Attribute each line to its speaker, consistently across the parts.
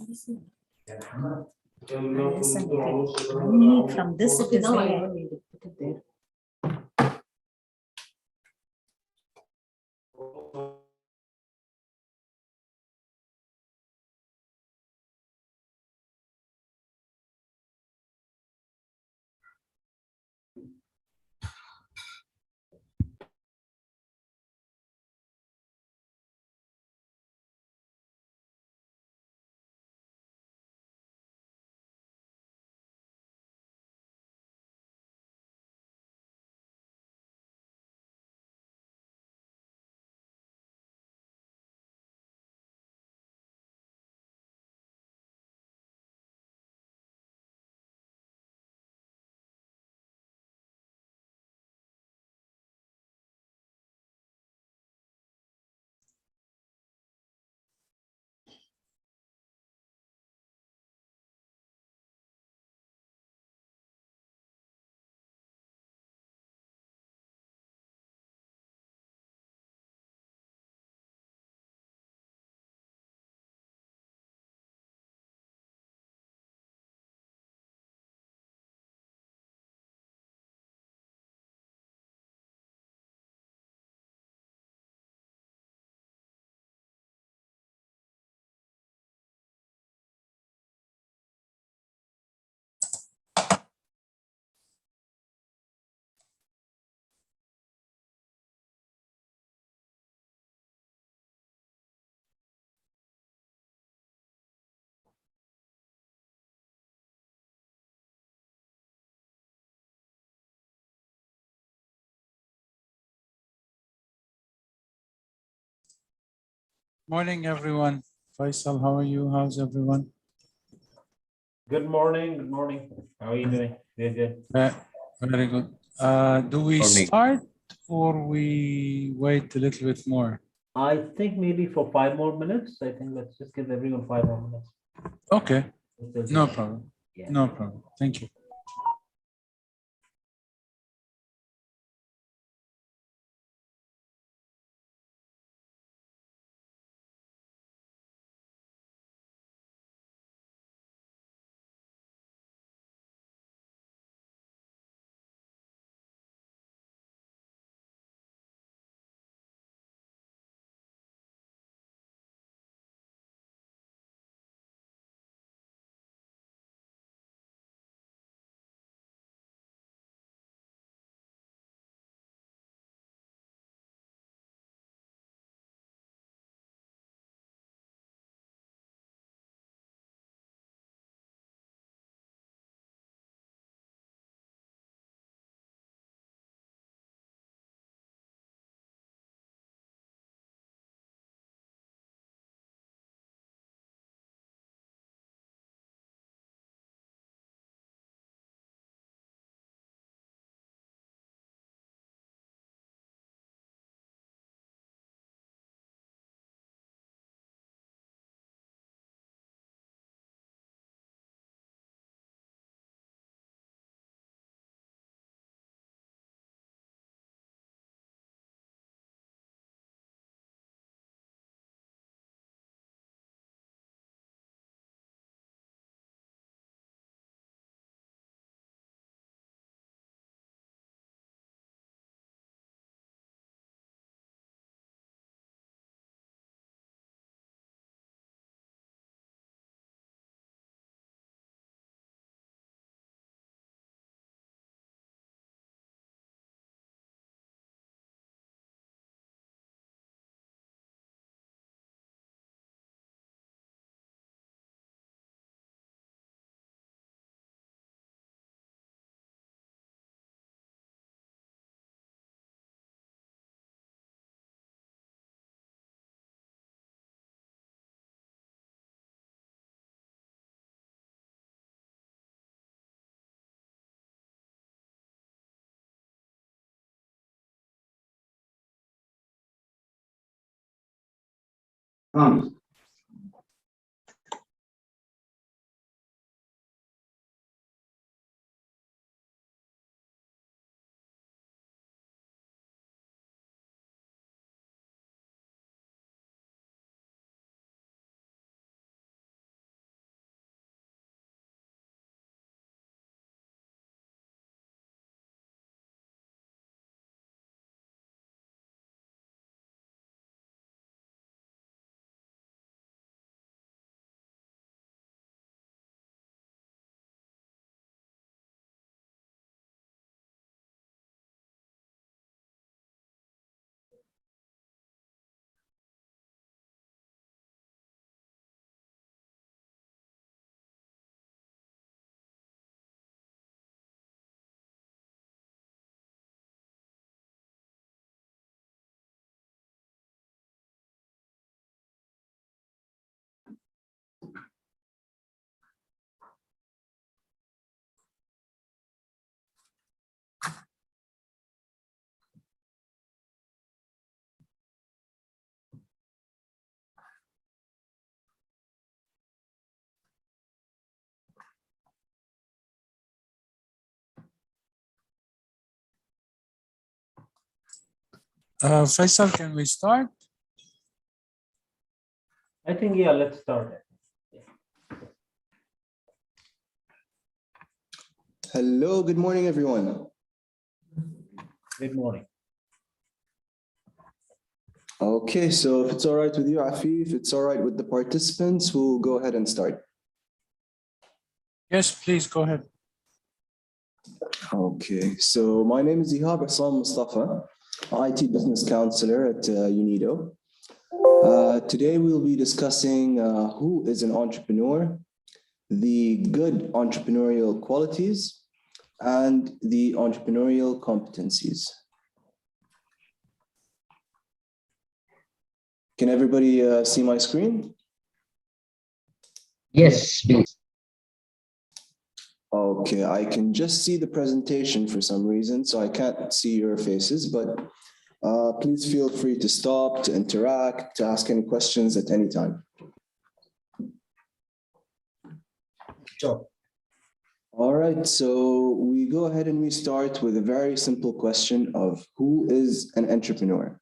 Speaker 1: Listen, only from this it is there. We will put it there.
Speaker 2: Morning, everyone. Faisal, how are you? How's everyone?
Speaker 3: Good morning. Good morning. How are you doing? Good, good.
Speaker 2: Very good. Do we
Speaker 3: Morning.
Speaker 2: start or we wait a little bit more?
Speaker 3: I think maybe for 5 more minutes. I think let's just give everyone 5 more minutes.
Speaker 2: Okay,
Speaker 3: Let's
Speaker 2: no
Speaker 3: just-
Speaker 2: problem.
Speaker 3: Yeah.
Speaker 2: No problem. Thank you. Faisal, can we start?
Speaker 3: I think, yeah, let's start.
Speaker 4: Hello, good morning, everyone.
Speaker 3: Good morning.
Speaker 4: Okay, so if it's all right with you, Afi, if it's all right with the participants, we'll go ahead and start.
Speaker 2: Yes, please go ahead.
Speaker 4: Okay, so my name is Ihab Assam Mustafa, IT Business Counselor at UNIDO. Today we'll be discussing who is an entrepreneur, the good entrepreneurial qualities, and the entrepreneurial competencies. Can everybody see my screen?
Speaker 5: Yes, please.
Speaker 4: Okay, I can just see the presentation for some reason, so I can't see your faces, but please feel free to stop, to interact, to ask any questions at any time.
Speaker 3: Sure.
Speaker 4: All right, so we go ahead and we start with a very simple question of who is an entrepreneur?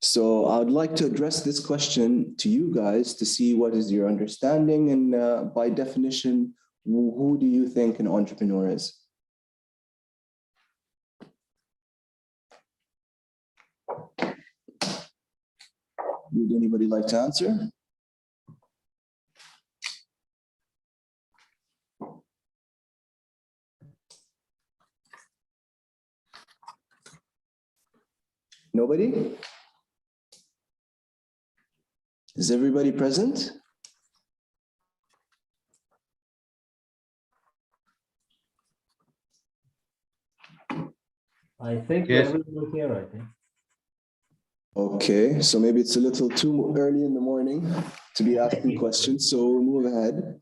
Speaker 4: So I would like to address this question to you guys to see what is your understanding and by definition, who do you think an entrepreneur is? Would anybody like to answer? Nobody? Is everybody present?
Speaker 3: I think
Speaker 5: Yes.
Speaker 3: everyone is here, I think.
Speaker 4: Okay, so maybe it's a little too early in the morning to be asking questions, so we'll move ahead.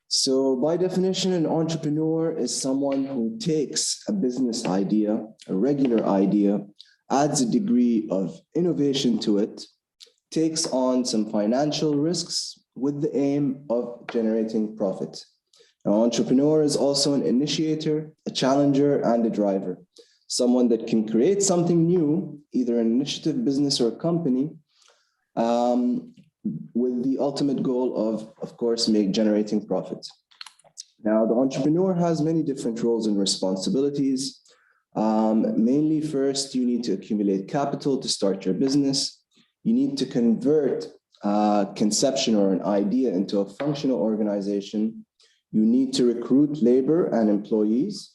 Speaker 4: So by definition, an entrepreneur is someone who takes a business idea, a regular idea, adds a degree of innovation to it, takes on some financial risks with the aim of generating profit. An entrepreneur is also an initiator, a challenger, and a driver. Someone that can create something new, either an initiative, business, or company, with the ultimate goal of course, generating profit. Now, the entrepreneur has many different roles and responsibilities. Mainly, first, you need to accumulate capital to start your business. You need to convert conception or an idea into a functional organization. You need to recruit labor and employees.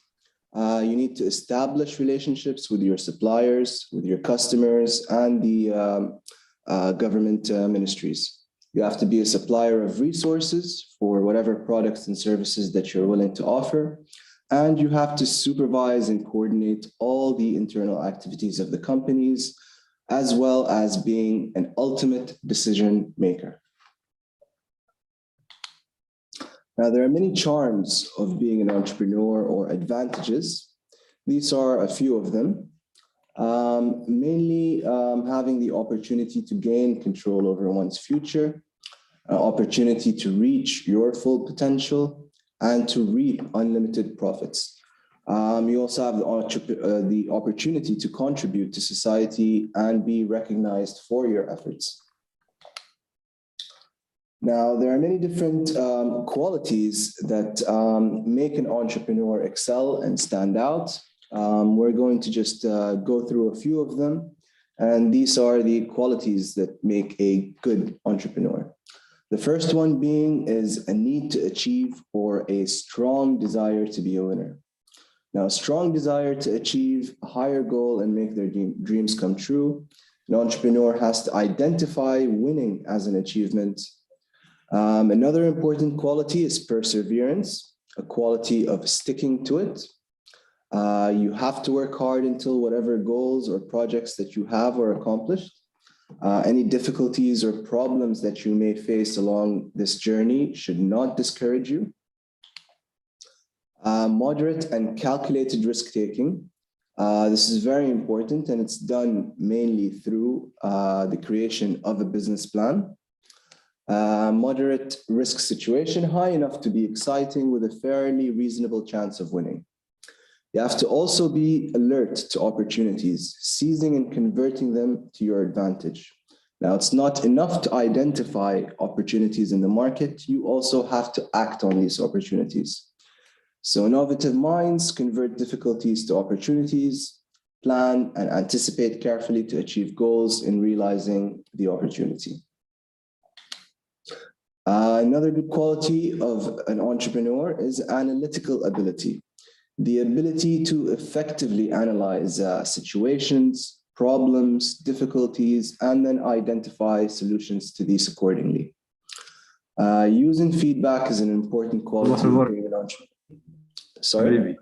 Speaker 4: You need to establish relationships with your suppliers, with your customers, and the government ministries. You have to be a supplier of resources for whatever products and services that you're willing to offer. And you have to supervise and coordinate all the internal activities of the companies, as well as being an ultimate decision maker. Now, there are many charms of being an entrepreneur or advantages. These are a few of them. Mainly having the opportunity to gain control over one's future, opportunity to reach your full potential, and to reap unlimited profits. You also have the opportunity to contribute to society and be recognized for your efforts. Now, there are many different qualities that make an entrepreneur excel and stand out. We're going to just go through a few of them. And these are the qualities that make a good entrepreneur. The first one being is a need to achieve or a strong desire to be a winner. Now, a strong desire to achieve a higher goal and make their dreams come true. An entrepreneur has to identify winning as an achievement. Another important quality is perseverance, a quality of sticking to it. You have to work hard until whatever goals or projects that you have are accomplished. Any difficulties or problems that you may face along this journey should not discourage you. Moderate and calculated risk-taking. This is very important, and it's done mainly through the creation of a business plan. Moderate risk situation, high enough to be exciting with a fairly reasonable chance of winning. You have to also be alert to opportunities, seizing and converting them to your advantage. Now, it's not enough to identify opportunities in the market. You also have to act on these opportunities. So innovative minds convert difficulties to opportunities, plan and anticipate carefully to achieve goals in realizing the opportunity. Another good quality of an entrepreneur is analytical ability. The ability to effectively analyze situations, problems, difficulties, and then identify solutions to these accordingly. Using feedback is an important quality of being an entrepreneur. Sorry?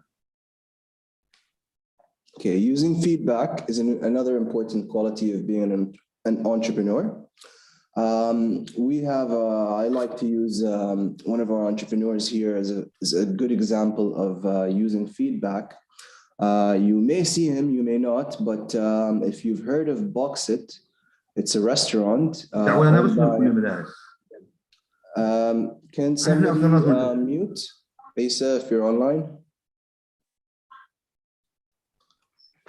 Speaker 4: Okay, using feedback is another important quality of being an entrepreneur. I like to use one of our entrepreneurs here as a good example of using feedback. You may see him, you may not, but if you've heard of Boxit, it's a restaurant. Can somebody mute Besa if you're online?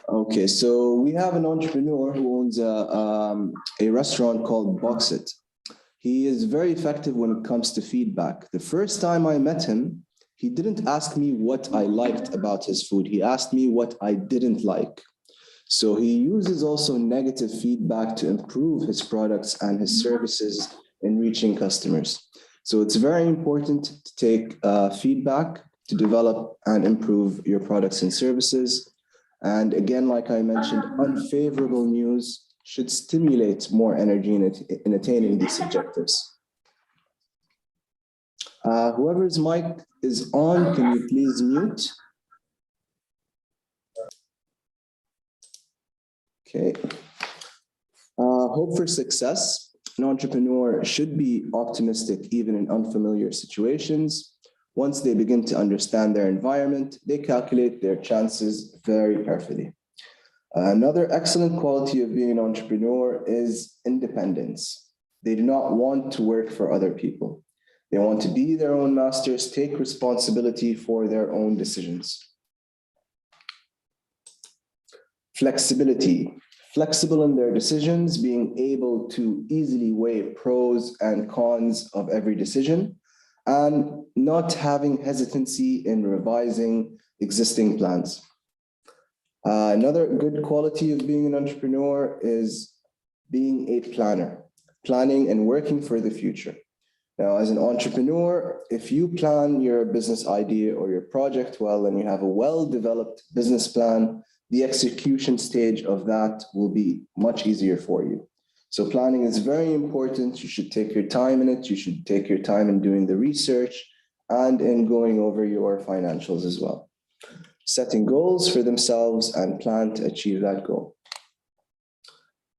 Speaker 4: Okay, so we have an entrepreneur who owns a restaurant called Boxit. He is very effective when it comes to feedback. The first time I met him, he didn't ask me what I liked about his food. He asked me what I didn't like. So he uses also negative feedback to improve his products and his services in reaching customers. So it's very important to take feedback to develop and improve your products and services. And again, like I mentioned, unfavorable news should stimulate more energy in attaining these objectives. Whoever's mic is on, can you please mute? Okay. Hope for success. An entrepreneur should be optimistic even in unfamiliar situations. Once they begin to understand their environment, they calculate their chances very carefully. Another excellent quality of being an entrepreneur is independence. They do not want to work for other people. They want to be their own masters, take responsibility for their own decisions. Flexibility. Flexible in their decisions, being able to easily weigh pros and cons of every decision, and not having hesitancy in revising existing plans. Another good quality of being an entrepreneur is being a planner, planning and working for the future. Now, as an entrepreneur, if you plan your business idea or your project well, and you have a well-developed business plan, the execution stage of that will be much easier for you. So planning is very important. You should take your time in it. You should take your time in doing the research and in going over your financials as well. Setting goals for themselves and plan to achieve that goal.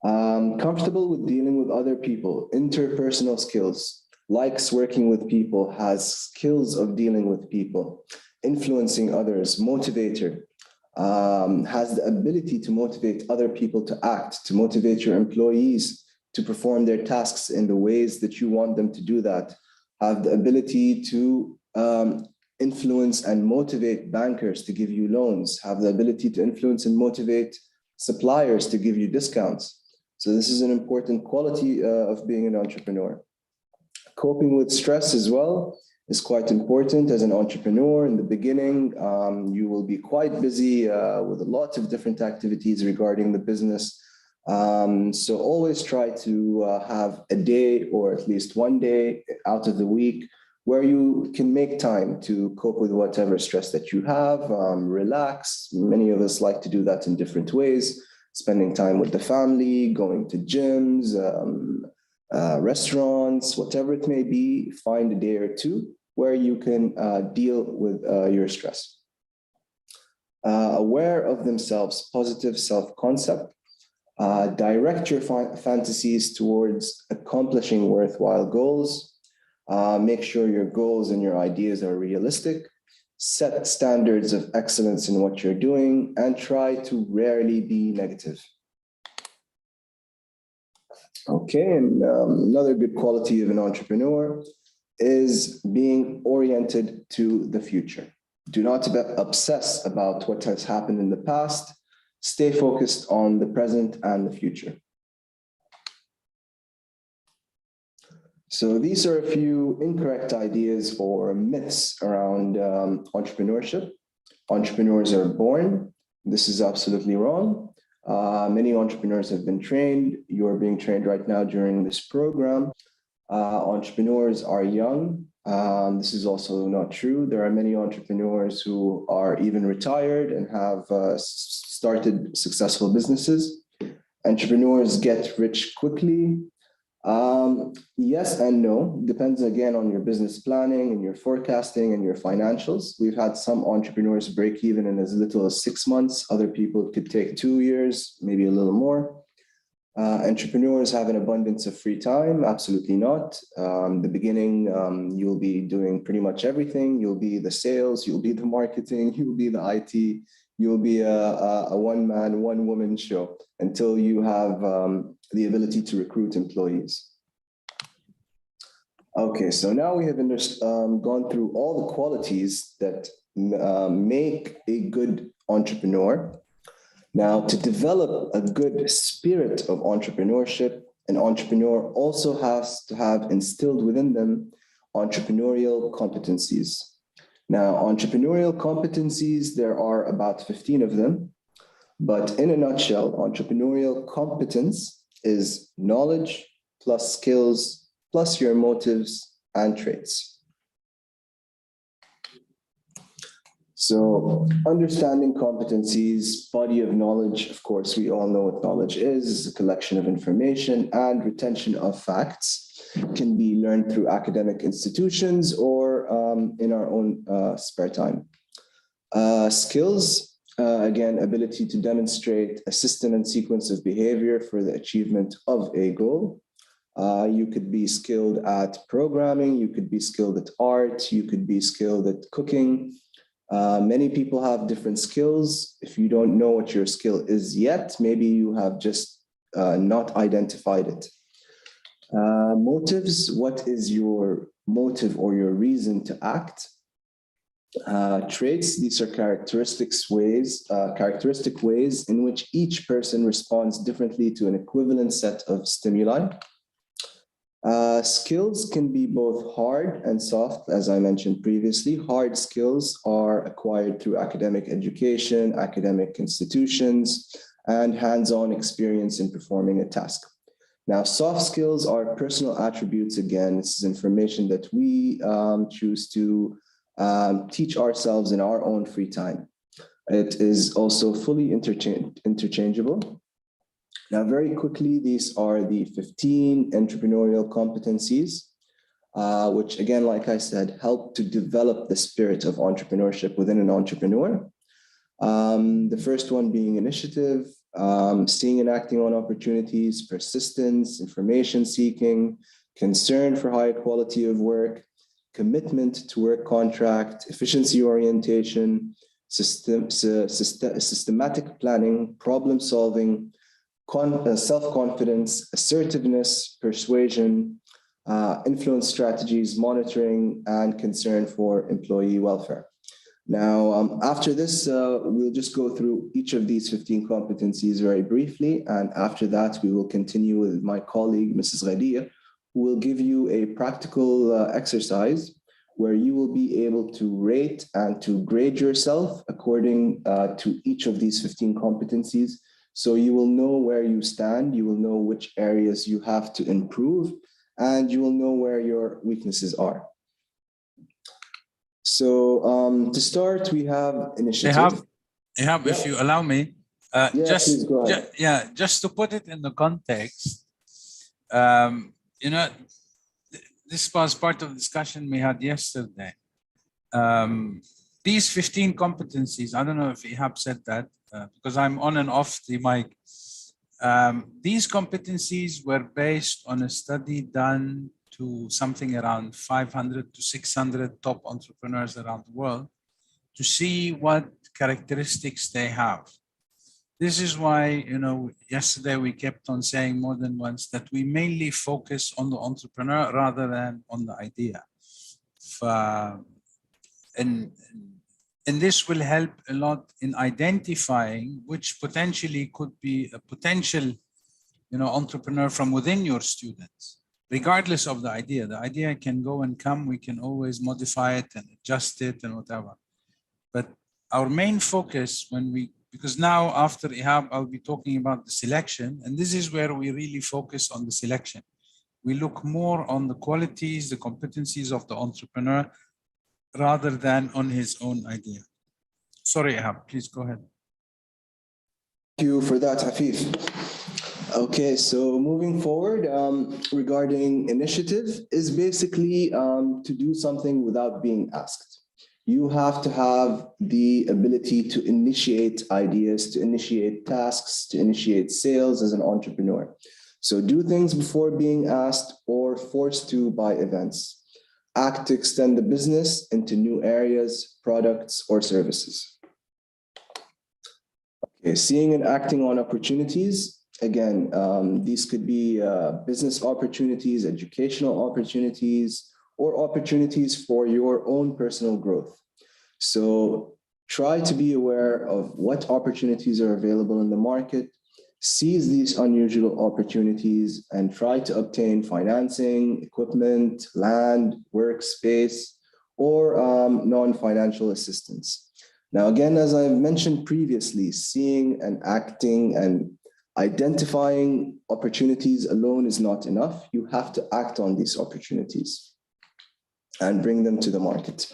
Speaker 4: Comfortable with dealing with other people, interpersonal skills, likes working with people, has skills of dealing with people, influencing others, motivator, has the ability to motivate other people to act, to motivate your employees to perform their tasks in the ways that you want them to do that, have the ability to influence and motivate bankers to give you loans, have the ability to influence and motivate suppliers to give you discounts. So this is an important quality of being an entrepreneur. Coping with stress as well is quite important as an entrepreneur. In the beginning, you will be quite busy with a lot of different activities regarding the business. So always try to have a day or at least one day out of the week where you can make time to cope with whatever stress that you have, relax. Many of us like to do that in different ways, spending time with the family, going to gyms, restaurants, whatever it may be, find a day or two where you can deal with your stress. Aware of themselves, positive self-concept, direct your fantasies towards accomplishing worthwhile goals, make sure your goals and your ideas are realistic, set standards of excellence in what you're doing, and try to rarely be negative. Okay, and another good quality of an entrepreneur is being oriented to the future. Do not obsess about what has happened in the past. Stay focused on the present and the future. So these are a few incorrect ideas or myths around entrepreneurship. Entrepreneurs are born. This is absolutely wrong. Many entrepreneurs have been trained. You are being trained right now during this program. Entrepreneurs are young. This is also not true. There are many entrepreneurs who are even retired and have started successful businesses. Entrepreneurs get rich quickly. Yes and no. Depends again on your business planning and your forecasting and your financials. We've had some entrepreneurs break even in as little as 6 months. Other people it could take 2 years, maybe a little more. Entrepreneurs have an abundance of free time. Absolutely not. The beginning, you'll be doing pretty much everything. You'll be the sales, you'll be the marketing, you'll be the IT, you'll be a one-man, one-woman show until you have the ability to recruit employees. Okay, so now we have gone through all the qualities that make a good entrepreneur. Now, to develop a good spirit of entrepreneurship, an entrepreneur also has to have instilled within them entrepreneurial competencies. Now, entrepreneurial competencies, there are about 15 of them, but in a nutshell, entrepreneurial competence is knowledge plus skills plus your motives and traits. So understanding competencies, body of knowledge, of course, we all know what knowledge is a collection of information, and retention of facts can be learned through academic institutions or in our own spare time. Skills, again, ability to demonstrate a system and sequence of behavior for the achievement of a goal. You could be skilled at programming, you could be skilled at art, you could be skilled at cooking. Many people have different skills. If you don't know what your skill is yet, maybe you have just not identified it. Motives, what is your motive or your reason to act? Traits, these are characteristic ways in which each person responds differently to an equivalent set of stimuli. Skills can be both hard and soft, as I mentioned previously. Hard skills are acquired through academic education, academic institutions, and hands-on experience in performing a task. Now, soft skills are personal attributes. Again, this is information that we choose to teach ourselves in our own free time. It is also fully interchangeable. Now, very quickly, these are the 15 entrepreneurial competencies, which again, like I said, help to develop the spirit of entrepreneurship within an entrepreneur. The first one being initiative, seeing and acting on opportunities, persistence, information seeking, concern for higher quality of work, commitment to work contract, efficiency orientation, systematic planning, problem solving, self-confidence, assertiveness, persuasion, influence strategies, monitoring, and concern for employee welfare. Now, after this, we'll just go through each of these 15 competencies very briefly. And after that, we will continue with my colleague, Mrs. Ghadia, who will give you a practical exercise where you will be able to rate and to grade yourself according to each of these 15 competencies. So you will know where you stand, you will know which areas you have to improve, and you will know where your weaknesses are. So to start, we have initiative.
Speaker 2: Ihab, if you allow me,
Speaker 4: please go ahead.
Speaker 2: just to put it in the context, you know, this was part of the discussion we had yesterday. These 15 competencies, I don't know if Ihab said that, because I'm on and off the mic. These competencies were based on a study done to something around 500 to 600 top entrepreneurs around the world to see what characteristics they have. This is why, you know, yesterday we kept on saying more than once that we mainly focus on the entrepreneur rather than on the idea. And this will help a lot in identifying which potentially could be a potential, entrepreneur from within your students, regardless of the idea. The idea can go and come. We can always modify it and adjust it and whatever. But our main focus because now after IHAB, I'll be talking about the selection. And this is where we really focus on the selection. We look more on the qualities, the competencies of the entrepreneur rather than on his own idea. Sorry, Ihab, please go ahead.
Speaker 4: Thank you for that, Hafif. Okay, so moving forward, regarding initiative is basically to do something without being asked. You have to have the ability to initiate ideas, to initiate tasks, to initiate sales as an entrepreneur. So do things before being asked or forced to by events. Act to extend the business into new areas, products, or services. Okay, seeing and acting on opportunities. Again, these could be business opportunities, educational opportunities, or opportunities for your own personal growth. So try to be aware of what opportunities are available in the market, seize these unusual opportunities, and try to obtain financing, equipment, land, workspace, or non-financial assistance. Now, again, as I've mentioned previously, seeing and acting and identifying opportunities alone is not enough. You have to act on these opportunities and bring them to the market.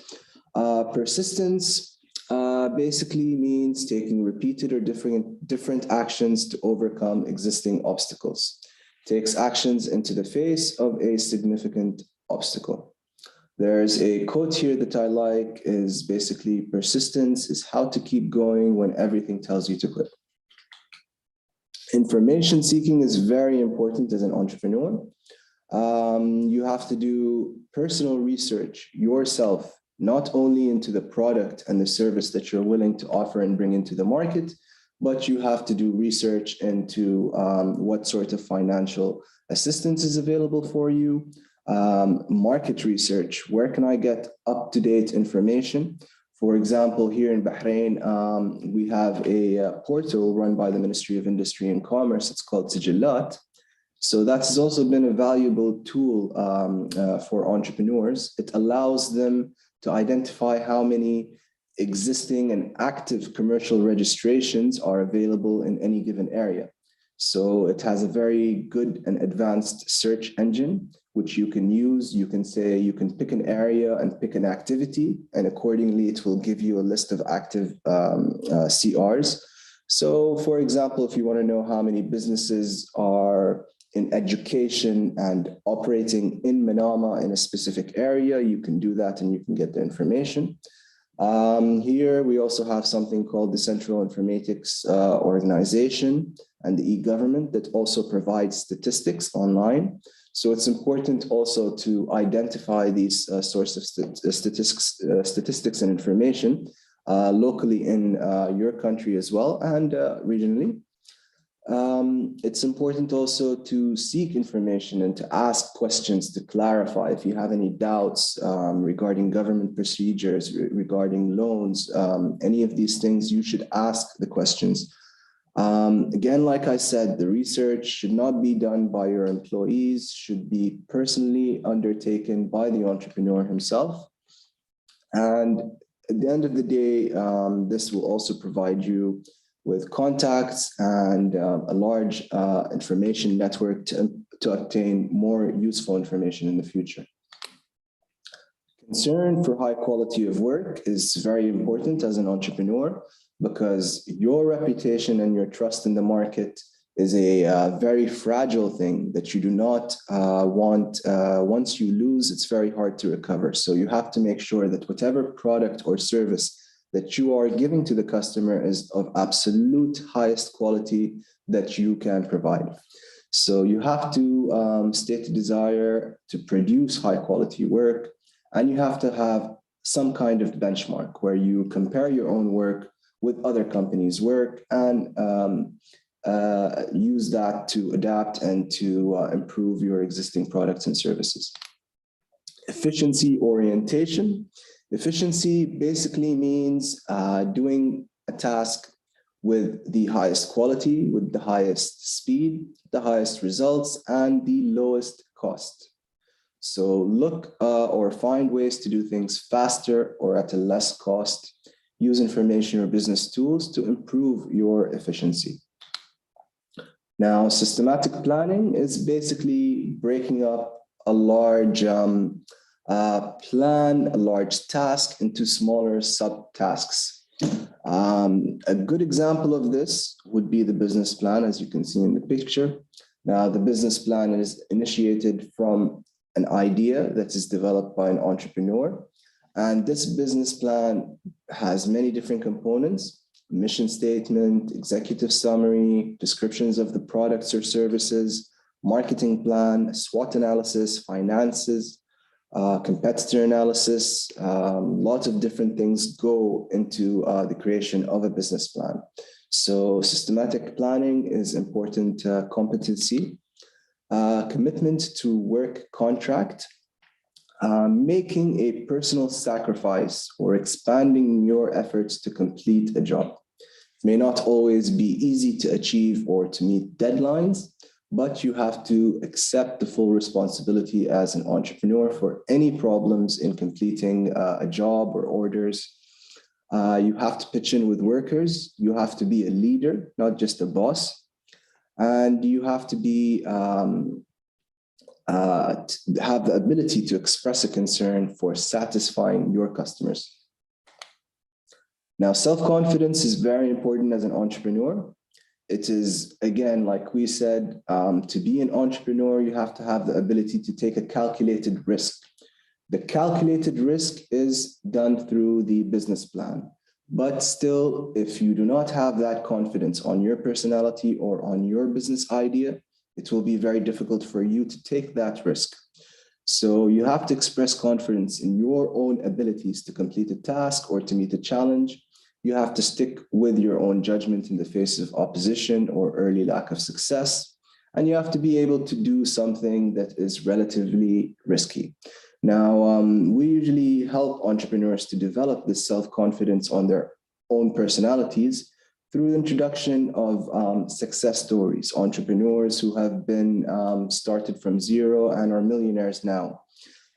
Speaker 4: Persistence basically means taking repeated or different actions to overcome existing obstacles. Takes actions into the face of a significant obstacle. There's a quote here that I like, is basically persistence is how to keep going when everything tells you to quit. Information seeking is very important as an entrepreneur. You have to do personal research yourself, not only into the product and the service that you're willing to offer and bring into the market, but you have to do research into what sort of financial assistance is available for you, market research, where can I get up-to-date information? For example, here in Bahrain, we have a portal run by the Ministry of Industry and Commerce. It's called Sijillat. So that has also been a valuable tool for entrepreneurs. It allows them to identify how many existing and active commercial registrations are available in any given area. So it has a very good and advanced search engine, which you can use. You can say, you can pick an area and pick an activity, and accordingly, it will give you a list of active CRs. So for example, if you want to know how many businesses are in education and operating in Manama in a specific area, you can do that and you can get the information. Here we also have something called the Central Informatics Organization and the e-government that also provides statistics online. So it's important also to identify these sources of statistics and information locally in your country as well, and regionally. It's important also to seek information and to ask questions to clarify if you have any doubts regarding government procedures, regarding loans, any of these things, you should ask the questions. Again, like I said, the research should not be done by your employees, should be personally undertaken by the entrepreneur himself. And at the end of the day, this will also provide you with contacts and a large information network to obtain more useful information in the future. Concern for high quality of work is very important as an entrepreneur, because your reputation and your trust in the market is a very fragile thing that you do not want. Once you lose, it's very hard to recover. So you have to make sure that whatever product or service that you are giving to the customer is of absolute highest quality that you can provide. So you have to state a desire to produce high quality work, and you have to have some kind of benchmark where you compare your own work with other companies' work and use that to adapt and to improve your existing products and services. Efficiency orientation. Efficiency basically means doing a task with the highest quality, with the highest speed, the highest results, and the lowest cost. So look or find ways to do things faster or at a less cost. Use information or business tools to improve your efficiency. Now, systematic planning is basically breaking up a large plan, a large task into smaller subtasks. A good example of this would be the business plan, as you can see in the picture. Now, the business plan is initiated from an idea that is developed by an entrepreneur. And this business plan has many different components: mission statement, executive summary, descriptions of the products or services, marketing plan, SWOT analysis, finances, competitor analysis. Lots of different things go into the creation of a business plan. So systematic planning is important competency. Commitment to work contract. Making a personal sacrifice or expanding your efforts to complete a job. It may not always be easy to achieve or to meet deadlines, but you have to accept the full responsibility as an entrepreneur for any problems in completing a job or orders. You have to pitch in with workers. You have to be a leader, not just a boss. And you have to be have the ability to express a concern for satisfying your customers. Now, self-confidence is very important as an entrepreneur. It is, again, like we said, to be an entrepreneur, you have to have the ability to take a calculated risk. The calculated risk is done through the business plan. But still, if you do not have that confidence on your personality or on your business idea, it will be very difficult for you to take that risk. So you have to express confidence in your own abilities to complete a task or to meet a challenge. You have to stick with your own judgment in the face of opposition or early lack of success. And you have to be able to do something that is relatively risky. Now, we usually help entrepreneurs to develop this self-confidence on their own personalities through the introduction of success stories, entrepreneurs who have been started from zero and are millionaires now.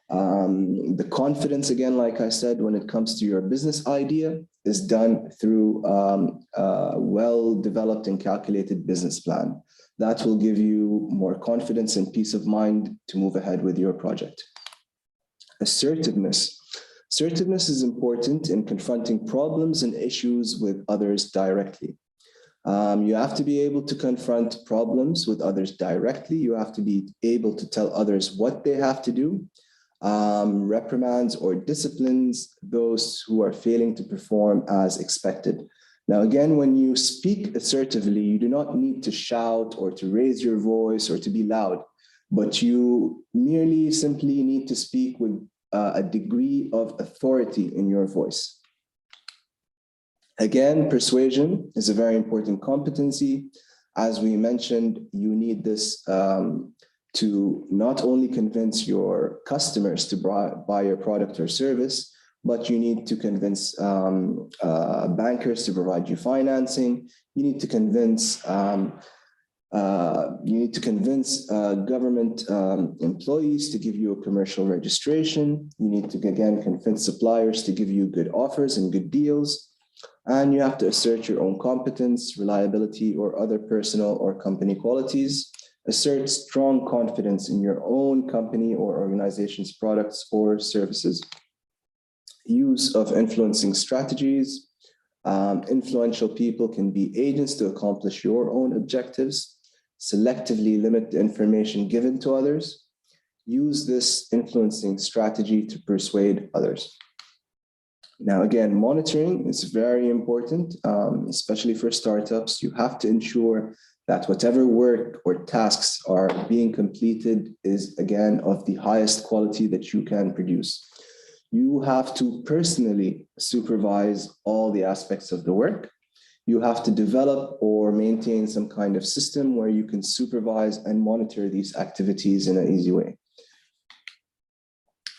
Speaker 4: The confidence, again, like I said, when it comes to your business idea, is done through a well-developed and calculated business plan. That will give you more confidence and peace of mind to move ahead with your project. Assertiveness. Assertiveness is important in confronting problems and issues with others directly. You have to be able to confront problems with others directly. You have to be able to tell others what they have to do, reprimands or disciplines those who are failing to perform as expected. Now, again, when you speak assertively, you do not need to shout or to raise your voice or to be loud, but you merely simply need to speak with a degree of authority in your voice. Again, persuasion is a very important competency. As we mentioned, you need this to not only convince your customers to buy your product or service, but you need to convince bankers to provide you financing. You need to convince government employees to give you a commercial registration. You need to, again, convince suppliers to give you good offers and good deals. And you have to assert your own competence, reliability, or other personal or company qualities. Assert strong confidence in your own company or organization's products or services. Use of influencing strategies. Influential people can be agents to accomplish your own objectives. Selectively limit the information given to others. Use this influencing strategy to persuade others. Now, again, monitoring is very important, especially for startups. You have to ensure that whatever work or tasks are being completed is, again, of the highest quality that you can produce. You have to personally supervise all the aspects of the work. You have to develop or maintain some kind of system where you can supervise and monitor these activities in an easy way.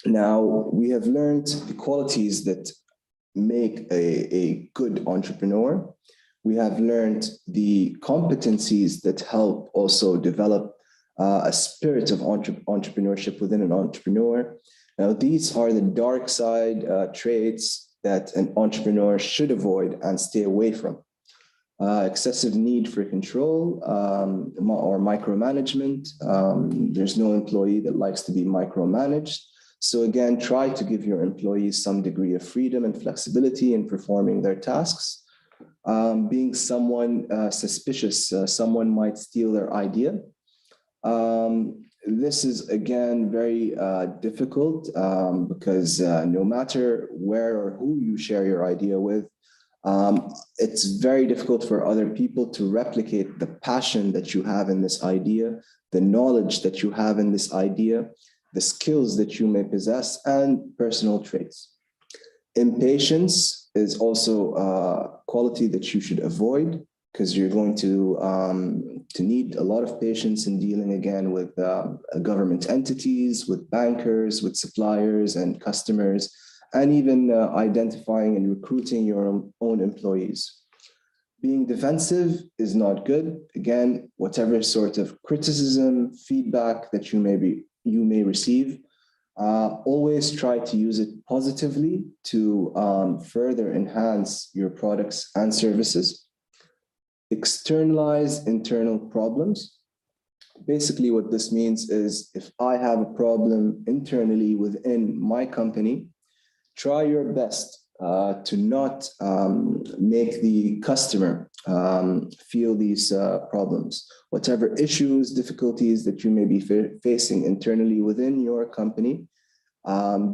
Speaker 4: Now, we have learned the qualities that make a good entrepreneur. We have learned the competencies that help also develop a spirit of entrepreneurship within an entrepreneur. Now, these are the dark side traits that an entrepreneur should avoid and stay away from. Excessive need for control or micromanagement. There's no employee that likes to be micromanaged. So again, try to give your employees some degree of freedom and flexibility in performing their tasks. Being someone suspicious, someone might steal their idea. This is again very difficult because no matter where or who you share your idea with, it's very difficult for other people to replicate the passion that you have in this idea, the knowledge that you have in this idea, the skills that you may possess, and personal traits. Impatience is also a quality that you should avoid because you're going to need a lot of patience in dealing again with government entities, with bankers, with suppliers and customers, and even identifying and recruiting your own employees. Being defensive is not good. Again, whatever sort of criticism, feedback that you may receive, always try to use it positively to further enhance your products and services. Externalize internal problems. Basically, what this means is if I have a problem internally within my company, try your best to not make the customer feel these problems. Whatever issues, difficulties that you may be facing internally within your company,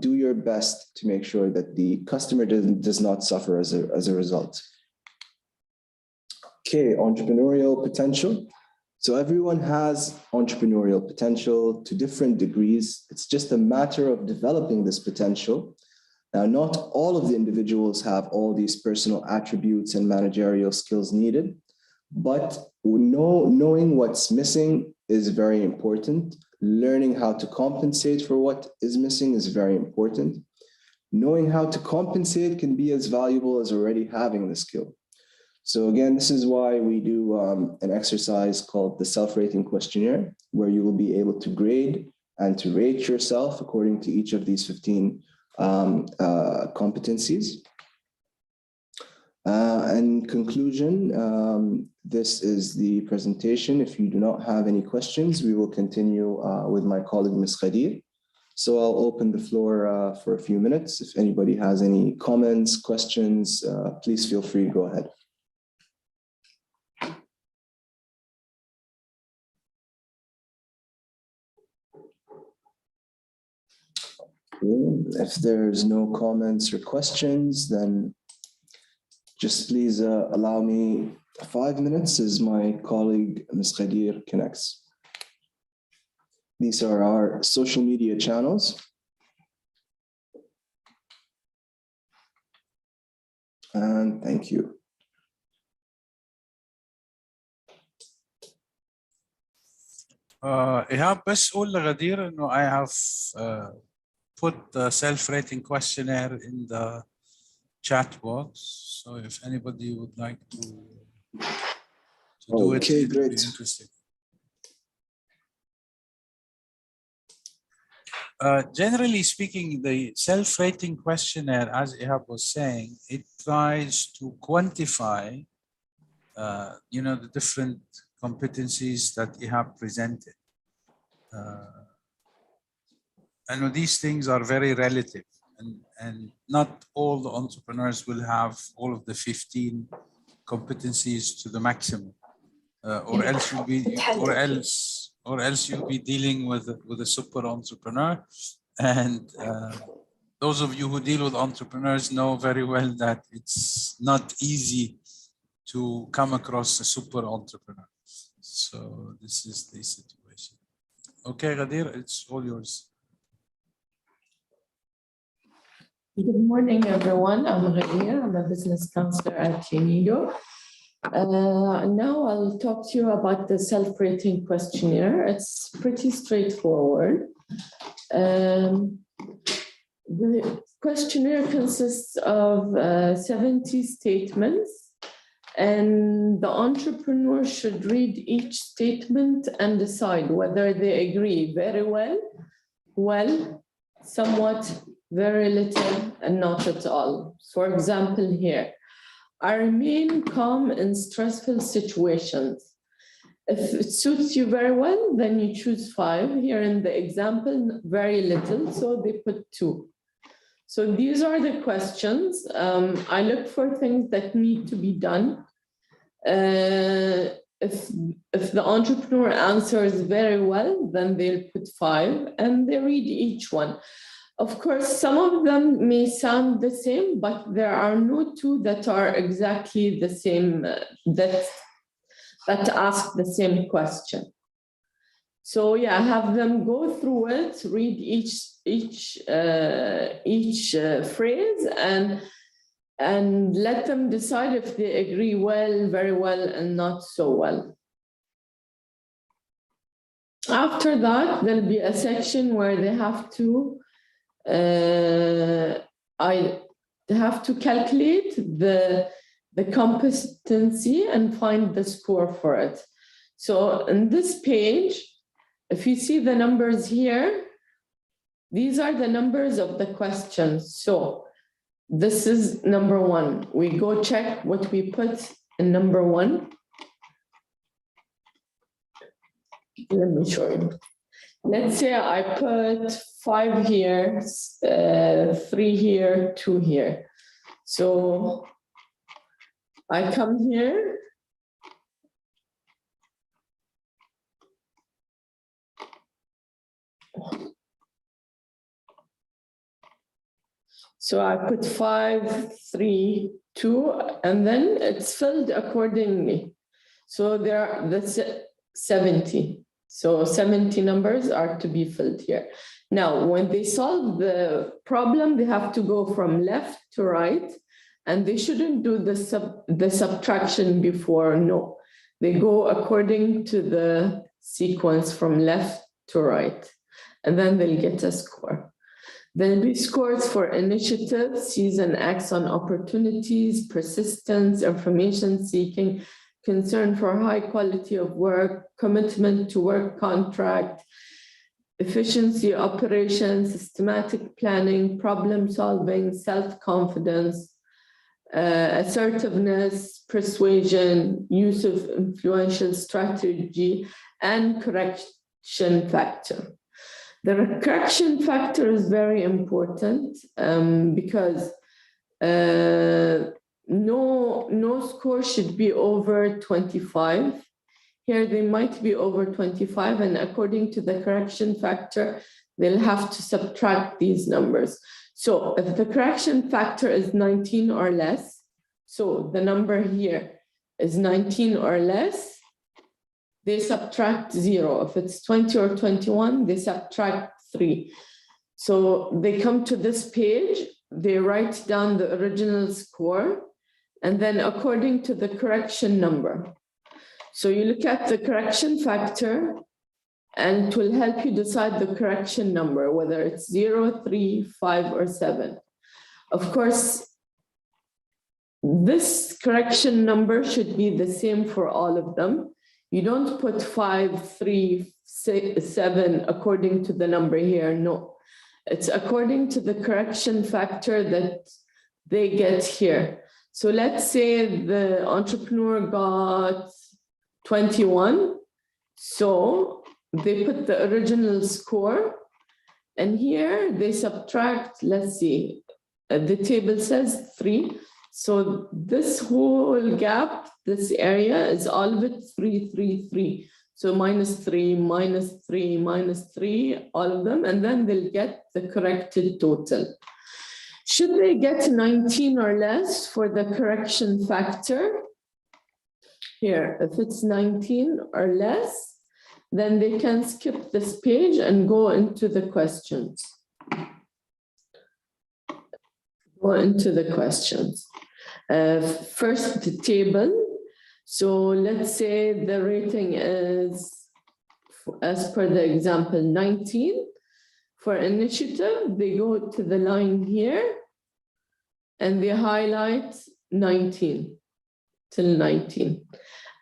Speaker 4: do your best to make sure that the customer does not suffer as a result. Okay, entrepreneurial potential. So everyone has entrepreneurial potential to different degrees. It's just a matter of developing this potential. Now, not all of the individuals have all these personal attributes and managerial skills needed, but knowing what's missing is very important. Learning how to compensate for what is missing is very important. Knowing how to compensate can be as valuable as already having the skill. So again, this is why we do an exercise called the self-rating questionnaire, where you will be able to grade and to rate yourself according to each of these 15 competencies. In conclusion, this is the presentation. If you do not have any questions, we will continue with my colleague, Ms. Khadir. So I'll open the floor for a few minutes. If anybody has any comments, questions, please feel free to go ahead. If there's no comments or questions, then just please allow me 5 minutes as my colleague, Ms. Khadir, connects. These are our social media channels. And thank you.
Speaker 2: إيهاب بس قول لغدير إنه I have put the self-rating questionnaire in the chat box. So if anybody would like to do it, it would be interesting. Generally speaking, the self-rating questionnaire, as Ihab was saying, it tries to quantify, the different competencies that Ihab presented. And these things are very relative, and not all the entrepreneurs will have all of the 15 competencies to the maximum, or else you'll be dealing with a super entrepreneur. And those of you who deal with entrepreneurs know very well that it's not easy to come across a super entrepreneur. So this is the situation. Okay, Ghadir, it's all yours.
Speaker 5: Good morning, everyone. I'm Ghadir. I'm a business counselor at UNIDO. Now I'll talk to you about the self-rating questionnaire. It's pretty straightforward. The questionnaire consists of 70 statements, and the entrepreneur should read each statement and decide whether they agree very well, somewhat, very little, and not at all. For example, here, I remain calm in stressful situations. If it suits you very well, then you choose 5. Here in the example, very little, so they put 2. So these are the questions. I look for things that need to be done. If the entrepreneur answers very well, then they'll put 5 and they read each one. Of course, some of them may sound the same, but there are no 2 that are exactly the same, that ask the same question. So yeah, have them go through it, read each phrase, and let them decide if they agree well, very well, and not so well. After that, there'll be a section where they have to calculate the competency and find the score for it. So in this page, if you see the numbers here, these are the numbers of the questions. So this is number 1. We go check what we put in number 1. Let me show you. Let's say I put 5 here, 3 here, 2 here. So I come here. So I put 5, 3, 2, and then it's filled accordingly. So there are the 70. So 70 numbers are to be filled here. Now, when they solve the problem, they have to go from left to right, and they shouldn't do the subtraction before, no. They go according to the sequence from left to right, and then they'll get a score. There'll be scores for initiative, sees and acts on opportunities, persistence, information seeking, concern for high quality of work, commitment to work contract, efficiency, operations, systematic planning, problem solving, self-confidence, assertiveness, persuasion, use of influential strategy, and correction factor. The correction factor is very important because no score should be over 25. Here they might be over 25, and according to the correction factor, they'll have to subtract these numbers. So if the correction factor is 19 or less, so the number here is 19 or less, they subtract 0. If it's 20 or 21, they subtract 3. So they come to this page, they write down the original score, and then according to the correction number. So you look at the correction factor, and it will help you decide the correction number, whether it's 0, 3, 5, or 7. Of course, this correction number should be the same for all of them. You don't put 5, 3, 6, 7 according to the number here, no. It's according to the correction factor that they get here. So let's say the entrepreneur got 21. So they put the original score, and here they subtract, let's see, the table says 3. So this whole gap, this area is all of it 3, 3, 3. So minus 3, minus 3, minus 3, all of them, and then they'll get the corrected total. Should they get 19 or less for the correction factor? Here, if it's 19 or less, then they can skip this page and go into the questions. Go into the questions. First, the table. So let's say the rating is, as per the example, 19 For initiative, they go to the line here and they highlight 19 till 19.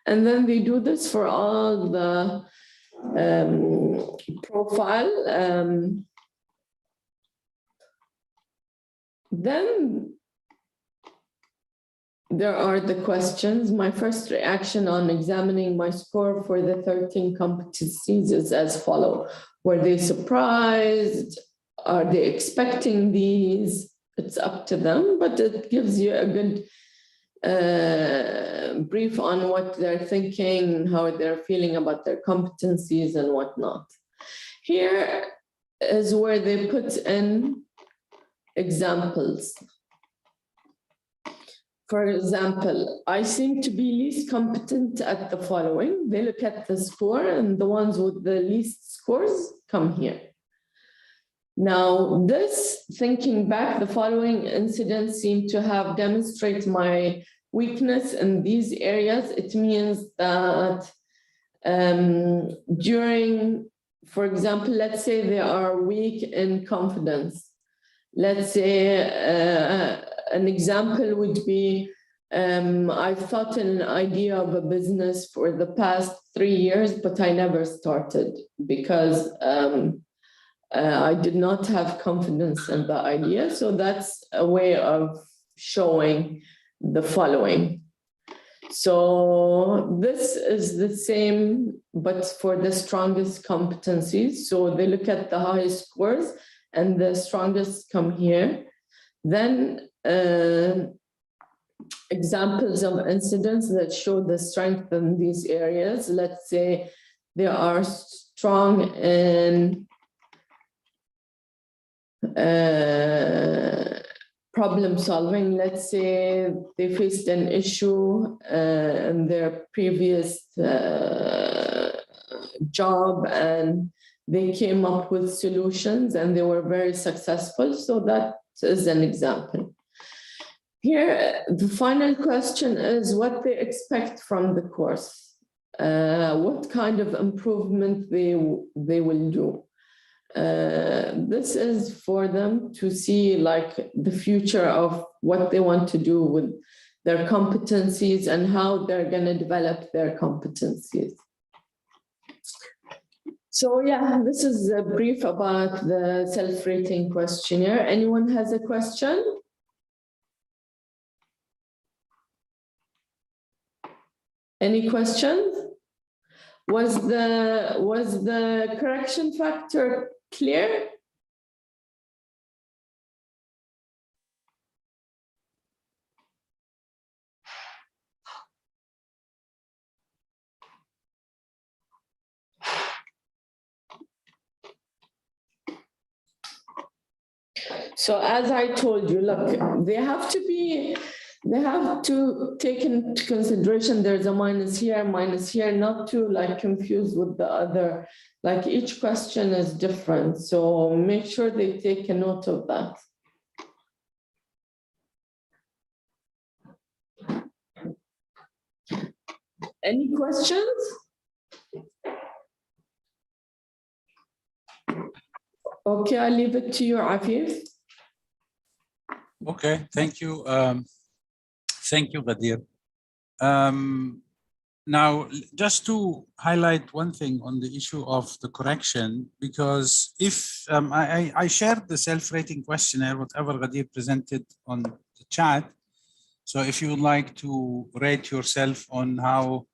Speaker 5: And then they do this for all the profile. Then there are the questions. My first reaction on examining my score for the 13 competencies is as follows. Were they surprised? Are they expecting these? It's up to them, but it gives you a good brief on what they're thinking, how they're feeling about their competencies and whatnot. Here is where they put in examples. For example, I seem to be least competent at the following. They look at the score and the ones with the least scores come here. Now, this, thinking back, the following incidents seem to have demonstrated my weakness in these areas. It means that during, for example, let's say they are weak in confidence. Let's say an example would be, I've thought an idea of a business for the past 3 years, but I never started because I did not have confidence in the idea. So that's a way of showing the following. So this is the same, but for the strongest competencies. So they look at the highest scores and the strongest come here. Then examples of incidents that show the strength in these areas. Let's say they are strong in problem solving. Let's say they faced an issue in their previous job and they came up with solutions and they were very successful. So that is an example. Here, the final question is what they expect from the course, what kind of improvement they will do. This is for them to see like the future of what they want to do with their competencies and how they're going to develop their competencies. So yeah, this is a brief about the self-rating questionnaire. Anyone has a question? Any questions? Was the correction factor clear? So as I told you, look, they have to take into consideration there's a minus here, not to like confuse with the other, like each question is different. So make sure they take a note of that. Any questions? Okay, I'll leave it to you, Afif.
Speaker 2: Okay, thank you. Thank you, Ghadir. Now, just to highlight one thing on the issue of the correction, because if I shared the self-rating questionnaire, whatever Ghadir presented on the chat. So if you would like to rate yourself on how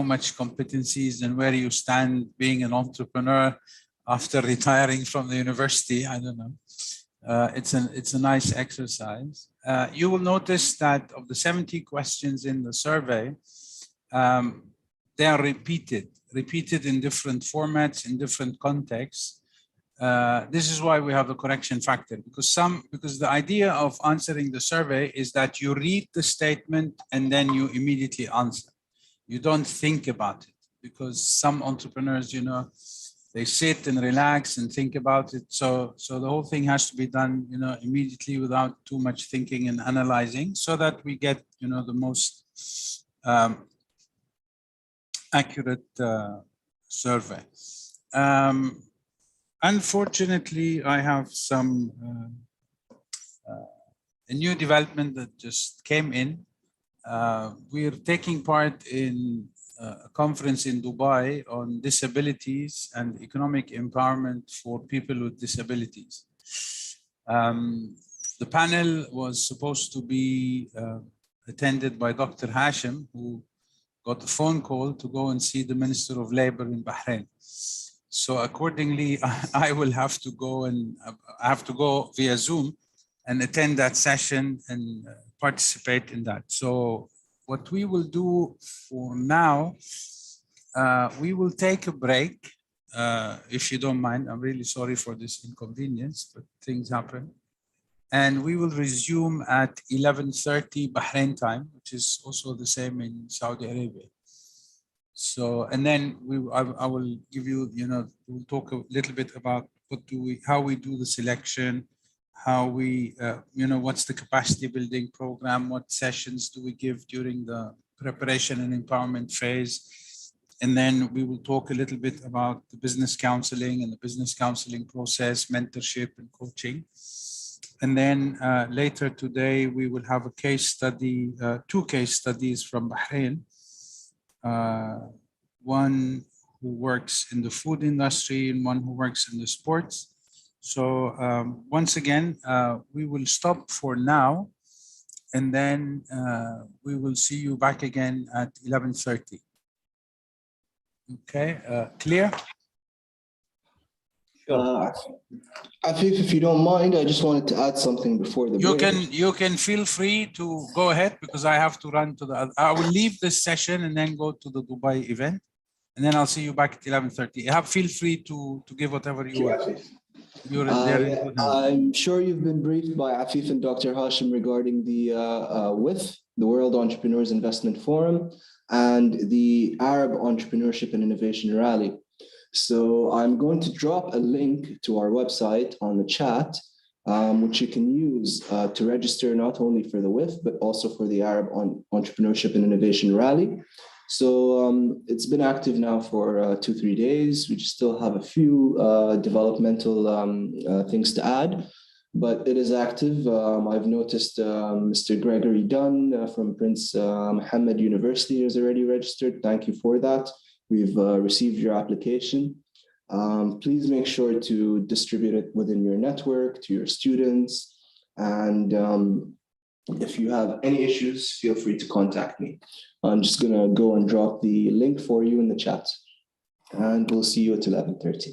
Speaker 2: much competencies and where you stand being an entrepreneur after retiring from the university, I don't know. It's a nice exercise. You will notice that of the 70 questions in the survey, they are repeated in different formats, in different contexts. This is why we have the correction factor, because the idea of answering the survey is that you read the statement and then you immediately answer. You don't think about it, because some entrepreneurs, you know, they sit and relax and think about it. So the whole thing has to be done, you know, immediately without too much thinking and analyzing, so that we get, you know, the most accurate survey. Unfortunately, I have a new development that just came in. We're taking part in a conference in Dubai on disabilities and economic empowerment for people with disabilities. The panel was supposed to be attended by Dr. Hashim, who got a phone call to go and see the Minister of Labor in Bahrain. So accordingly, I will have to go and I have to go via Zoom and attend that session and participate in that. So what we will do for now, we will take a break, if you don't mind. I'm really sorry for this inconvenience, but things happen. And we will resume at 11:30 Bahrain time, which is also the same in Saudi Arabia. So, and then I will give you, we'll talk a little bit about how we do the selection, how we, what's the capacity building program, what sessions do we give during the preparation and empowerment phase. And then we will talk a little bit about the business counseling and the business counseling process, mentorship and coaching. And then later today, we will have a case study, 2 case studies from Bahrain. One who works in the food industry and one who works in the sports. So once again, we will stop for now, and then we will see you back again at 11:30. Okay, clear?
Speaker 4: Afif, if you don't mind, I just wanted to add something before the break.
Speaker 2: You can feel free to go ahead because I have to run to the. I will leave this session and then go to the Dubai event, and then I'll see you back at 11:30. Feel free to give whatever you want. You're there in good hands.
Speaker 4: I'm sure you've been briefed by Afif and Dr. Hashim regarding the WIF, the World Entrepreneurs Investment Forum, and the Arab Entrepreneurship and Innovation Rally. So I'm going to drop a link to our website on the chat, which you can use to register not only for the WIF, but also for the Arab Entrepreneurship and Innovation Rally. So it's been active now for 2-3 days. We still have a few developmental things to add, but it is active. I've noticed Mr. Gregory Dunn from Prince Mohammed University is already registered. Thank you for that. We've received your application. Please make sure to distribute it within your network to your students. And if you have any issues, feel free to contact me. I'm just going to go and drop the link for you in the chat. And we'll see you at 11:30.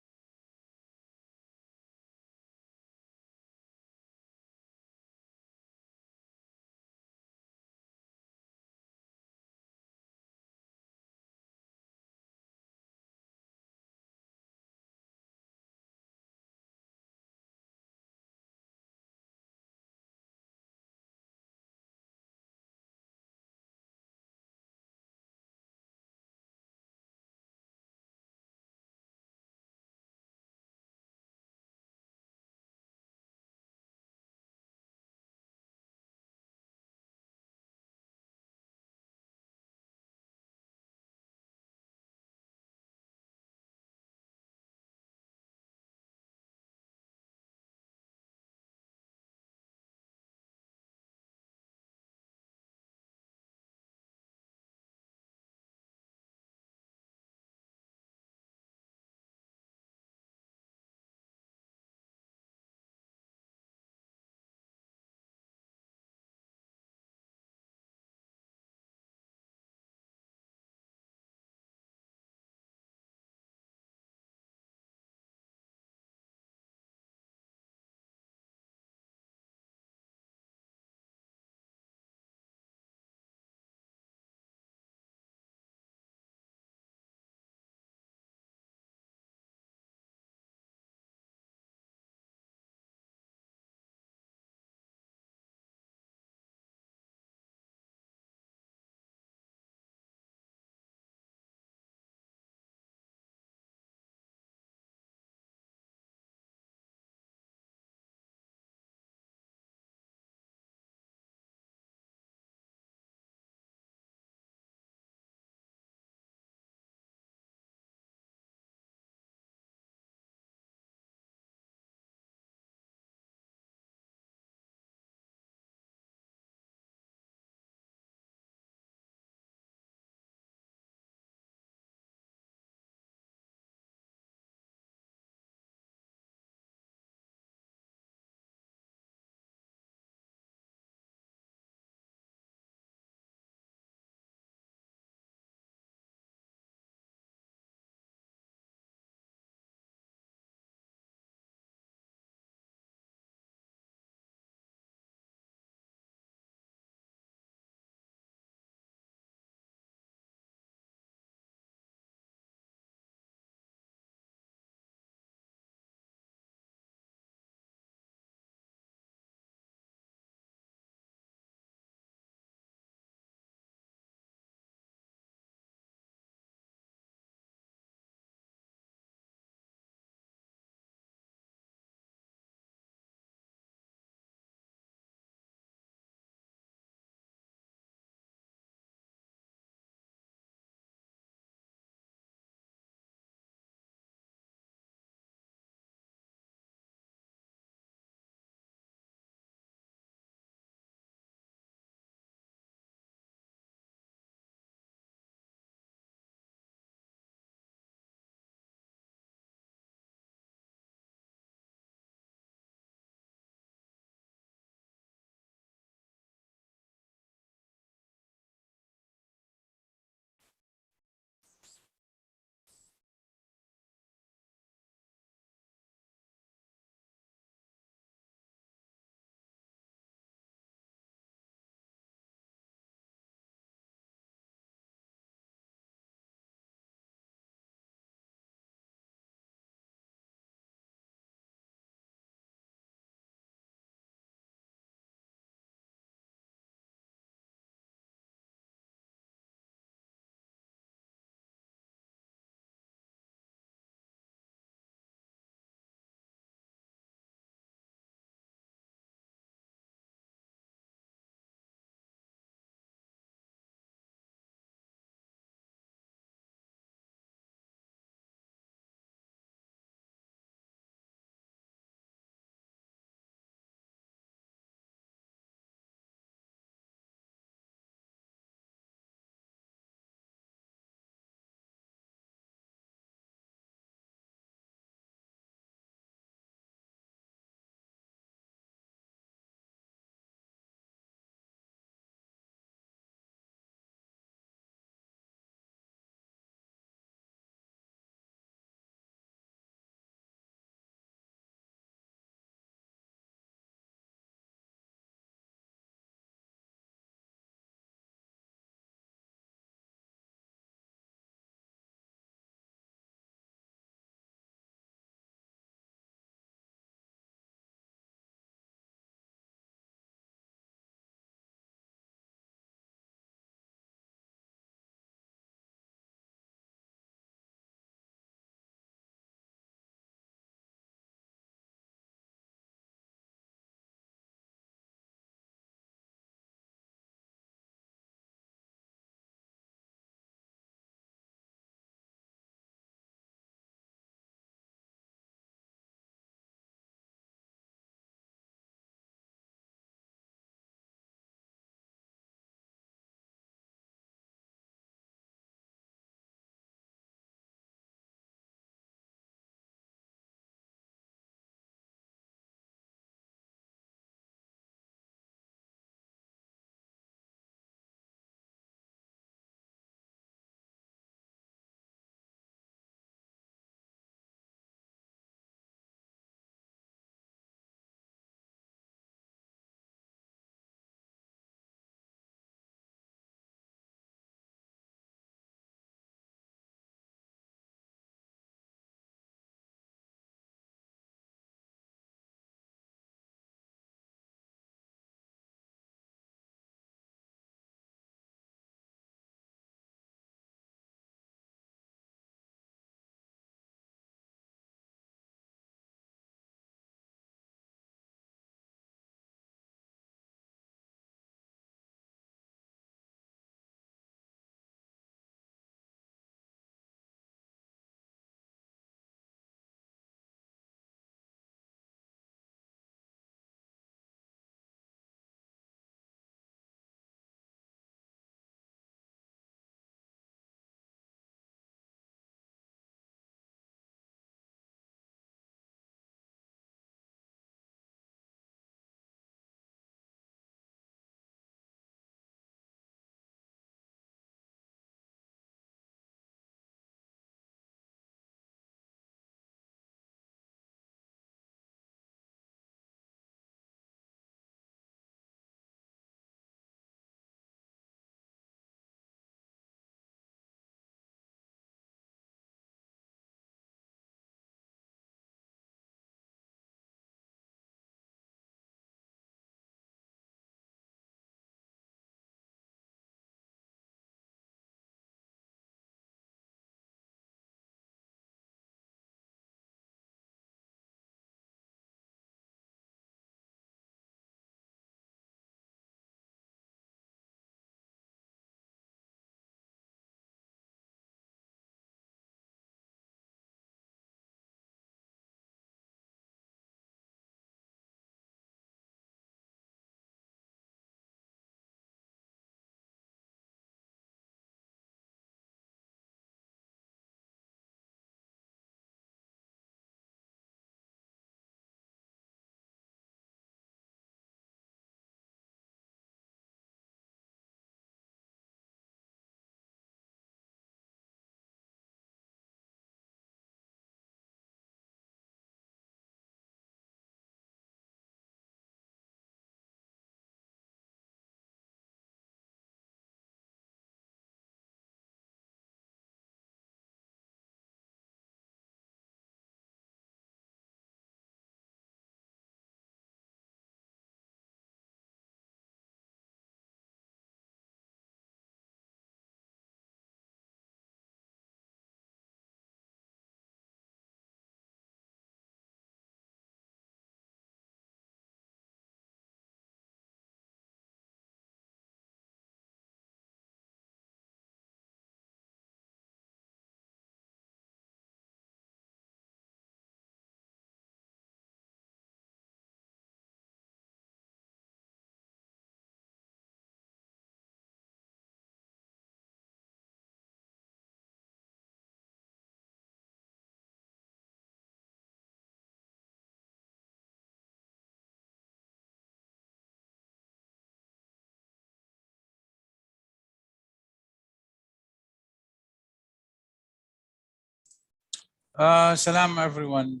Speaker 2: Salam, everyone.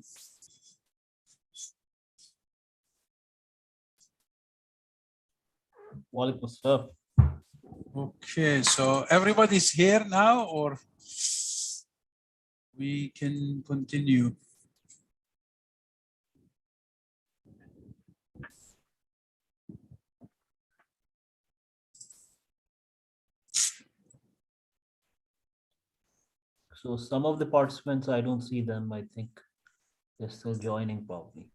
Speaker 3: Walaikum assalam.
Speaker 2: Okay, so everybody's here now, or we can continue?
Speaker 3: So some of the participants, I don't see them. I think they're still joining probably.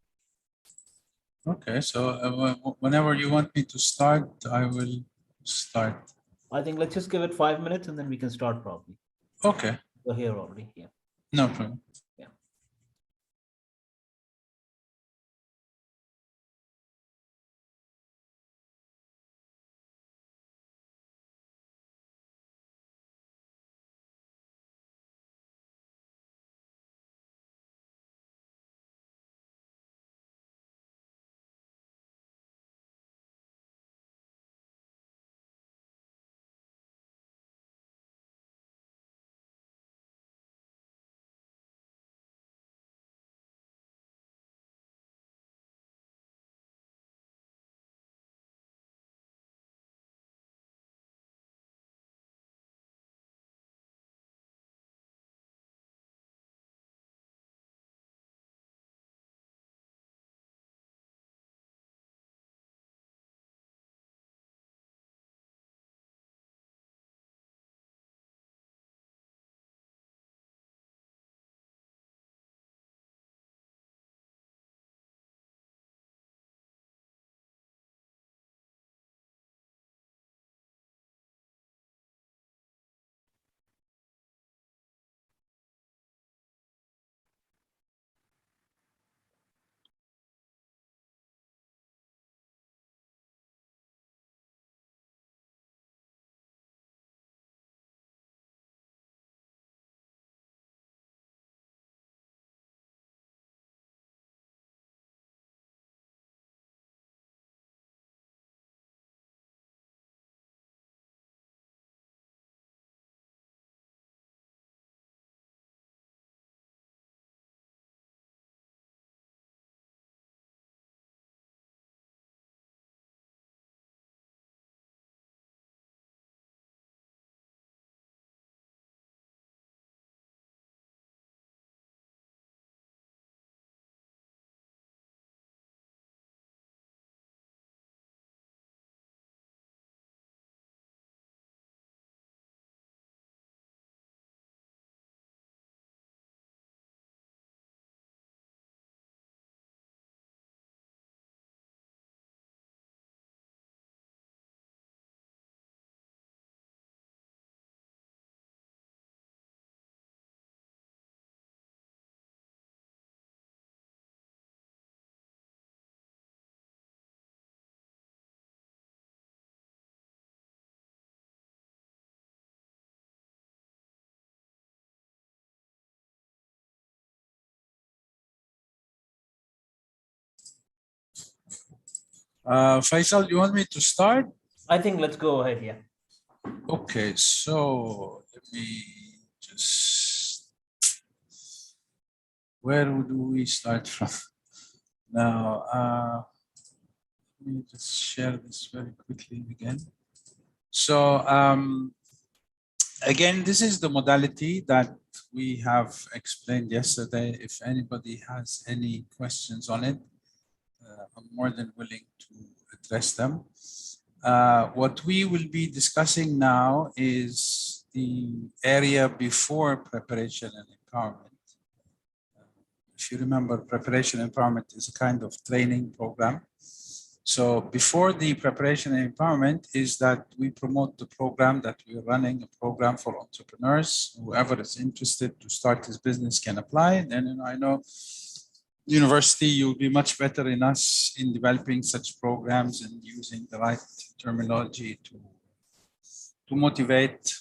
Speaker 2: Okay, so whenever you want me to start, I will start.
Speaker 3: I think let's just give it 5 minutes and then we can start probably.
Speaker 2: Okay,
Speaker 3: We're here already. Yeah.
Speaker 2: no problem. Faisal, you want me to start?
Speaker 3: I think let's go ahead. Yeah.
Speaker 2: Okay, so let me just, where do we start from? Now, let me just share this very quickly again. So again, this is the modality that we have explained yesterday. If anybody has any questions on it, I'm more than willing to address them. What we will be discussing now is the area before preparation and empowerment. If you remember, preparation and empowerment is a kind of training program. So before the preparation and empowerment is that we promote the program that we're running, a program for entrepreneurs. Whoever is interested to start his business can apply. And I know university, you'll be much better in us in developing such programs and using the right terminology to motivate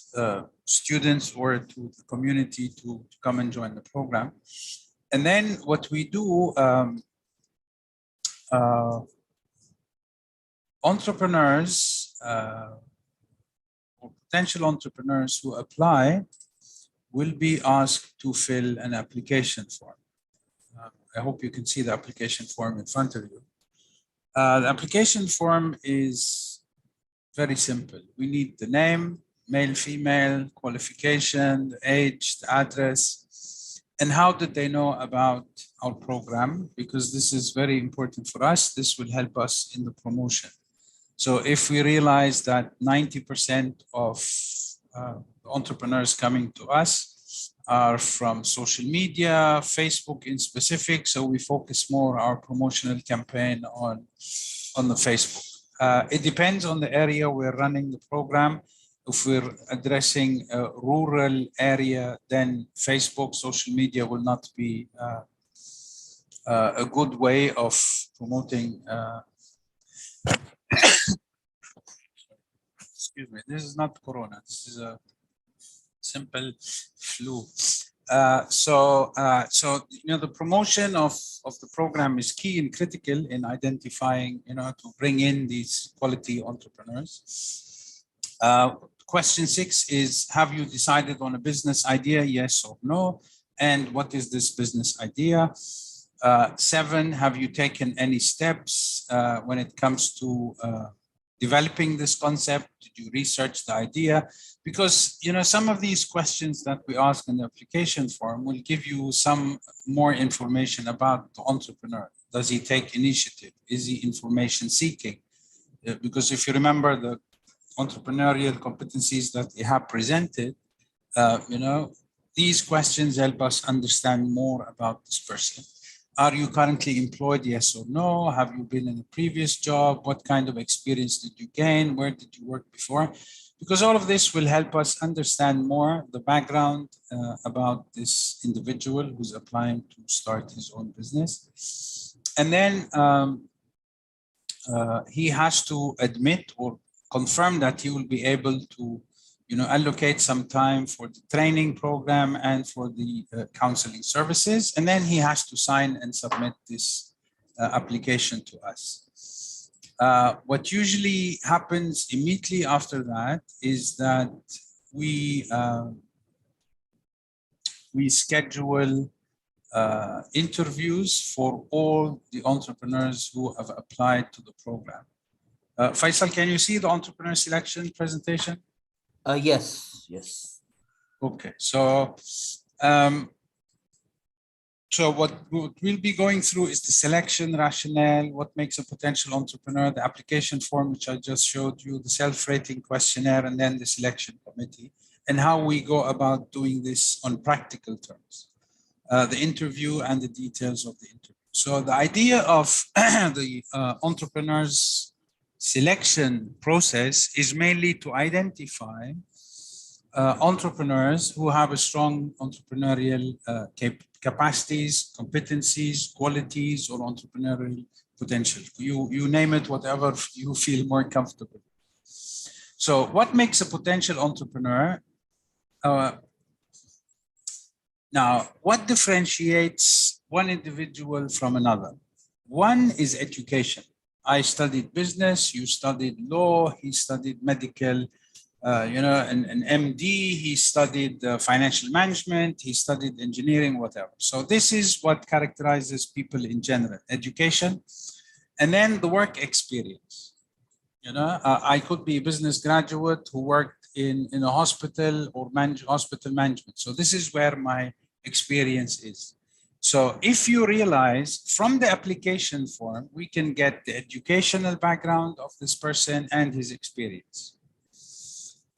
Speaker 2: students or to the community to come and join the program. And then what we do, entrepreneurs or potential entrepreneurs who apply, will be asked to fill an application form. I hope you can see the application form in front of you. The application form is very simple. We need the name, male, female, qualification, the age, the address, and how did they know about our program? Because this is very important for us. This will help us in the promotion. So if we realize that 90% of entrepreneurs coming to us are from social media, Facebook in specific, so we focus more our promotional campaign on the Facebook. It depends on the area we're running the program. If we're addressing a rural area, then Facebook, social media will not be a good way of promoting. Excuse me, this is not Corona. This is a simple flu. So the promotion of the program is key and critical in identifying, to bring in these quality entrepreneurs. Question 6 is, have you decided on a business idea, yes or no? And what is this business idea? 7, have you taken any steps when it comes to developing this concept? Did you research the idea? Because, some of these questions that we ask in the application form will give you some more information about the entrepreneur. Does he take initiative? Is he information seeking? Because if you remember the entrepreneurial competencies that we have presented, these questions help us understand more about this person. Are you currently employed? Yes or no? Have you been in a previous job? What kind of experience did you gain? Where did you work before? Because all of this will help us understand more the background about this individual who's applying to start his own business. And then he has to admit or confirm that he will be able to allocate some time for the training program and for the counseling services. And then he has to sign and submit this application to us. What usually happens immediately after that is that we schedule interviews for all the entrepreneurs who have applied to the program. Faisal, can you see the entrepreneur selection presentation?
Speaker 3: Yes.
Speaker 2: Okay, so what we'll be going through is the selection rationale, what makes a potential entrepreneur, the application form, which I just showed you, the self-rating questionnaire, and then the selection committee, and how we go about doing this on practical terms, the interview and the details of the interview. So the idea of the entrepreneurs selection process is mainly to identify entrepreneurs who have a strong entrepreneurial capacities, competencies, qualities, or entrepreneurial potential. You name it, whatever you feel more comfortable. So what makes a potential entrepreneur? Now, what differentiates one individual from another? One is education. I studied business, you studied law, he studied medical, an MD, he studied financial management, he studied engineering, whatever. So this is what characterizes people in general, education, and then the work experience. I could be a business graduate who worked in a hospital or hospital management. So this is where my experience is. So if you realize from the application form, we can get the educational background of this person and his experience.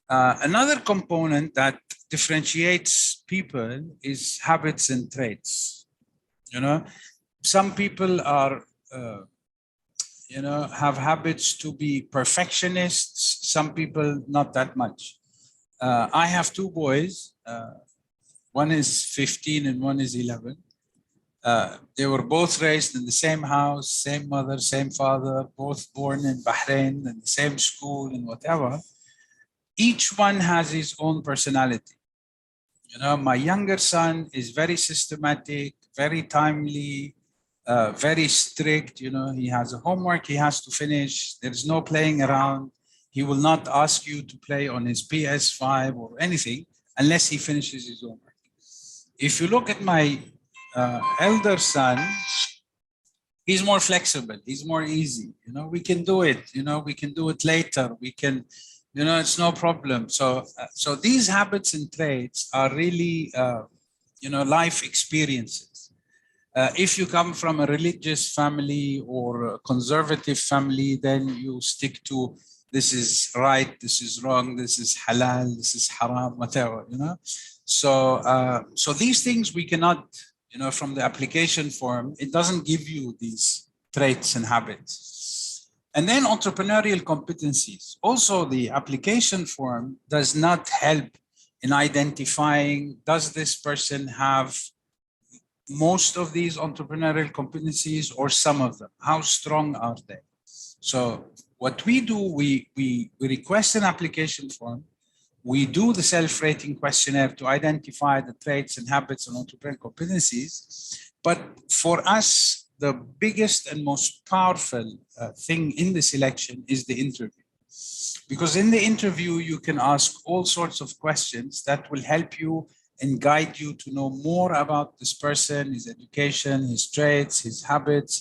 Speaker 2: Another component that differentiates people is habits and traits. Some people are, have habits to be perfectionists. Some people not that much. I have 2 boys. One is 15 and one is 11. They were both raised in the same house, same mother, same father, both born in Bahrain, in the same school and whatever. Each one has his own personality. My younger son is very systematic, very timely, very strict. He has a homework he has to finish. There's no playing around. He will not ask you to play on his PS5 or anything unless he finishes his homework. If you look at my elder son, he's more flexible, he's more easy. We can do it, we can do it later, we can, it's no problem. So these habits and traits are really, life experiences. If you come from a religious family or a conservative family, then you stick to this is right, this is wrong, this is halal, this is haram, whatever, So these things we cannot, from the application form, it doesn't give you these traits and habits. And then entrepreneurial competencies. Also, the application form does not help in identifying, does this person have most of these entrepreneurial competencies or some of them? How strong are they? So what we do, we request an application form. We do the self-rating questionnaire to identify the traits and habits and entrepreneurial competencies. But for us, the biggest and most powerful thing in the selection is the interview. Because in the interview, you can ask all sorts of questions that will help you and guide you to know more about this person, his education, his traits, his habits,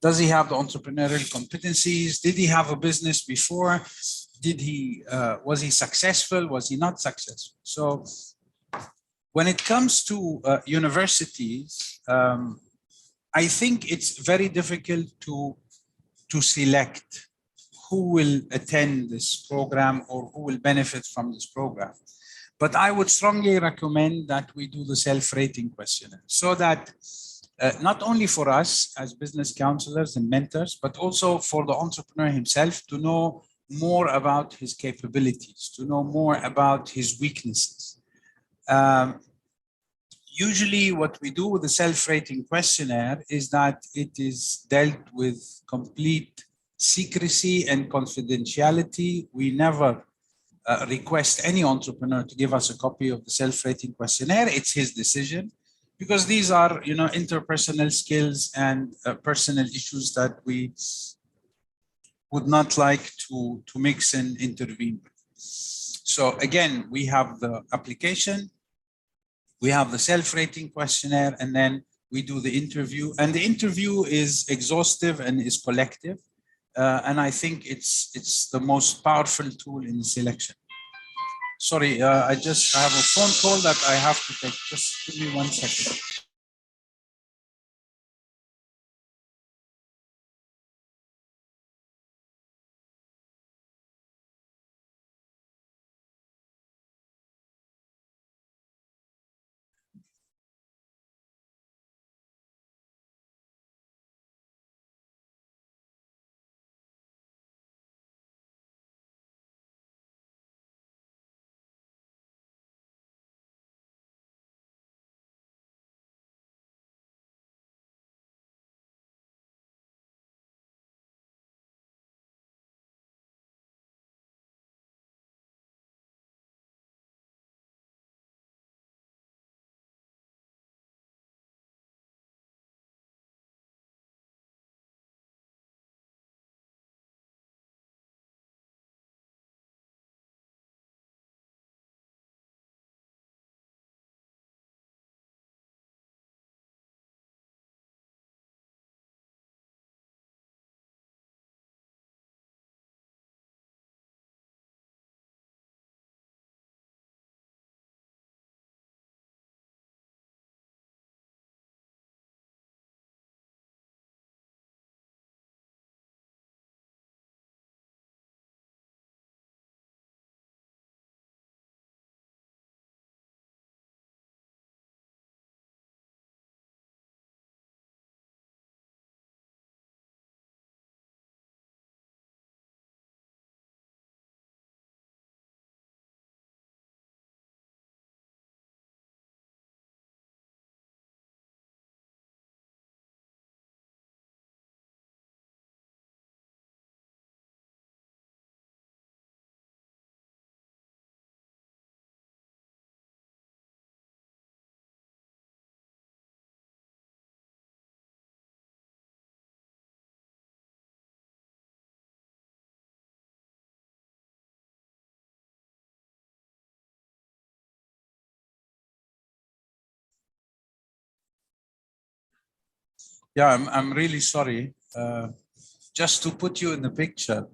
Speaker 2: does he have the entrepreneurial competencies? Did he have a business before? Was he successful? Was he not successful? So when it comes to universities, I think it's very difficult to select who will attend this program or who will benefit from this program. But I would strongly recommend that we do the self-rating questionnaire so that not only for us as business counselors and mentors, but also for the entrepreneur himself to know more about his capabilities, to know more about his weaknesses. Usually what we do with the self-rating questionnaire is that it is dealt with complete secrecy and confidentiality. We never request any entrepreneur to give us a copy of the self-rating questionnaire. It's his decision, because these are, interpersonal skills and personal issues that we would not like to mix and intervene with. So again, we have the application, we have the self-rating questionnaire, and then we do the interview. And the interview is exhaustive and is collective. And I think it's the most powerful tool in the selection. Sorry, I have a phone call that I have to take. Just give me 1 second. Yeah, I'm really sorry. Just to put you in the picture,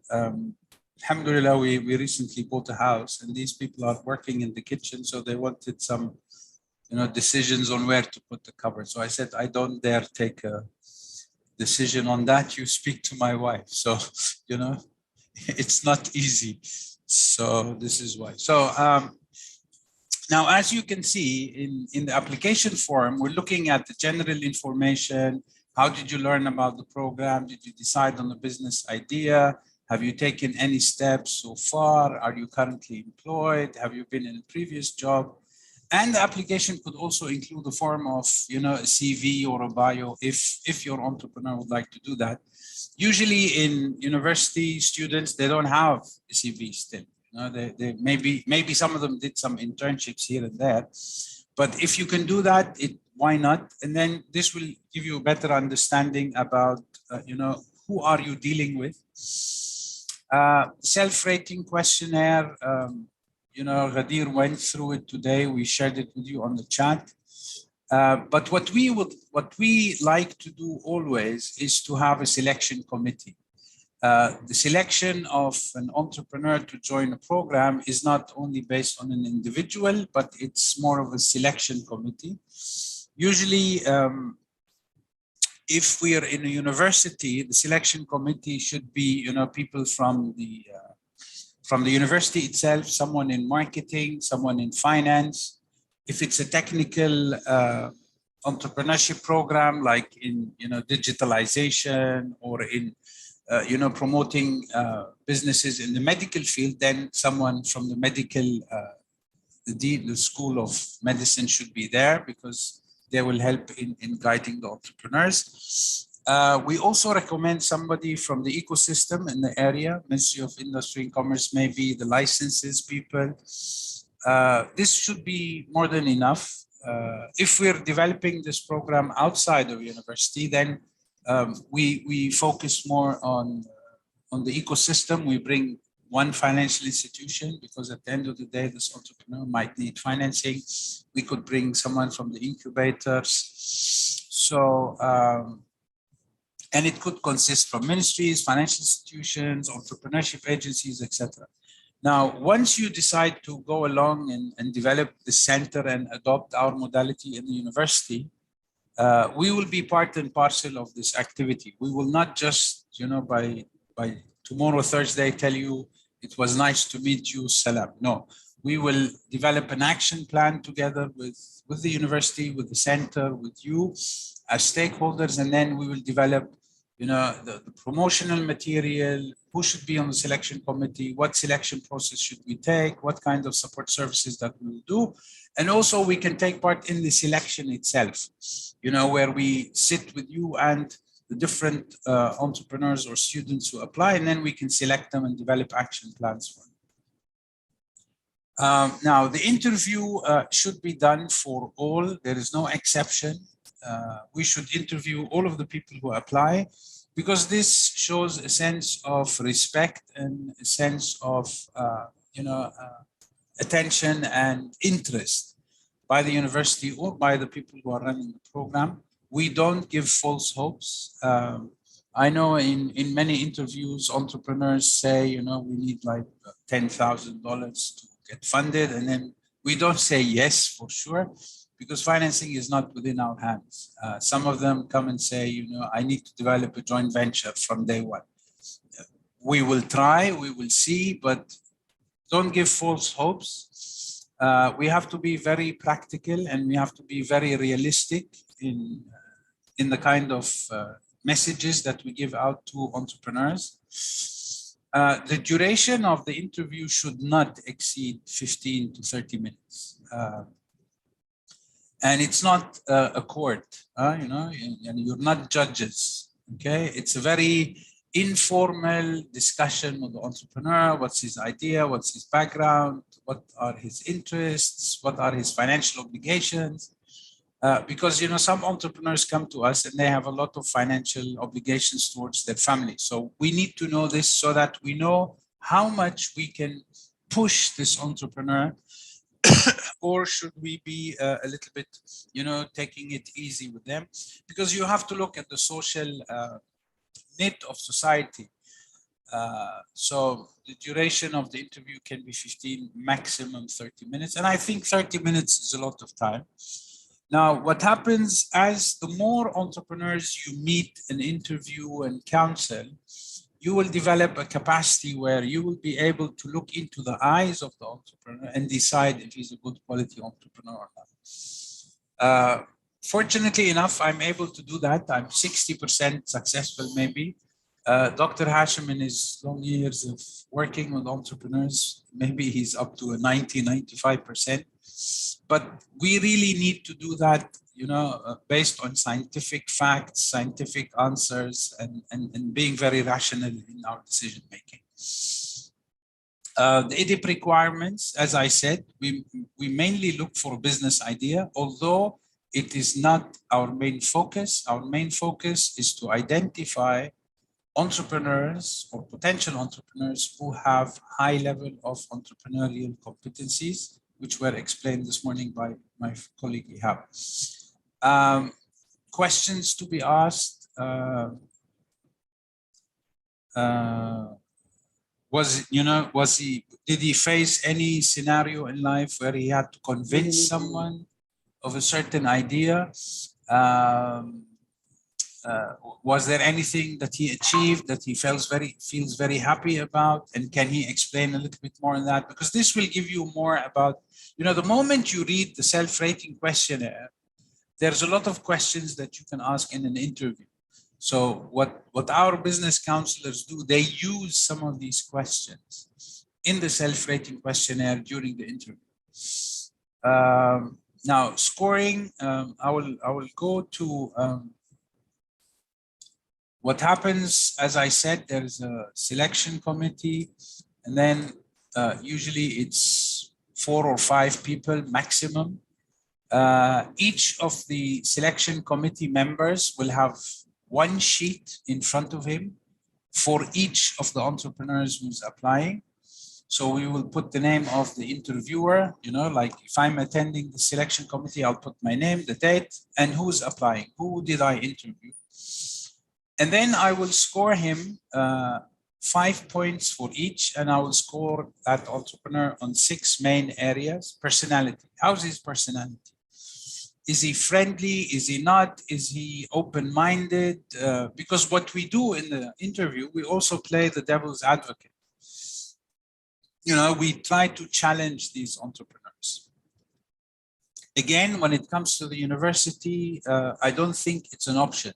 Speaker 2: alhamdulillah, we recently bought a house and these people are working in the kitchen. So they wanted some, decisions on where to put the cupboard. So I said, I don't dare take a decision on that. You speak to my wife. So, it's not easy. So this is why. So now, as you can see in the application form, we're looking at the general information. How did you learn about the program? Did you decide on the business idea? Have you taken any steps so far? Are you currently employed? Have you been in a previous job? And the application could also include a form of, a CV or a bio if your entrepreneur would like to do that. Usually in university students, they don't have a CV still. They maybe some of them did some internships here and there, but if you can do that, why not? And then this will give you a better understanding about, who are you dealing with? Self-rating questionnaire. Ghadir went through it today. We shared it with you on the chat. But what we like to do always is to have a selection committee. The selection of an entrepreneur to join a program is not only based on an individual, but it's more of a selection committee. Usually, if we are in a university, the selection committee should be, people from the university itself, someone in marketing, someone in finance. If it's a technical entrepreneurship program, like in, digitalization or in, promoting businesses in the medical field, then someone from the medical, the School of Medicine should be there because they will help in guiding the entrepreneurs. We also recommend somebody from the ecosystem in the area, Ministry of Industry and Commerce, maybe the licenses people. This should be more than enough. If we're developing this program outside of university, then we focus more on the ecosystem. We bring one financial institution because at the end of the day, this entrepreneur might need financing. We could bring someone from the incubators. So, and it could consist from ministries, financial institutions, entrepreneurship agencies, etc. Now, once you decide to go along and develop the center and adopt our modality in the university, we will be part and parcel of this activity. We will not just, by tomorrow, Thursday, tell you, it was nice to meet you, salam. No, we will develop an action plan together with the university, with the center, with you as stakeholders, and then we will develop, the promotional material, who should be on the selection committee, what selection process should we take, what kind of support services that we will do. And also we can take part in the selection itself, where we sit with you and the different entrepreneurs or students who apply, and then we can select them and develop action plans for them. Now, the interview should be done for all. There is no exception. We should interview all of the people who apply because this shows a sense of respect and a sense of, attention and interest by the university or by the people who are running the program. We don't give false hopes. I know in many interviews, entrepreneurs say, we need like $10,000 to get funded. And then we don't say yes for sure, because financing is not within our hands. Some of them come and say, I need to develop a joint venture from day one. We will try, we will see, but don't give false hopes. We have to be very practical and we have to be very realistic in the kind of messages that we give out to entrepreneurs. The duration of the interview should not exceed 15 to 30 minutes. And it's not a court, and you're not judges, okay? It's a very informal discussion with the entrepreneur. What's his idea? What's his background? What are his interests? What are his financial obligations? Because, some entrepreneurs come to us and they have a lot of financial obligations towards their family. So we need to know this so that we know how much we can push this entrepreneur or should we be a little bit, taking it easy with them? Because you have to look at the social need of society. So the duration of the interview can be 15, maximum 30 minutes. And I think 30 minutes is a lot of time. Now, what happens as the more entrepreneurs you meet and interview and counsel, you will develop a capacity where you will be able to look into the eyes of the entrepreneur and decide if he's a good quality entrepreneur or not. Fortunately enough, I'm able to do that. I'm 60% successful, maybe. Dr. Hashim, in his long years of working with entrepreneurs, maybe he's up to a 90, 95%. But we really need to do that, based on scientific facts, scientific answers, and being very rational in our decision making. The EDIP requirements, as I said, we mainly look for a business idea, although it is not our main focus. Our main focus is to identify entrepreneurs or potential entrepreneurs who have high level of entrepreneurial competencies, which were explained this morning by my colleague Ihab. Questions to be asked. Did he face any scenario in life where he had to convince someone of a certain idea? Was there anything that he achieved that he feels very happy about? And can he explain a little bit more on that? Because this will give you more about, the moment you read the self-rating questionnaire, there's a lot of questions that you can ask in an interview. So what our business counselors do, they use some of these questions in the self-rating questionnaire during the interview. Now, scoring, I will go to what happens. As I said, there's a selection committee, and then usually it's 4 or 5 people maximum. Each of the selection committee members will have one sheet in front of him for each of the entrepreneurs who's applying. So we will put the name of the interviewer, like if I'm attending the selection committee, I'll put my name, the date, and who's applying, who did I interview. And then I will score him 5 points for each, and I will score that entrepreneur on 6 main areas. Personality, how's his personality? Is he friendly? Is he not? Is he open-minded? Because what we do in the interview, we also play the devil's advocate. We try to challenge these entrepreneurs. Again, when it comes to the university, I don't think it's an option,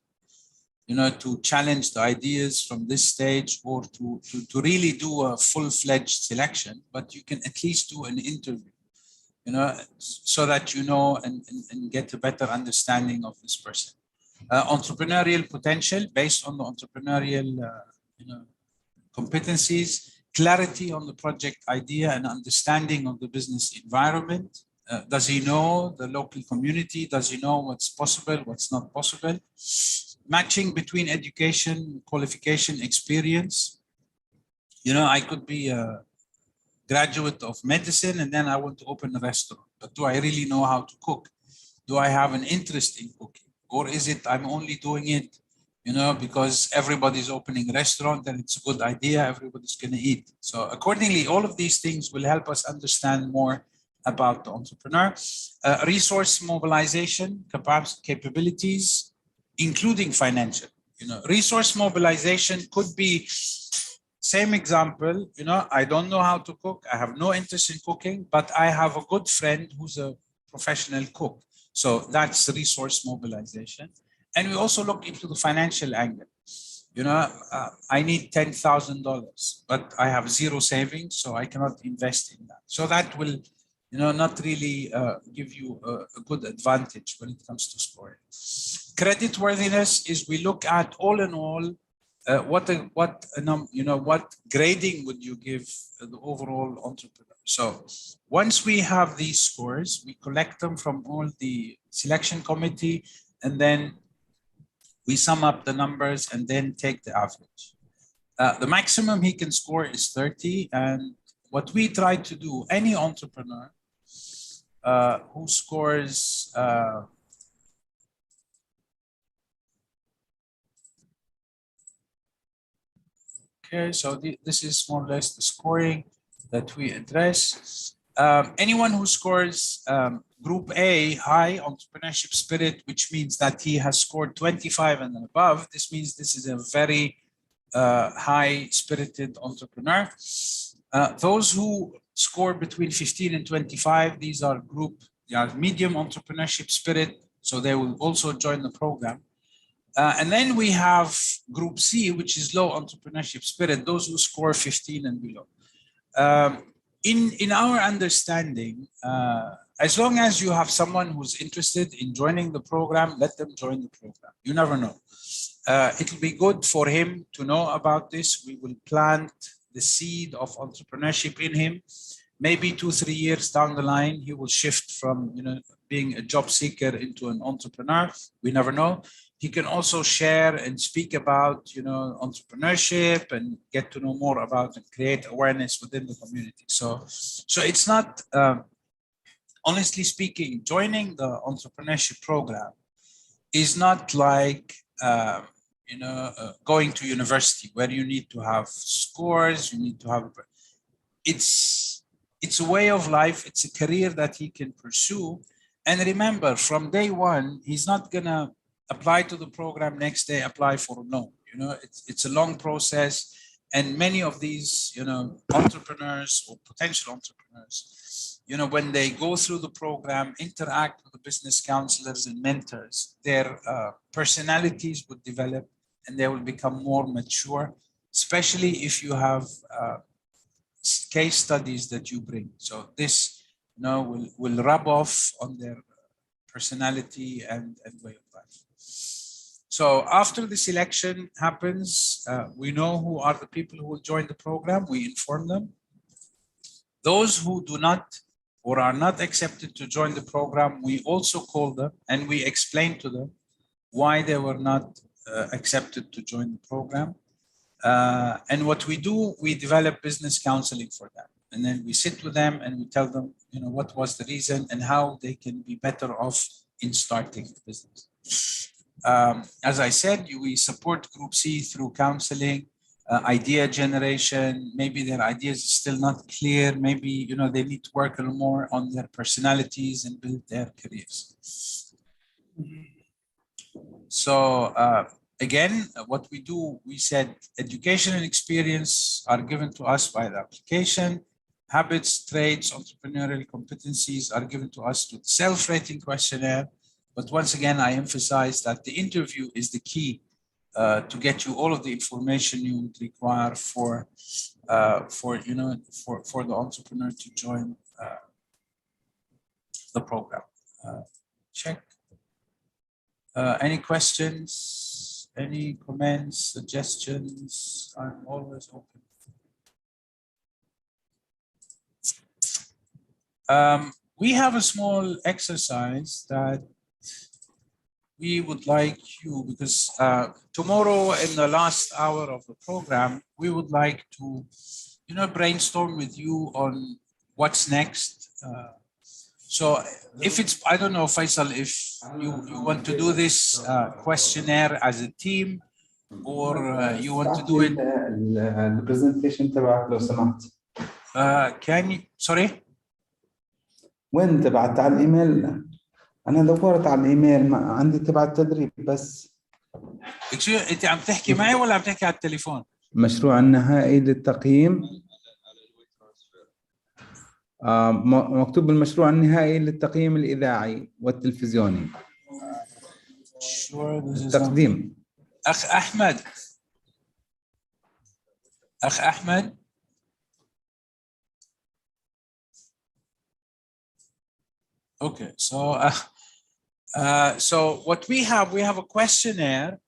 Speaker 2: to challenge the ideas from this stage or to really do a full-fledged selection, but you can at least do an interview. So that and get a better understanding of this person. Entrepreneurial potential based on the entrepreneurial competencies, clarity on the project idea and understanding of the business environment. Does he know the local community? Does he know what's possible, what's not possible? Matching between education, qualification, experience. I could be a graduate of medicine and then I want to open a restaurant, but do I really know how to cook? Do I have an interest in cooking? Or is it I'm only doing it, because everybody's opening a restaurant and it's a good idea, everybody's going to eat. So accordingly, all of these things will help us understand more about the entrepreneur. Resource mobilization, capabilities, including financial. Resource mobilization could be same example, I don't know how to cook. I have no interest in cooking, but I have a good friend who's a professional cook. So that's resource mobilization. And we also look into the financial angle. I need $10,000, but I have 0 savings, so I cannot invest in that. So that will, not really give you a good advantage when it comes to scoring. Creditworthiness is we look at all in all, what grading would you give the overall entrepreneur? So once we have these scores, we collect them from all the selection committee, and then we sum up the numbers and then take the average. The maximum he can score is 30. And what we try to do, any entrepreneur, who scores okay, so this is more or less the scoring that we address. Anyone who scores Group A, high entrepreneurship spirit, which means that he has scored 25 and above, this means this is a very high-spirited entrepreneur. Those who score between 15 and 25, these are medium entrepreneurship spirit, so they will also join the program. And then we have Group C, which is low entrepreneurship spirit, those who score 15 and below. In our understanding, as long as you have someone who's interested in joining the program, let them join the program. You never know. It will be good for him to know about this. We will plant the seed of entrepreneurship in him. Maybe 2-3 years down the line, he will shift from being a job seeker into an entrepreneur. We never know. He can also share and speak about entrepreneurship and get to know more about and create awareness within the community. So it's not, honestly speaking, joining the entrepreneurship program is not like going to university where you need to have scores, you need to have. It's a way of life. It's a career that he can pursue. And remember, from day one, he's not gonna apply to the program, next day apply for a loan. It's a long process, and many of these entrepreneurs or potential entrepreneurs, when they go through the program, interact with the business counselors and mentors, their personalities would develop and they will become more mature, especially if you have case studies that you bring. So this will rub off on their personality and way of life. So after the selection happens, we know who are the people who will join the program. We inform them. Those who do not or are not accepted to join the program, we also call them and we explain to them why they were not accepted to join the program. And what we do, we develop business counseling for them. And then we sit with them and we tell them, what was the reason and how they can be better off in starting the business. As I said, we support Group C through counseling, idea generation. Maybe their ideas are still not clear. Maybe, they need to work a little more on their personalities and build their careers. So again, what we do, we said education and experience are given to us by the application. Habits, traits, entrepreneurial competencies are given to us to the self-rating questionnaire. But once again, I emphasize that the interview is the key to get you all of the information you would require for the entrepreneur to join the program. Check. Any questions? Any comments? Suggestions? I'm always open. We have a small exercise that we would like you, because tomorrow in the last hour of the program, we would like to, brainstorm with you on what's next. So if it's, I don't know, Faisal, if you want to do this questionnaire as a team, or you want to do it.
Speaker 6: The presentation تبعك لو سمحت.
Speaker 2: Can you, sorry?
Speaker 6: وين تبعت على الايميل؟ انا دورت على الايميل، ما عندي تبع التدريب بس.
Speaker 2: انت عم تحكي معي ولا عم تحكي على التليفون؟
Speaker 6: مشروع النهائي للتقييم. مكتوب المشروع النهائي للتقييم الإذاعي والتلفزيوني. التقديم.
Speaker 2: أخ أحمد. Okay, so what we have a questionnaire.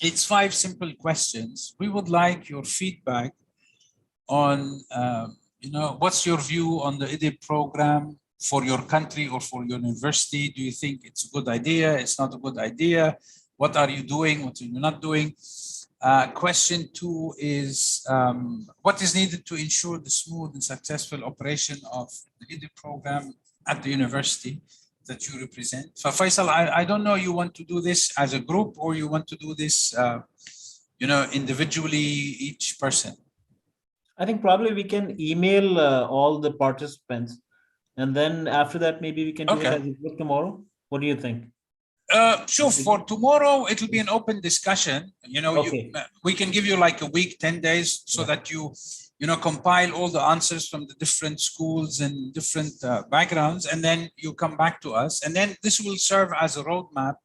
Speaker 2: It's 5 simple questions. We would like your feedback on, what's your view on the IDIB program for your country or for your university? Do you think it's a good idea? It's not a good idea? What are you doing? What are you not doing? Question 2 is, what is needed to ensure the smooth and successful operation of the IDIB program at the university that you represent. So Faisal, I don't know, you want to do this as a group or you want to do this, individually, each person?
Speaker 3: I think probably we can email all the participants, and then after that, maybe we can do it
Speaker 2: Okay.
Speaker 3: as a group tomorrow. What do you think?
Speaker 2: Sure, for tomorrow, it'll be an open discussion.
Speaker 3: Okay.
Speaker 2: We can give you like a week, 10 days, so
Speaker 3: Yeah.
Speaker 2: that you compile all the answers from the different schools and different backgrounds, and then you come back to us. And then this will serve as a roadmap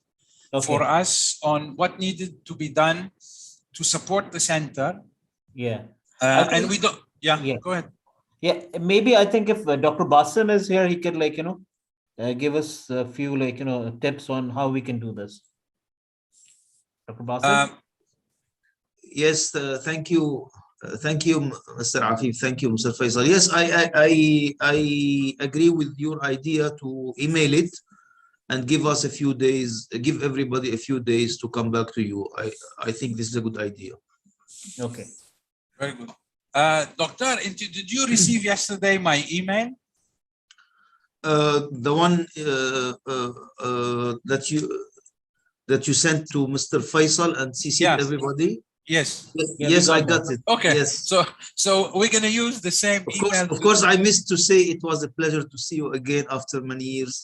Speaker 2: for
Speaker 3: Okay.
Speaker 2: us on what needed to be done to support the center.
Speaker 3: Yeah.
Speaker 2: And
Speaker 3: think-
Speaker 2: we don't, yeah,
Speaker 3: Yeah.
Speaker 2: go ahead.
Speaker 3: Yeah, maybe I think if Dr. Basim is here, he could give us a few tips on how we can do this. Dr. Basim?
Speaker 7: Yes, thank you. Thank you, Mr. Afif. Thank you, Mr. Faisal. Yes, I agree with your idea to email it and give us a few days, give everybody a few days to come back to you. I think this is a good idea.
Speaker 3: Okay.
Speaker 2: Very good. Doctor, did you receive yesterday my email?
Speaker 7: The one that you sent to Mr. Faisal and CC'd
Speaker 2: Yes.
Speaker 7: everybody?
Speaker 2: Yes.
Speaker 3: Yeah,
Speaker 7: Yes,
Speaker 3: we
Speaker 7: I
Speaker 3: got
Speaker 7: got it.
Speaker 2: Okay.
Speaker 7: Yes.
Speaker 2: So we're gonna use the same email.
Speaker 7: Of course, I missed to say it was a pleasure to see you again after many years.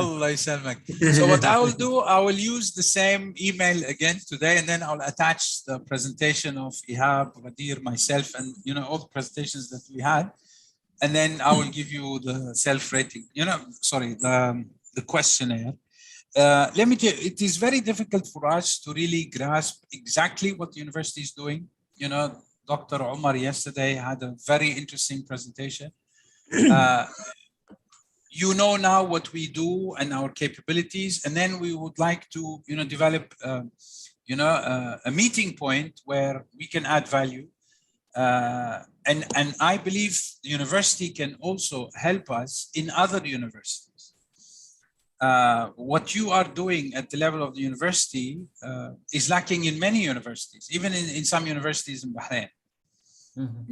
Speaker 2: Allah Ysalmak. So what I will do, I will use the same email again today, and then I'll attach the presentation of Ihab, Ghadir, myself, and all the presentations that we had. And then I will give you the self-rating, the questionnaire. Let me tell you, it is very difficult for us to really grasp exactly what the university is doing. Dr. Omar yesterday had a very interesting presentation. Now what we do and our capabilities, and then we would like to, develop, a meeting point where we can add value. And I believe the university can also help us in other universities. What you are doing at the level of the university is lacking in many universities, even in some universities in Bahrain.
Speaker 3: Mhm.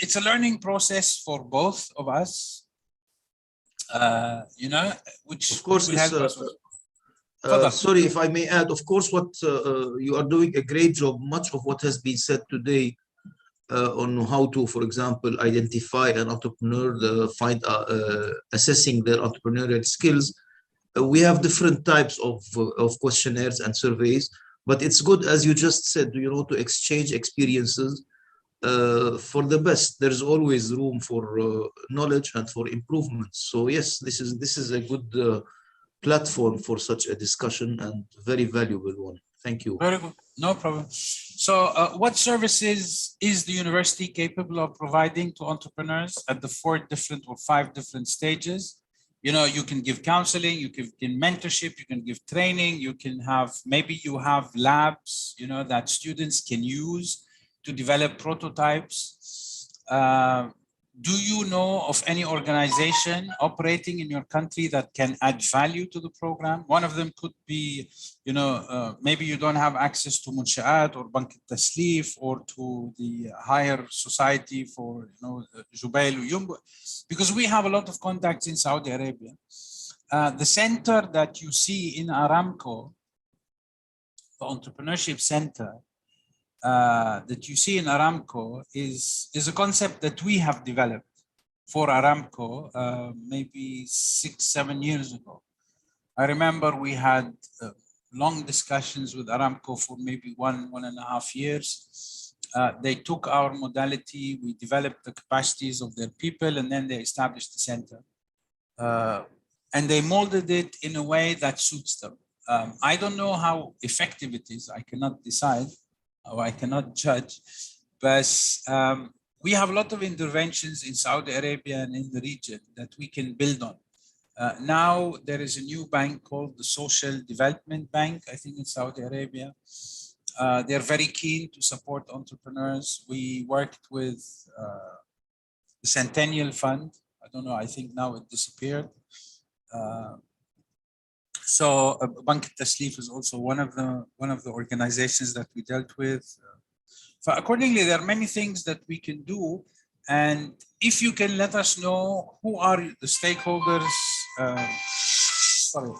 Speaker 2: It's a learning process for both of us, which
Speaker 7: Of course,
Speaker 2: will help us.
Speaker 7: sorry if I may add, of course, what you are doing a great job. Much of what has been said today on how to, for example, identify an entrepreneur, assessing their entrepreneurial skills. We have different types of questionnaires and surveys, but it's good, as you just said, to exchange experiences for the best. There's always room for knowledge and for improvements. So yes, this is a good platform for such a discussion, and very valuable one. Thank you.
Speaker 2: Very good, no problem. So what services is the university capable of providing to entrepreneurs at the 4 different or 5 different stages? You can give counseling, you can give mentorship, you can give training, maybe you have labs, that students can use to develop prototypes. Do you know of any organization operating in your country that can add value to the program? One of them could be, maybe you don't have access to Munsha'at or Bank Taslif or to the higher society for, Jubail or Yumbu, because we have a lot of contacts in Saudi Arabia. The center that you see in Aramco, the entrepreneurship center, that you see in Aramco is a concept that we have developed for Aramco maybe 6-7 years ago. I remember we had long discussions with Aramco for maybe 1.5 years. They took our modality, we developed the capacities of their people, and then they established the center. And they molded it in a way that suits them. I don't know how effective it is. I cannot decide, or I cannot judge, but we have a lot of interventions in Saudi Arabia and in the region that we can build on. Now there is a new bank called the Social Development Bank, I think in Saudi Arabia. They're very keen to support entrepreneurs. We worked with the Centennial Fund. I don't know, I think now it disappeared. So Bank Taslif is also one of the organizations that we dealt with. So accordingly, there are many things that we can do, And if you can let us know who are the stakeholders, sorry.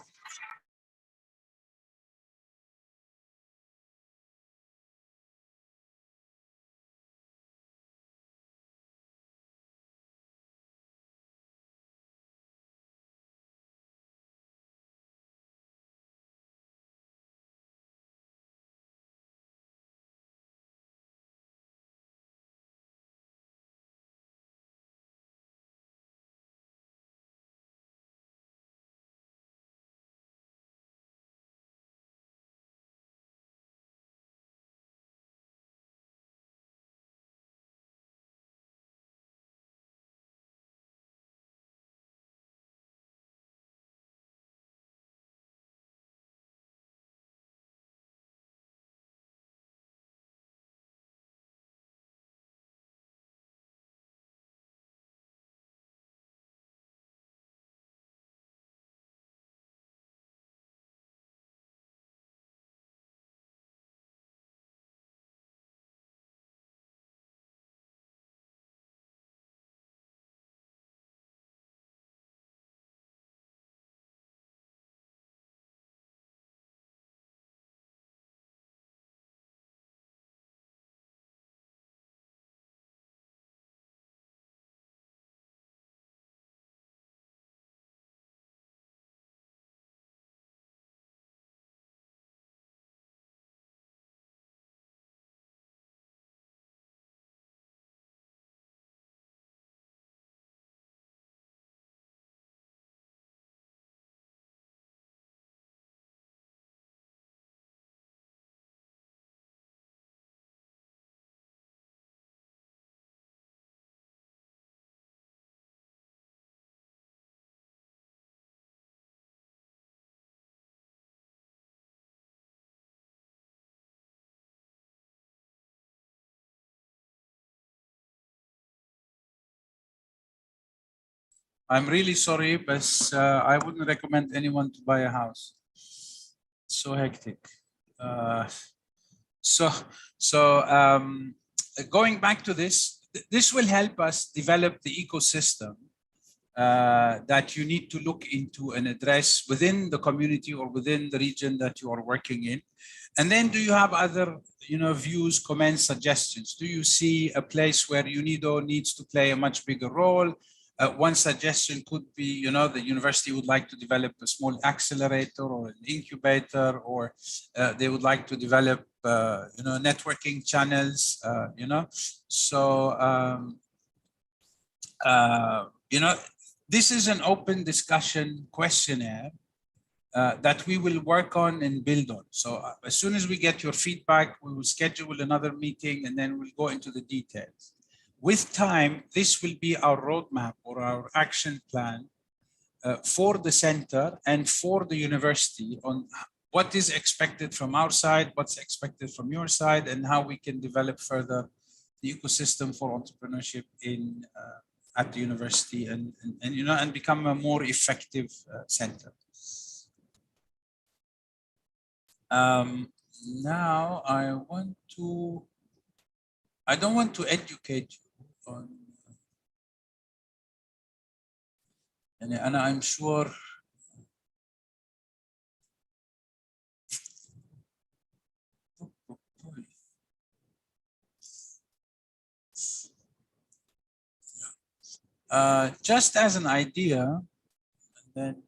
Speaker 2: I'm really sorry, but I wouldn't recommend anyone to buy a house. It's so hectic. Going back to this, this will help us develop the ecosystem that you need to look into and address within the community or within the region that you are working in. And then do you have other views, comments, suggestions? Do you see a place where UNIDO needs to play a much bigger role? One suggestion could be, the university would like to develop a small accelerator or an incubator, or they would like to develop, networking channels, So, this is an open discussion questionnaire that we will work on and build on. So as soon as we get your feedback, we will schedule another meeting and then we'll go into the details. With time, this will be our roadmap or our action plan for the center and for the university on what is expected from our side, what's expected from your side, and how we can develop further the ecosystem for entrepreneurship at the university and become a more effective center. Now I don't want to educate you on, and I'm sure just as an idea, and then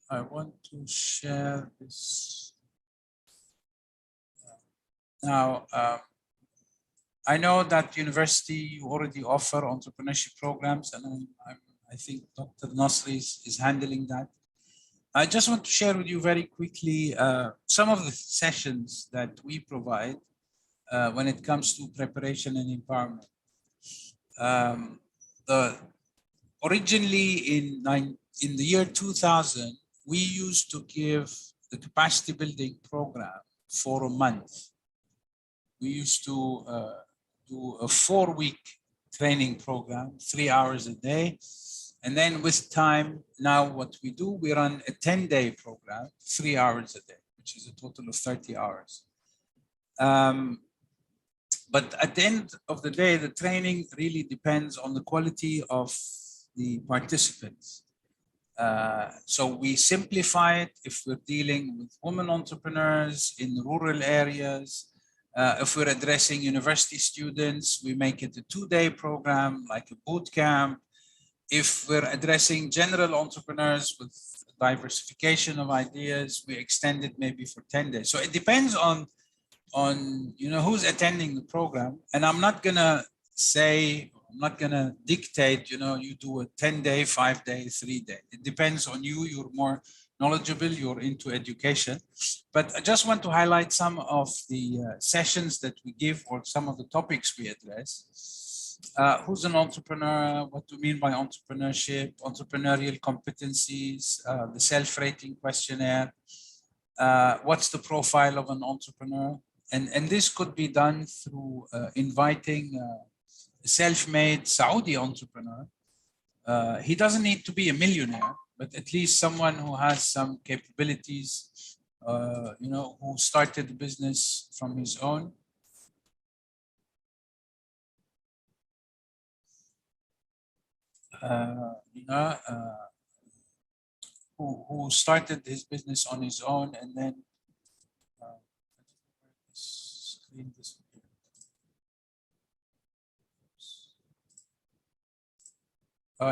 Speaker 2: I want to share this. Now, I know that university you already offer entrepreneurship programs, and I think Dr. Nasri is handling that. I just want to share with you very quickly some of the sessions that we provide when it comes to preparation and empowerment. Originally in the year 2000, we used to give the capacity building program for a month. We used to do a 4-week training program, 3 hours a day. And then with time, now what we do, we run a 10-day program, 3 hours a day, which is a total of 30 hours. But at the end of the day, the training really depends on the quality of the participants. So we simplify it if we're dealing with women entrepreneurs in rural areas. If we're addressing university students, we make it a 2-day program, like a boot camp. If we're addressing general entrepreneurs with diversification of ideas, we extend it maybe for 10 days. So it depends on who's attending the program. And I'm not gonna say, I'm not gonna dictate, you do a 10-day, 5-day, 3-day. It depends on you. You're more knowledgeable, you're into education. But I just want to highlight some of the sessions that we give or some of the topics we address. Who's an entrepreneur? What do you mean by entrepreneurship? Entrepreneurial competencies, the self-rating questionnaire. What's the profile of an entrepreneur? And this could be done through inviting a self-made Saudi entrepreneur. He doesn't need to be a millionaire, but at least someone who has some capabilities, who started the business from his own. Who started his business on his own and then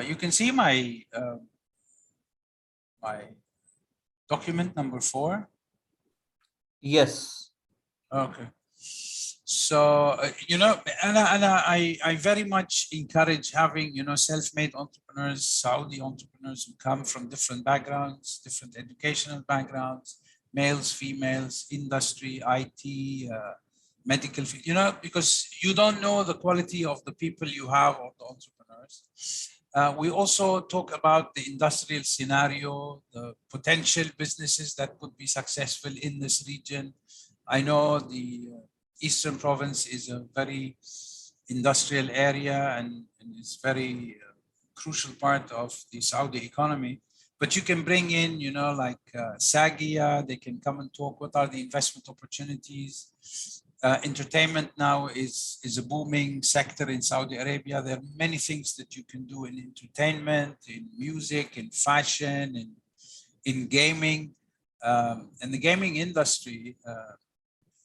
Speaker 2: you can see my my document number 4.
Speaker 3: Yes.
Speaker 2: Okay. So I very much encourage having self-made entrepreneurs, Saudi entrepreneurs who come from different backgrounds, different educational backgrounds, males, females, industry, IT, medical, because you don't know the quality of the people you have or the entrepreneurs. We also talk about the industrial scenario, the potential businesses that could be successful in this region. I know the Eastern Province is a very industrial area and it's very crucial part of the Saudi economy. But you can bring in, like Sagia, they can come and talk. What are the investment opportunities? Entertainment now is a booming sector in Saudi Arabia. There are many things that you can do in entertainment, in music, in fashion, in gaming. And the gaming industry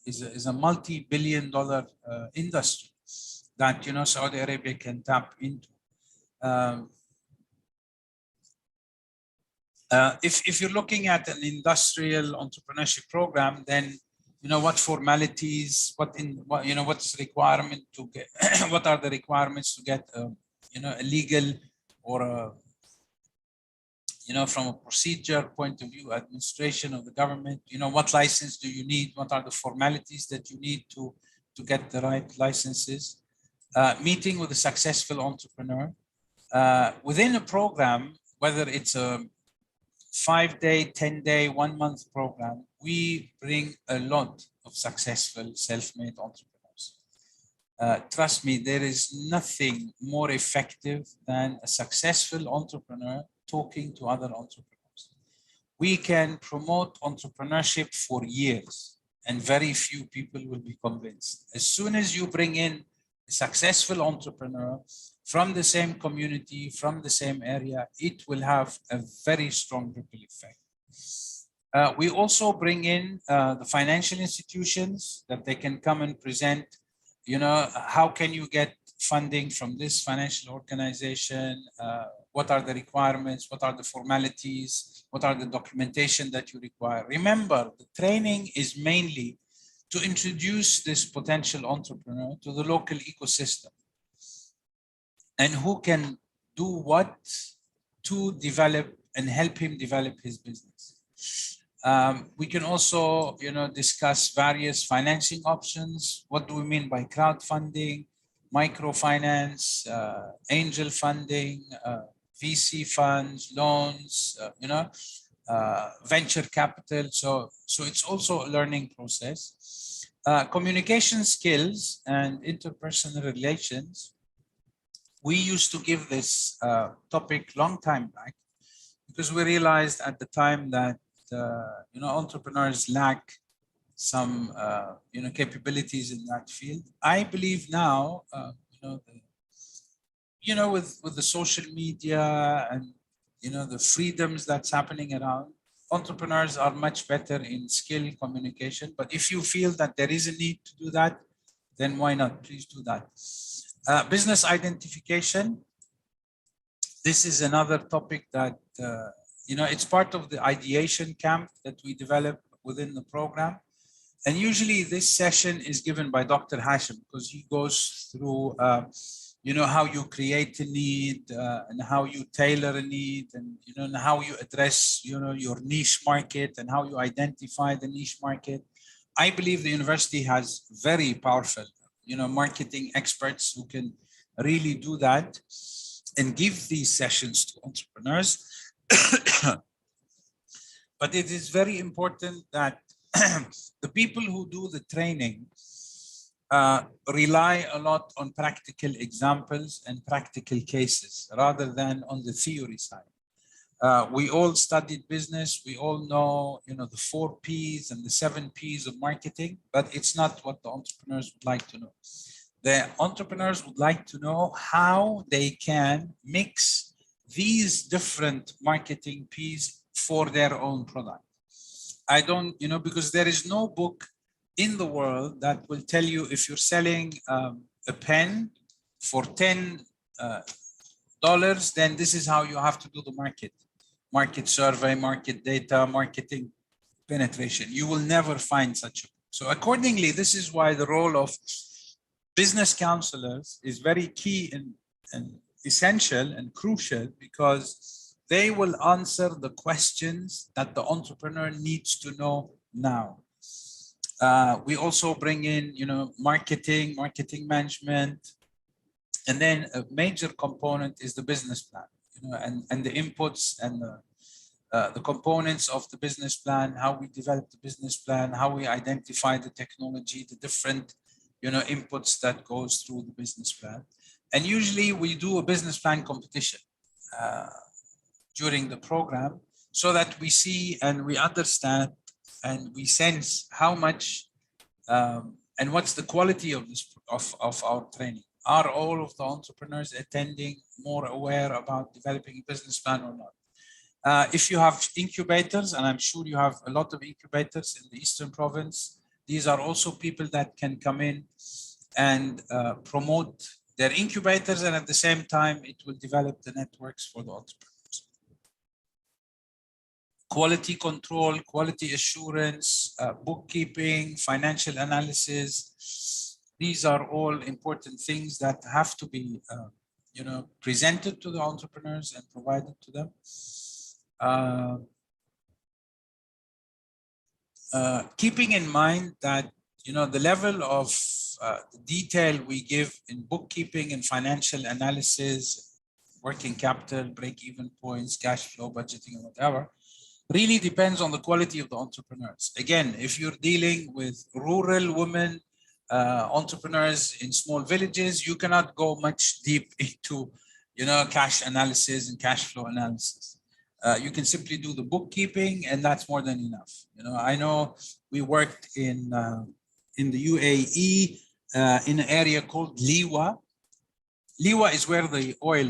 Speaker 2: is a multi-billion-dollar industry that Saudi Arabia can tap into. If you're looking at an industrial entrepreneurship program, then what formalities, what's the requirement to get, what are the requirements to get a legal or from a procedure point of view, administration of the government, what license do you need? What are the formalities that you need to get the right licenses? Meeting with a successful entrepreneur. Within a program, whether it's a 5-day, 10-day, 1-month program, we bring a lot of successful self-made entrepreneurs. Trust me, there is nothing more effective than a successful entrepreneur talking to other entrepreneurs. We can promote entrepreneurship for years and very few people will be convinced. As soon as you bring in a successful entrepreneur from the same community, from the same area, it will have a very strong ripple effect. We also bring in the financial institutions that they can come and present, how can you get funding from this financial organization? What are the requirements? What are the formalities? What are the documentation that you require? Remember, the training is mainly to introduce this potential entrepreneur to the local ecosystem and who can do what to develop and help him develop his business. We can also, discuss various financing options. What do we mean by crowdfunding, microfinance, angel funding, VC funds, loans, venture capital. So it's also a learning process. Communication skills and interpersonal relations. We used to give this topic long time back because we realized at the time that entrepreneurs lack some capabilities in that field. I believe now, with the social media and the freedoms that's happening around, entrepreneurs are much better in skill communication. But if you feel that there is a need to do that, then why not? Please do that. Business identification. This is another topic that it's part of the ideation camp that we develop within the program. And usually this session is given by Dr. Hashim, because he goes through, how you create a need and how you tailor a need, and how you address, your niche market and how you identify the niche market. I believe the university has very powerful, marketing experts who can really do that and give these sessions to entrepreneurs. But it is very important that the people who do the training rely a lot on practical examples and practical cases rather than on the theory side. We all studied business. We all know, the 4 Ps and the 7 Ps of marketing, but it's not what the entrepreneurs would like to know. The entrepreneurs would like to know how they can mix these different marketing Ps for their own product. I don't, because there is no book in the world that will tell you if you're selling a pen for $10, then this is how you have to do the market survey, market data, marketing penetration. You will never find such a book. So accordingly, this is why the role of business counselors is very key and essential and crucial, because they will answer the questions that the entrepreneur needs to know now. We also bring in, marketing management, and then a major component is the business plan, and the inputs and the components of the business plan, how we develop the business plan, how we identify the technology, the different, inputs that goes through the business plan. And usually we do a business plan competition during the program, so that we see and we understand and we sense how much and what's the quality of this of our training. Are all of the entrepreneurs attending more aware about developing a business plan or not? If you have incubators, and I'm sure you have a lot of incubators in the Eastern Province, these are also people that can come in and promote their incubators, and at the same time, it will develop the networks for the entrepreneurs. Quality control, quality assurance, bookkeeping, financial analysis. These are all important things that have to be, presented to the entrepreneurs and provided to them. Keeping in mind that, the level of the detail we give in bookkeeping and financial analysis, working capital, break-even points, cash flow, budgeting, and whatever, really depends on the quality of the entrepreneurs. Again, if you're dealing with rural women, entrepreneurs in small villages, you cannot go much deep into, cash analysis and cash flow analysis. You can simply do the bookkeeping, and that's more than enough. I know we worked in the UAE in an area called Liwa. Liwa is where the oil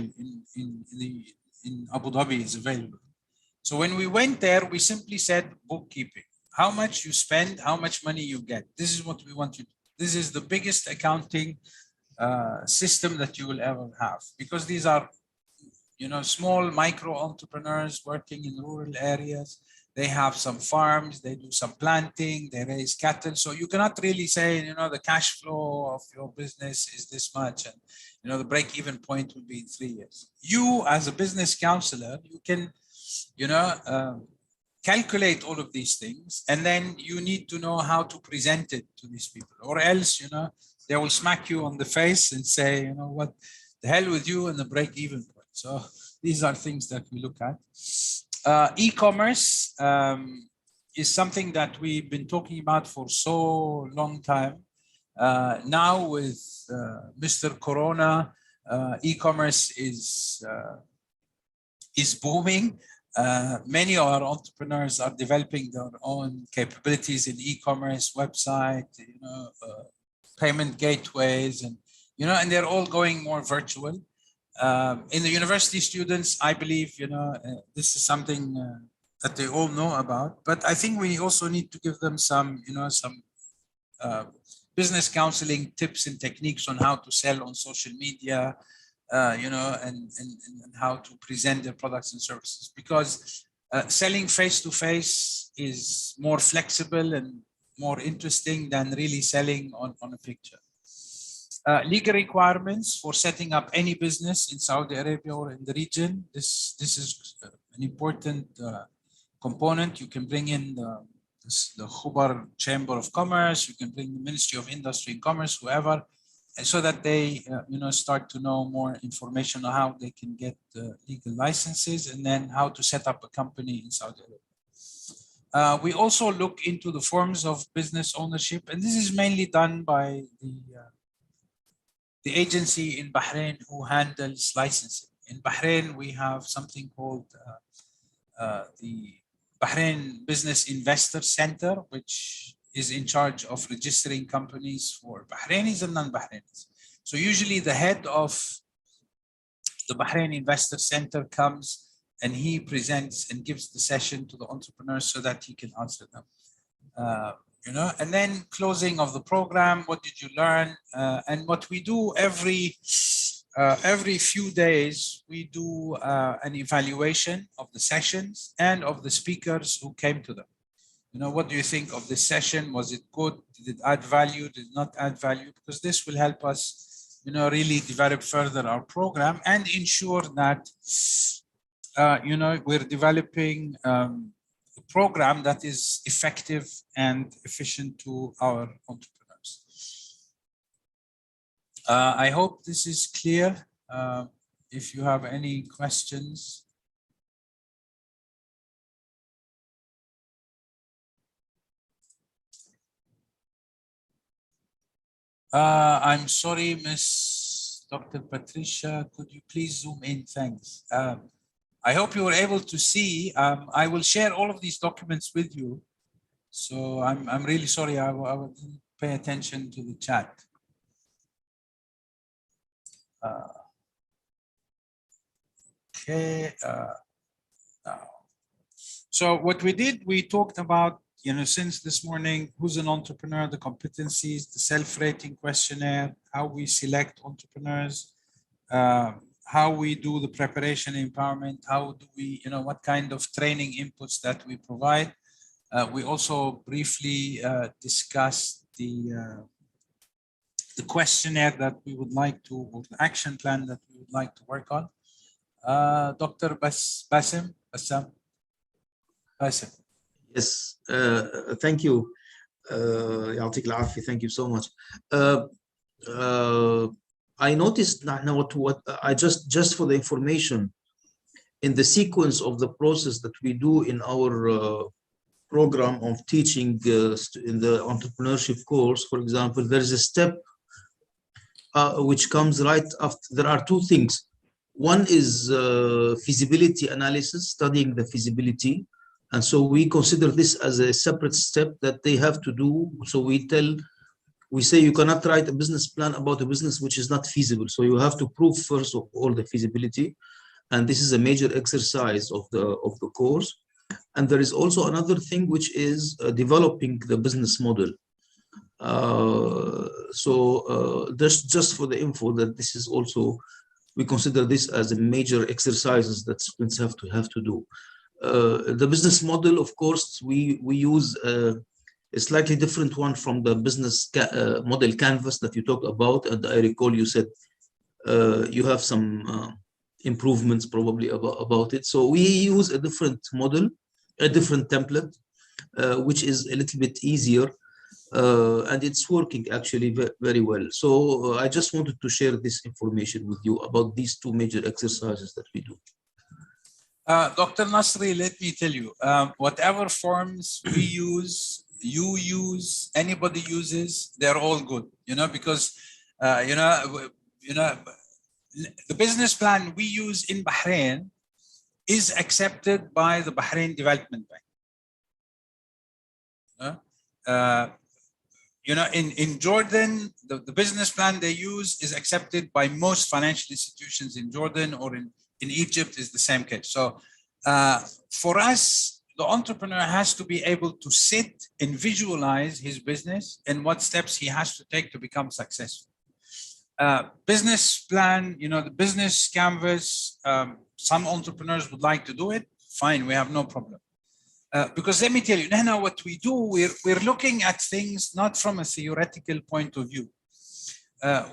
Speaker 2: in Abu Dhabi is available. So when we went there, we simply said bookkeeping. How much you spend, how much money you get. This is what we want you to do. This is the biggest accounting system that you will ever have, because these are, small micro entrepreneurs working in rural areas. They have some farms, they do some planting, they raise cattle. So you cannot really say, the cash flow of your business is this much, and, the break-even point will be in 3 years. You, as a business counselor, you can, calculate all of these things, and then you need to know how to present it to these people, or else, they will smack you on the face and say, what the hell with you and the break-even point. So these are things that we look at. E-commerce is something that we've been talking about for so long time. Now with Mr. Corona, e-commerce is booming. Many of our entrepreneurs are developing their own capabilities in e-commerce, website, payment gateways, and and they're all going more virtual. In the university students, I believe this is something that they all know about. But I think we also need to give them some business counseling tips and techniques on how to sell on social media. And how to present their products and services, because selling face-to-face is more flexible and more interesting than really selling on a picture. Legal requirements for setting up any business in Saudi Arabia or in the region. This is an important component. You can bring in the Khubar Chamber of Commerce. You can bring the Ministry of Industry and Commerce, whoever, so that they start to know more information on how they can get legal licenses, and then how to set up a company in Saudi Arabia. We also look into the forms of business ownership, and this is mainly done by the agency in Bahrain who handles licensing. In Bahrain, we have something called the Bahrain Business Investor Center, which is in charge of registering companies for Bahrainis and non-Bahrainis. So usually the head of the Bahrain Investor Center comes and he presents and gives the session to the entrepreneurs so that he can answer them. And then closing of the program, what did you learn? And what we do every few days, we do an evaluation of the sessions and of the speakers who came to them. What do you think of this session? Was it good? Did it add value? Did it not add value? Because this will help us, really develop further our program and ensure that, we're developing a program that is effective and efficient to our entrepreneurs. I hope this is clear. If you have any questions. I'm sorry, Miss Dr. Patricia, could you please zoom in? Thanks. I hope you were able to see. I will share all of these documents with you. So I'm really sorry I didn't pay attention to the chat. Okay. So what we did, we talked about, since this morning, who's an entrepreneur, the competencies, the self-rating questionnaire, how we select entrepreneurs, how we do the preparation empowerment, how do we, what kind of training inputs that we provide. We also briefly discussed the questionnaire that we would like to, or the action plan that we would like to work on. Dr. Bassem.
Speaker 7: Yes, thank you. يعطيك العافية. Thank you so much. I noticed now what I just for the information, in the sequence of the process that we do in our program of teaching in the entrepreneurship course, for example, there is a step which comes right after. There are two things. One is feasibility analysis, studying the feasibility. And so we consider this as a separate step that they have to do. So we say you cannot write a business plan about a business which is not feasible. So you have to prove first of all the feasibility. And this is a major exercise of the course. And there is also another thing, which is developing the business model. Just for the info that this is also, we consider this as a major exercises that students have to do. The business model, of course, we use a slightly different one from the business model canvas that you talked about. And I recall you said you have some improvements probably about it. So we use a different model, a different template, which is a little bit easier. And it's working actually very well. So I just wanted to share this information with you about these two major exercises that we do.
Speaker 2: Dr. Nasri, let me tell you, whatever forms we use, you use, anybody uses, they're all good, because, the business plan we use in Bahrain is accepted by the Bahrain Development Bank. In Jordan, the business plan they use is accepted by most financial institutions in Jordan, or in Egypt is the same case. So for us, the entrepreneur has to be able to sit and visualize his business and what steps he has to take to become successful. Business plan, the business canvas, some entrepreneurs would like to do it. Fine, we have no problem. Because let me tell you, now what we do, we're looking at things not from a theoretical point of view. I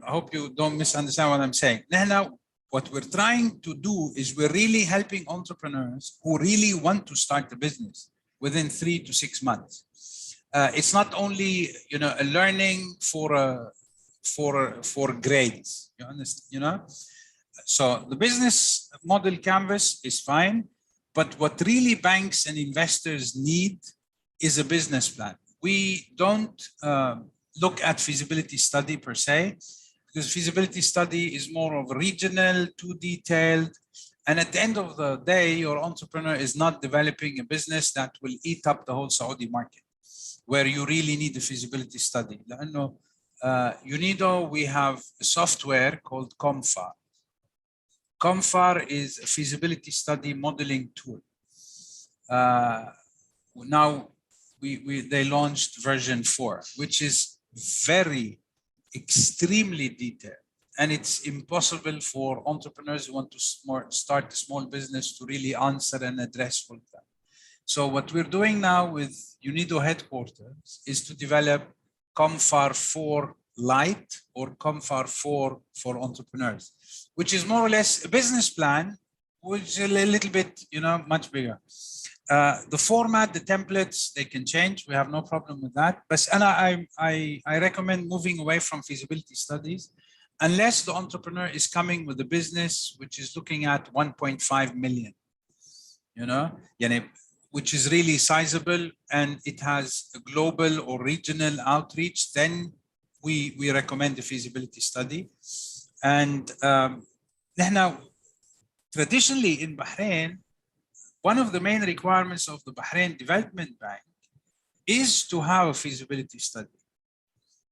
Speaker 2: hope you don't misunderstand what I'm saying. Now, what we're trying to do is we're really helping entrepreneurs who really want to start a business within 3 to 6 months. It's not only, a learning for grades. You understand? So the business model canvas is fine. But what really banks and investors need is a business plan. We don't look at feasibility study per se, because feasibility study is more of regional, too detailed. And at the end of the day, your entrepreneur is not developing a business that will eat up the whole Saudi market, where you really need a feasibility study. UNIDO, we have a software called COMFAR. COMFAR is a feasibility study modeling tool. Now they launched version 4, which is extremely detailed. And it's impossible for entrepreneurs who want to start a small business to really answer and address all of that. So what we're doing now with UNIDO headquarters is to develop COMFAR 4 Lite or COMFAR 4 for entrepreneurs, which is more or less a business plan, which is a little bit, much bigger. The format, the templates, they can change. We have no problem with that. But I recommend moving away from feasibility studies, unless the entrepreneur is coming with a business which is looking at 1.5 million, which is really sizable and it has a global or regional outreach. Then we recommend the feasibility study. And now, traditionally in Bahrain, one of the main requirements of the Bahrain Development Bank is to have a feasibility study.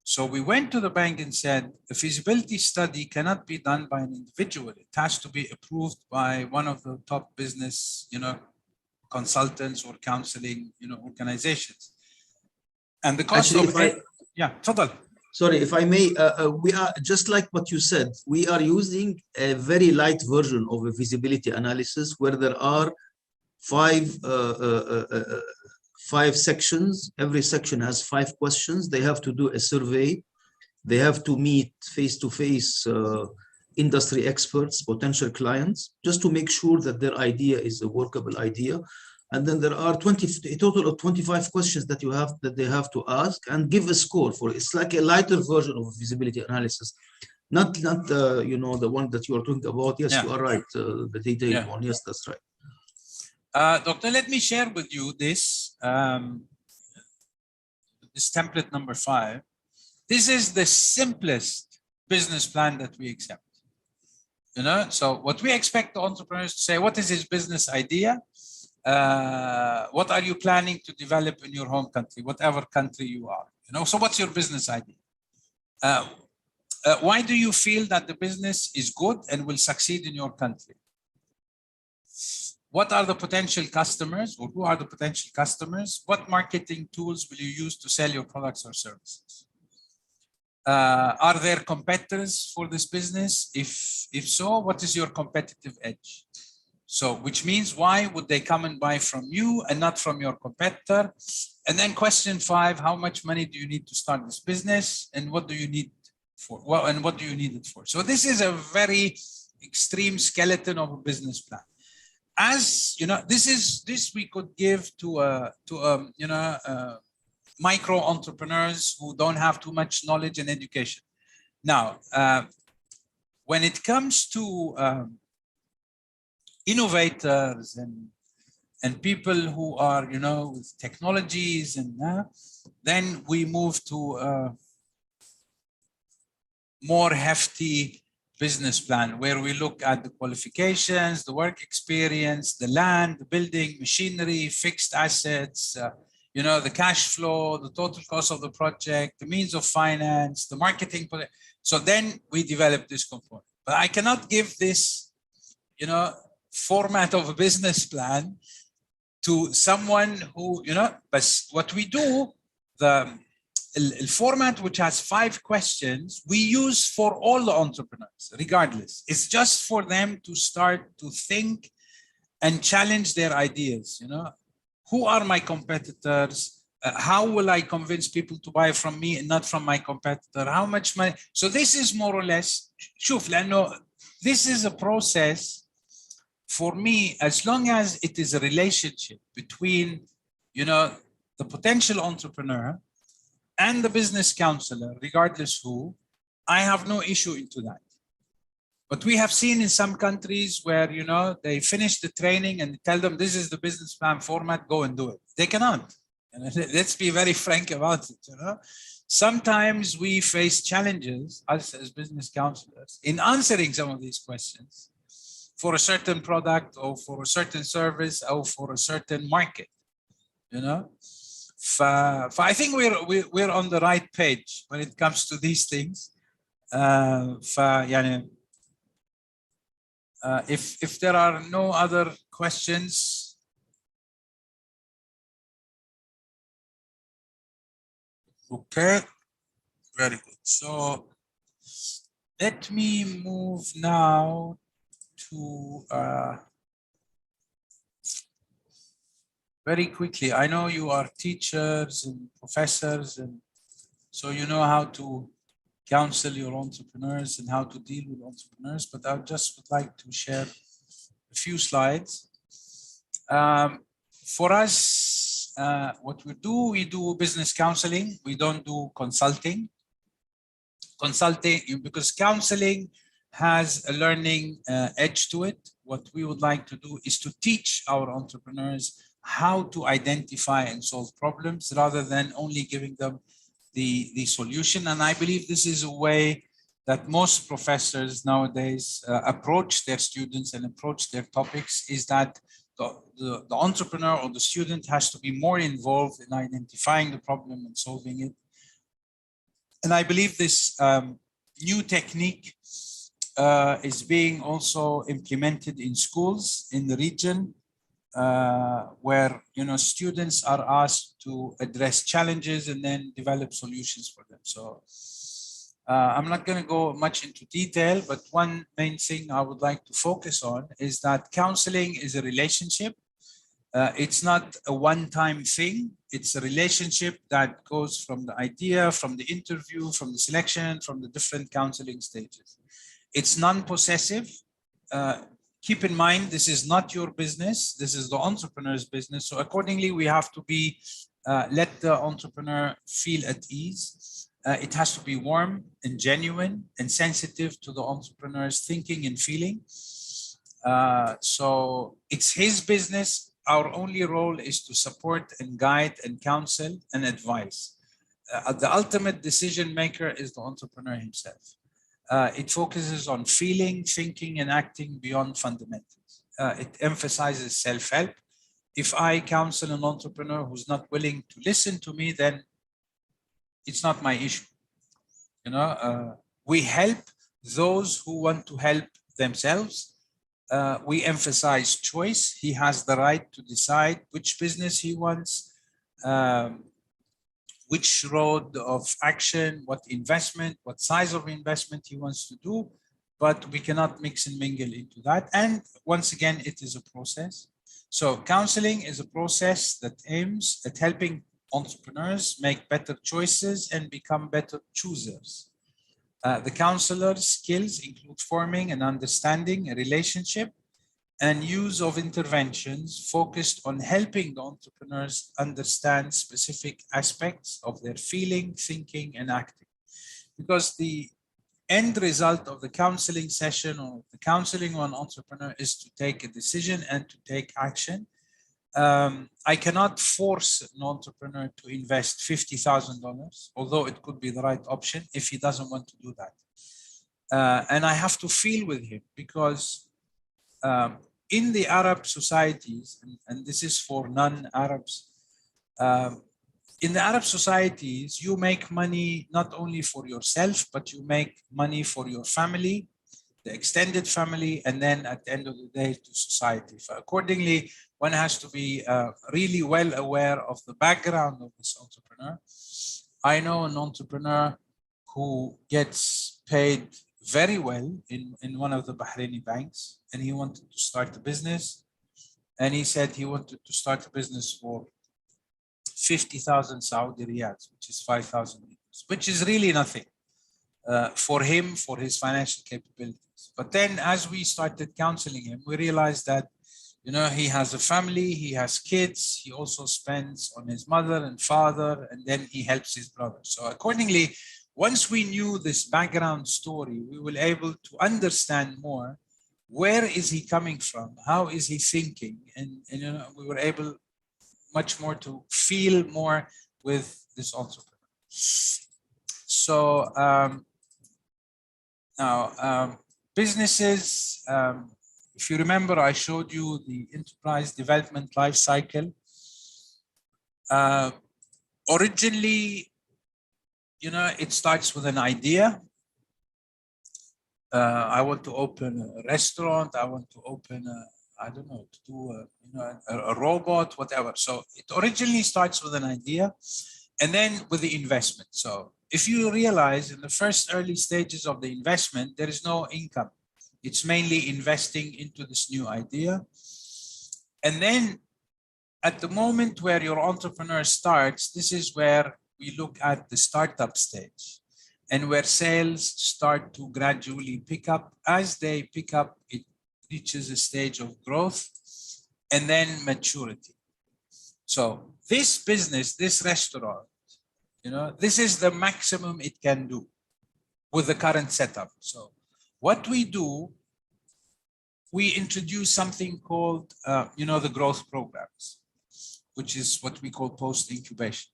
Speaker 2: So we went to the bank and said, a feasibility study cannot be done by an individual. It has to be approved by one of the top business, consultants or counseling, organizations. And the cost
Speaker 7: Sorry, if I may, we are just like what you said, we are using a very light version of a feasibility analysis where there are 5 sections. Every section has 5 questions. They have to do a survey. They have to meet face-to-face industry experts, potential clients, just to make sure that their idea is a workable idea. And then there are a total of 25 questions that they have to ask and give a score for. It's like a lighter version of a feasibility analysis, not the one that you are talking about. Yes, you are right. The detailed one. Yes, that's right.
Speaker 2: Doctor, let me share with you this template number 5. This is the simplest business plan that we accept. So what we expect the entrepreneurs to say, what is his business idea? What are you planning to develop in your home country, whatever country you are? So what's your business idea? Why do you feel that the business is good and will succeed in your country? What are the potential customers, or who are the potential customers? What marketing tools will you use to sell your products or services? Are there competitors for this business? If so, what is your competitive edge? So, which means why would they come and buy from you and not from your competitor? And then question 5, how much money do you need to start this business? And what do you need for? Well, and what do you need it for? So this is a very extreme skeleton of a business plan. As this we could give to micro entrepreneurs who don't have too much knowledge and education. Now, when it comes to innovators and people who are, with technologies, and then we move to more hefty business plan, where we look at the qualifications, the work experience, the land, the building, machinery, fixed assets, you know, the cash flow, the total cost of the project, the means of finance, the marketing. So then we develop this component. But I cannot give this, you know, format of a business plan to someone who, you know, but what we do, the format which has 5 questions, we use for all the entrepreneurs, regardless. It's just for them to start to think and challenge their ideas, you know. Who are my competitors? How will I convince people to buy from me and not from my competitor? How much money? So this is more or less, شوف, لأنه this is a process for me, as long as it is a relationship between, you know, the potential entrepreneur and the business counselor, regardless who, I have no issue into that. But we have seen in some countries where, you know, they finish the training and tell them this is the business plan format, go and do it. They cannot. And let's be very frank about it, you know. Sometimes we face challenges, us as business counselors, in answering some of these questions for a certain product or for a certain service or for a certain market, you know. I think we're on the right page when it comes to these things. If there are no other questions, okay, very good. So let me move now to very quickly. I know you are teachers and professors, and so you know how to counsel your entrepreneurs and how to deal with entrepreneurs, but I just would like to share a few slides. For us, what we do business counseling. We don't do consulting. Consulting, because counseling has a learning edge to it. What we would like to do is to teach our entrepreneurs how to identify and solve problems rather than only giving them the solution. And I believe this is a way that most professors nowadays approach their students and approach their topics, is that the entrepreneur or the student has to be more involved in identifying the problem and solving it. And I believe this new technique is being also implemented in schools in the region, where, you know, students are asked to address challenges and then develop solutions for them. So I'm not going to go much into detail, but one main thing I would like to focus on is that counseling is a relationship. It's not a one-time thing. It's a relationship that goes from the idea, from the interview, from the selection, from the different counseling stages. It's non-possessive. Keep in mind, this is not your business. This is the entrepreneur's business. So accordingly, we have to be, let the entrepreneur feel at ease. It has to be warm and genuine and sensitive to the entrepreneur's thinking and feeling. So it's his business. Our only role is to support and guide and counsel and advise. The ultimate decision maker is the entrepreneur himself. It focuses on feeling, thinking, and acting beyond fundamentals. It emphasizes self-help. If I counsel an entrepreneur who's not willing to listen to me, then it's not my issue. You know, we help those who want to help themselves. We emphasize choice. He has the right to decide which business he wants, which road of action, what investment, what size of investment he wants to do, but we cannot mix and mingle into that. And once again, it is a process. So counseling is a process that aims at helping entrepreneurs make better choices and become better choosers. The counselor's skills include forming and understanding a relationship and use of interventions focused on helping the entrepreneurs understand specific aspects of their feeling, thinking, and acting. Because the end result of the counseling session or the counseling on entrepreneur is to take a decision and to take action. I cannot force an entrepreneur to invest $50,000, although it could be the right option if he doesn't want to do that. And I have to feel with him because in the Arab societies, and this is for non-Arabs, in the Arab societies, you make money not only for yourself, but you make money for your family, the extended family, and then at the end of the day to society. So accordingly, one has to be really well aware of the background of this entrepreneur. I know an entrepreneur who gets paid very well in one of the Bahraini banks, and he wanted to start a business. And he said he wanted to start a business for 50,000 Saudi riyals, which is 5,000 euros, which is really nothing for him, for his financial capabilities. But then as we started counseling him, we realized that, you know, he has a family, he has kids, he also spends on his mother and father, and then he helps his brother. So accordingly, once we knew this background story, we were able to understand more. Where is he coming from? How is he thinking? And you know, we were able much more to feel more with this entrepreneur. So now businesses, if you remember, I showed you the enterprise development life cycle. Originally, you know, it starts with an idea. I want to open a restaurant. I want to open I don't know, to do a robot, whatever. So it originally starts with an idea and then with the investment. So if you realize in the first early stages of the investment, there is no income. It's mainly investing into this new idea. And then at the moment where your entrepreneur starts, this is where we look at the startup stage and where sales start to gradually pick up. As they pick up, it reaches a stage of growth and then maturity. So this business, this restaurant, you know, this is the maximum it can do with the current setup. So what we do, we introduce something called, you know, the growth programs, which is what we call post-incubation.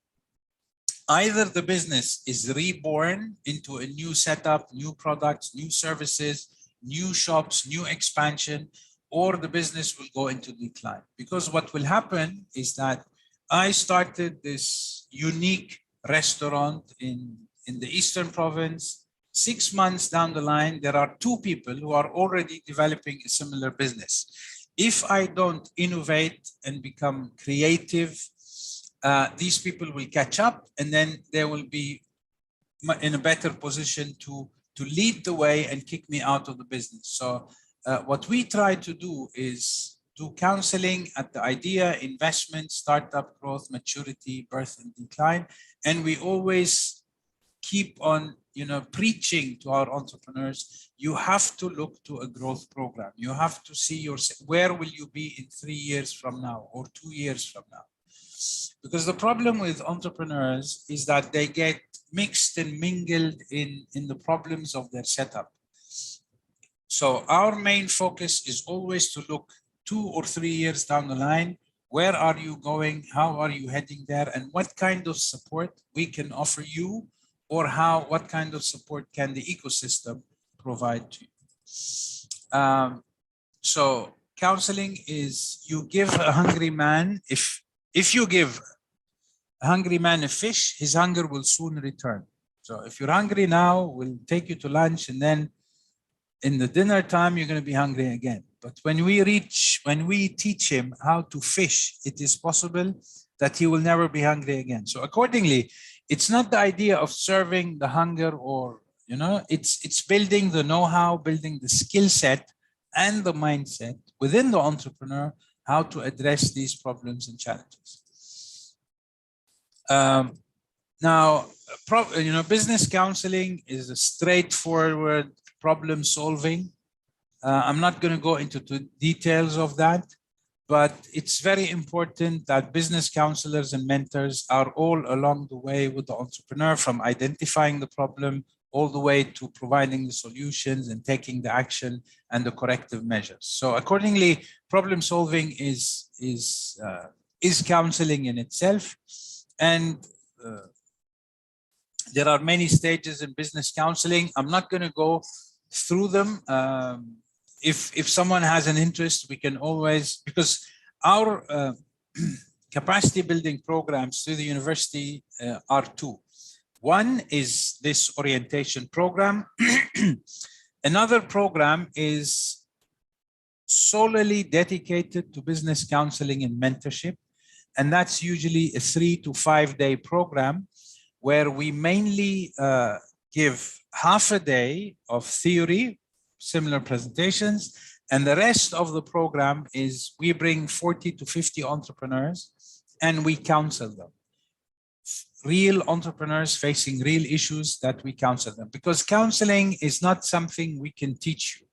Speaker 2: Either the business is reborn into a new setup, new products, new services, new shops, new expansion, or the business will go into decline. Because what will happen is that I started this unique restaurant in the Eastern Province. 6 months down the line, there are 2 people who are already developing a similar business. If I don't innovate and become creative, these people will catch up and then they will be in a better position to lead the way and kick me out of the business. So what we try to do is do counseling at the idea, investment, startup, growth, maturity, birth and decline. And we always keep on, you know, preaching to our entrepreneurs, you have to look to a growth program. You have to see where will you be in 3 years from now or 2 years from now? Because the problem with entrepreneurs is that they get mixed and mingled in the problems of their setup. So our main focus is always to look 2 or 3 years down the line. Where are you going? How are you heading there? And what kind of support we can offer you, or what kind of support can the ecosystem provide to you? So counseling is, you give a hungry man, if you give a hungry man a fish, his hunger will soon return. So if you're hungry now, we'll take you to lunch, and then in the dinner time, you're going to be hungry again. But when we teach him how to fish, it is possible that he will never be hungry again. So accordingly, it's not the idea of serving the hunger, or, you know, it's building the know-how, building the skill set and the mindset within the entrepreneur, how to address these problems and challenges. Now, you know, business counseling is a straightforward problem solving. I'm not going to go into the details of that, but it's very important that business counselors and mentors are all along the way with the entrepreneur, from identifying the problem all the way to providing the solutions and taking the action and the corrective measures. So accordingly, problem solving is counseling in itself. And there are many stages in business counseling. I'm not going to go through them. If someone has an interest, we can always, because our capacity building programs through the university are two. One is this orientation program. Another program is solely dedicated to business counseling and mentorship. And that's usually a 3 to 5 day program where we mainly give half a day of theory, similar presentations, and the rest of the program is we bring 40 to 50 entrepreneurs and we counsel them. Real entrepreneurs facing real issues that we counsel them, because counseling is not something we can teach you.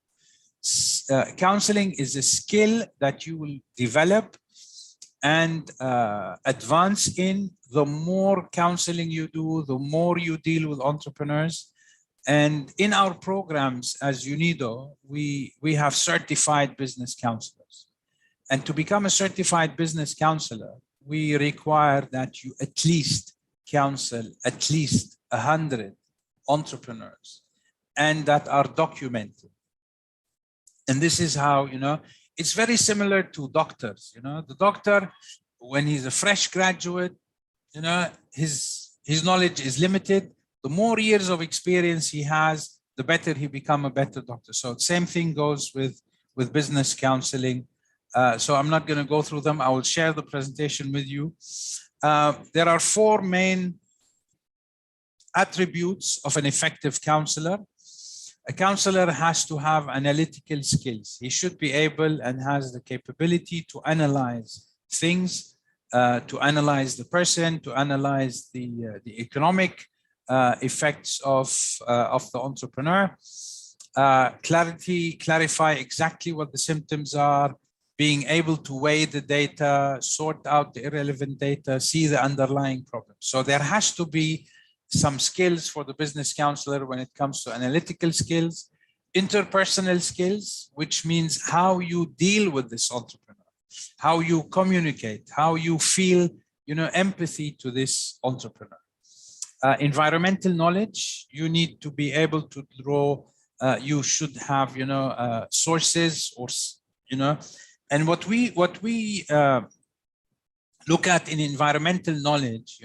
Speaker 2: Counseling is a skill that you will develop and advance in. The more counseling you do, the more you deal with entrepreneurs. And in our programs, as UNIDO, we have certified business counselors. And to become a certified business counselor, we require that you at least counsel at least 100 entrepreneurs and that are documented. And this is how, it's very similar to doctors. The doctor, when he's a fresh graduate, his knowledge is limited. The more years of experience he has, the better he become a better doctor. So the same thing goes with business counseling. So I'm not going to go through them. I will share the presentation with you. There are 4 main attributes of an effective counselor. A counselor has to have analytical skills. He should be able and has the capability to analyze things, to analyze the person, to analyze the economic effects of the entrepreneur. Clarify exactly what the symptoms are, being able to weigh the data, sort out the irrelevant data, see the underlying problem. So there has to be some skills for the business counselor when it comes to analytical skills, interpersonal skills, which means how you deal with this entrepreneur, how you communicate, how you feel, empathy to this entrepreneur. Environmental knowledge, you need to be able to draw, you should have, sources or, and what we look at in environmental knowledge,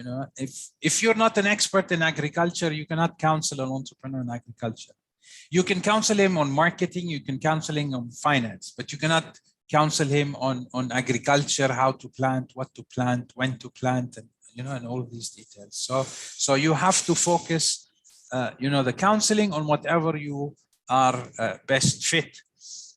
Speaker 2: if you're not an expert in agriculture, you cannot counsel an entrepreneur in agriculture. You can counsel him on marketing, you can counsel him on finance, but you cannot counsel him on agriculture, how to plant, what to plant, when to plant, and and all of these details. So you have to focus, the counseling on whatever you are best fit.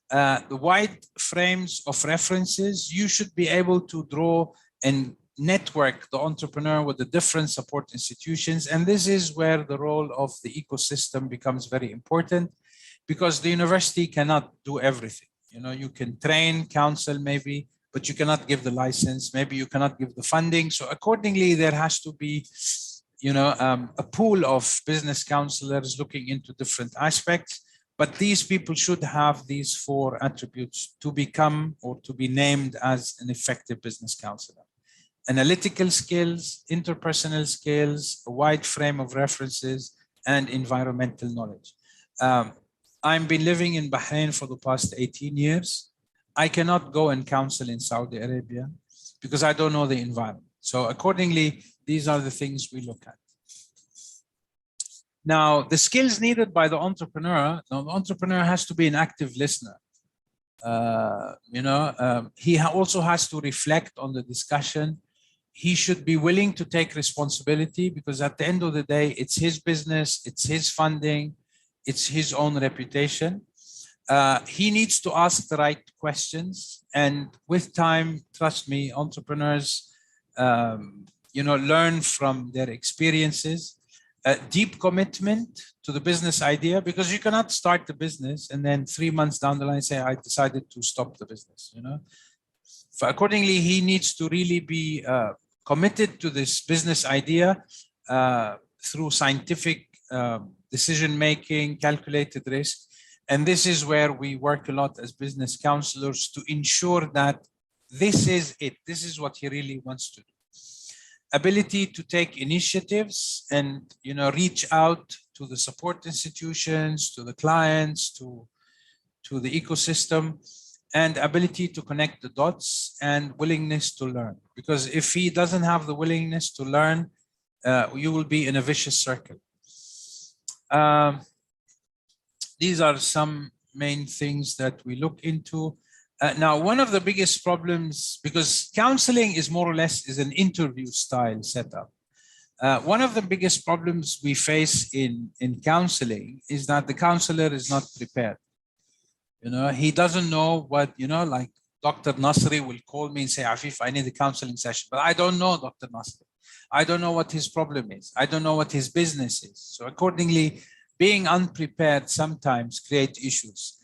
Speaker 2: The wide frames of references, you should be able to draw and network the entrepreneur with the different support institutions. And this is where the role of the ecosystem becomes very important, because the university cannot do everything. You can train, counsel maybe, but you cannot give the license. Maybe you cannot give the funding. So accordingly, there has to be, a pool of business counselors looking into different aspects. But these people should have these 4 attributes to become or to be named as an effective business counselor. Analytical skills, interpersonal skills, a wide frame of references, and environmental knowledge. I've been living in Bahrain for the past 18 years. I cannot go and counsel in Saudi Arabia because I don't know the environment. So accordingly, these are the things we look at. Now, the skills needed by the entrepreneur has to be an active listener. He also has to reflect on the discussion. He should be willing to take responsibility, because at the end of the day, it's his business, it's his funding, it's his own reputation. He needs to ask the right questions. And with time, trust me, entrepreneurs, learn from their experiences. Deep commitment to the business idea, because you cannot start the business and then 3 months down the line say, I decided to stop the business. So accordingly, he needs to really be committed to this business idea through scientific decision-making, calculated risk. And this is where we work a lot as business counselors to ensure that this is it. This is what he really wants to do. Ability to take initiatives and reach out to the support institutions, to the clients, to the ecosystem, and ability to connect the dots and willingness to learn. Because if he doesn't have the willingness to learn, you will be in a vicious circle. These are some main things that we look into. Now, one of the biggest problems, because counseling is more or less is an interview style setup. One of the biggest problems we face in counseling is that the counselor is not prepared. You know, he doesn't know what, you know, like Dr. Nasri will call me and say, Afif, I need a counseling session, but I don't know Dr. Nasri. I don't know what his problem is. I don't know what his business is. So accordingly, being unprepared sometimes creates issues.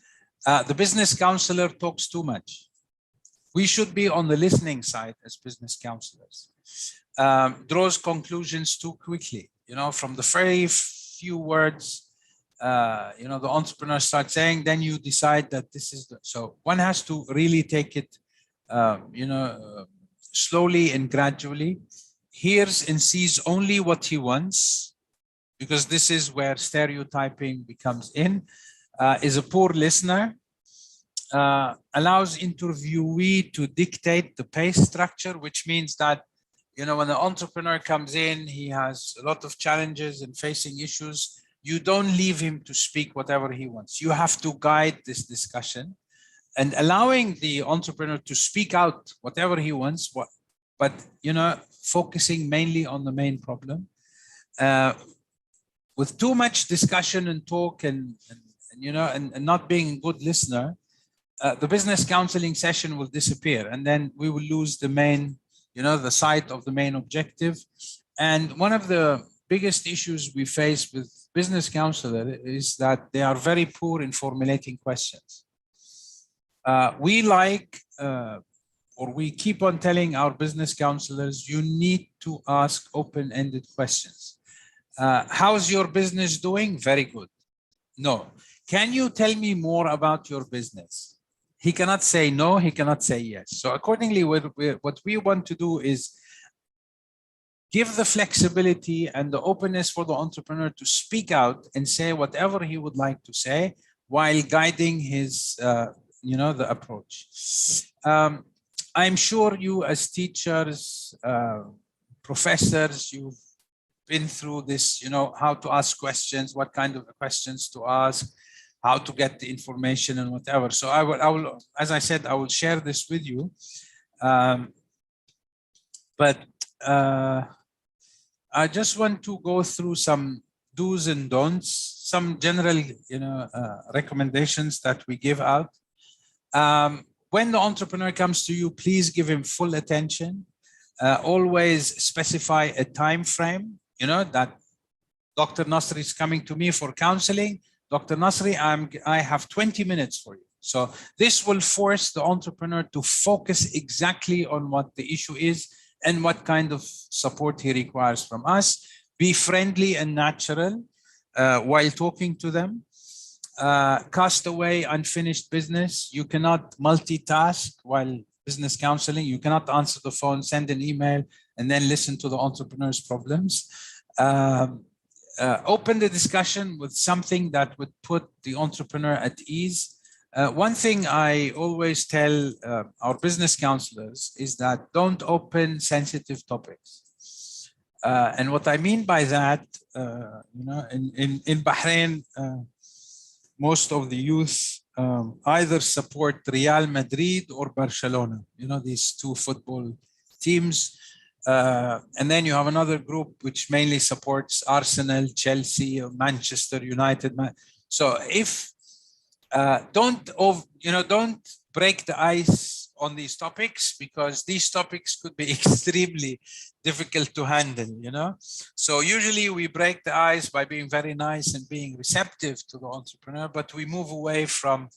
Speaker 2: The business counselor talks too much. We should be on the listening side as business counselors. Draws conclusions too quickly, you know, from the very few words, you know, the entrepreneur starts saying, then you decide that this is the, so one has to really take it, you know, slowly and gradually, hears and sees only what he wants, because this is where stereotyping becomes in, is a poor listener, allows interviewee to dictate the pay structure, which means that, you know, when the entrepreneur comes in, he has a lot of challenges and facing issues. You don't leave him to speak whatever he wants. You have to guide this discussion and allowing the entrepreneur to speak out whatever he wants, but, you know, focusing mainly on the main problem. With too much discussion and talk and you know, and not being a good listener, the business counseling session will disappear, and then we will lose the main, you know, the sight of the main objective. And one of the biggest issues we face with business counselor is that they are very poor in formulating questions. We like, or we keep on telling our business counselors, you need to ask open-ended questions. How's your business doing? Very good. No. Can you tell me more about your business? He cannot say no, he cannot say yes. So accordingly, what we want to do is give the flexibility and the openness for the entrepreneur to speak out and say whatever he would like to say while guiding his, you know, the approach. I'm sure you as teachers, professors, you've been through this, you know, how to ask questions, what kind of questions to ask, how to get the information and whatever. So I will, as I said, I will share this with you. But I just want to go through some do's and don'ts, some general, you know, recommendations that we give out. When the entrepreneur comes to you, please give him full attention. Always specify a time frame, you know, that Dr. Nasri is coming to me for counseling. Dr. Nasri, I have 20 minutes for you. So this will force the entrepreneur to focus exactly on what the issue is and what kind of support he requires from us. Be friendly and natural while talking to them. Cast away unfinished business. You cannot multitask while business counseling. You cannot answer the phone, send an email, and then listen to the entrepreneur's problems. Open the discussion with something that would put the entrepreneur at ease. One thing I always tell our business counselors is that don't open sensitive topics. And what I mean by that, you know, in Bahrain, most of the youth either support Real Madrid or Barcelona, you know, these two football teams. And then you have another group which mainly supports Arsenal, Chelsea, or Manchester United. So if don't break the ice on these topics, because these topics could be extremely difficult to handle, you know. So usually we break the ice by being very nice and being receptive to the entrepreneur, but we move away from,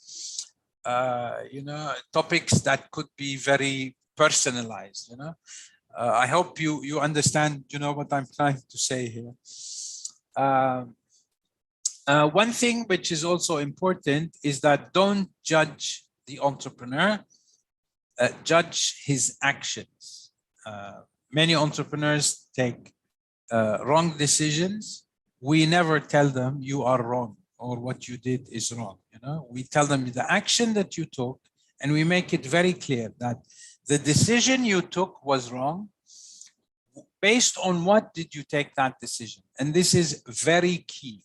Speaker 2: you know, topics that could be very personalized, you know. I hope you understand, you know, what I'm trying to say here. One thing which is also important is that don't judge the entrepreneur, judge his actions. Many entrepreneurs take wrong decisions we never tell them you are wrong or what you did is wrong. You know, we tell them the action that you took, and we make it very clear that the decision you took was wrong. Based on what did you take that decision? And this is very key.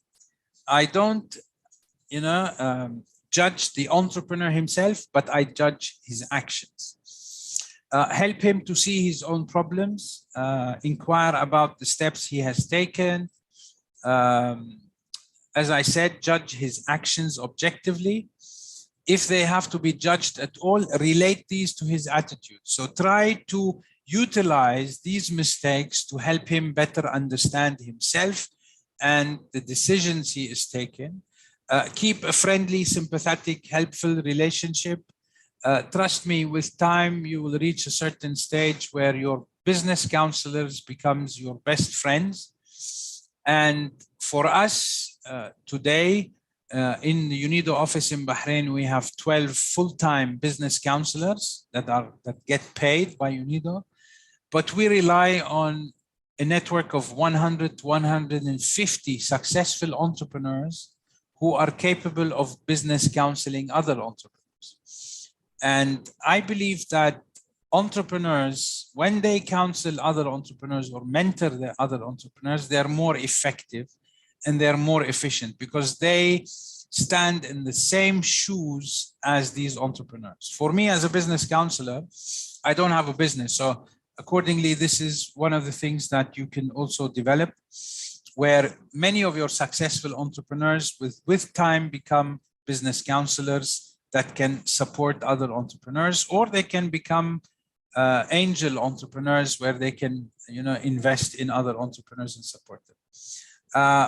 Speaker 2: I don't, judge the entrepreneur himself, but I judge his actions. Help him to see his own problems, inquire about the steps he has taken. As I said, judge his actions objectively. If they have to be judged at all, relate these to his attitude. So try to utilize these mistakes to help him better understand himself and the decisions he is taking. Keep a friendly, sympathetic, helpful relationship. Trust me, with time, you will reach a certain stage where your business counselors becomes your best friends. And for us today, in the UNIDO office in Bahrain, we have 12 full-time business counselors that get paid by UNIDO, but we rely on a network of 100 to 150 successful entrepreneurs who are capable of business counseling other entrepreneurs. And I believe that entrepreneurs, when they counsel other entrepreneurs or mentor the other entrepreneurs, they're more effective and they're more efficient because they stand in the same shoes as these entrepreneurs. For me, as a business counselor, I don't have a business. So accordingly, this is one of the things that you can also develop, where many of your successful entrepreneurs with time become business counselors that can support other entrepreneurs, or they can become angel entrepreneurs where they can invest in other entrepreneurs and support them.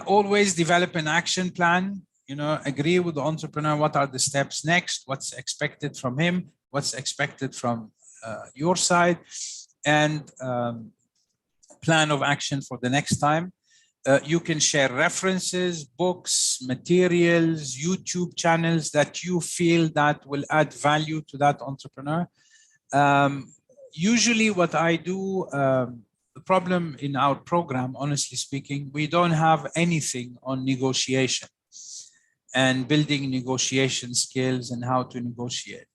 Speaker 2: Always develop an action plan, agree with the entrepreneur, what are the steps next, what's expected from him, what's expected from your side, and plan of action for the next time. You can share references, books, materials, YouTube channels that you feel that will add value to that entrepreneur. Usually what I do, the problem in our program, honestly speaking, we don't have anything on negotiation and building negotiation skills and how to negotiate.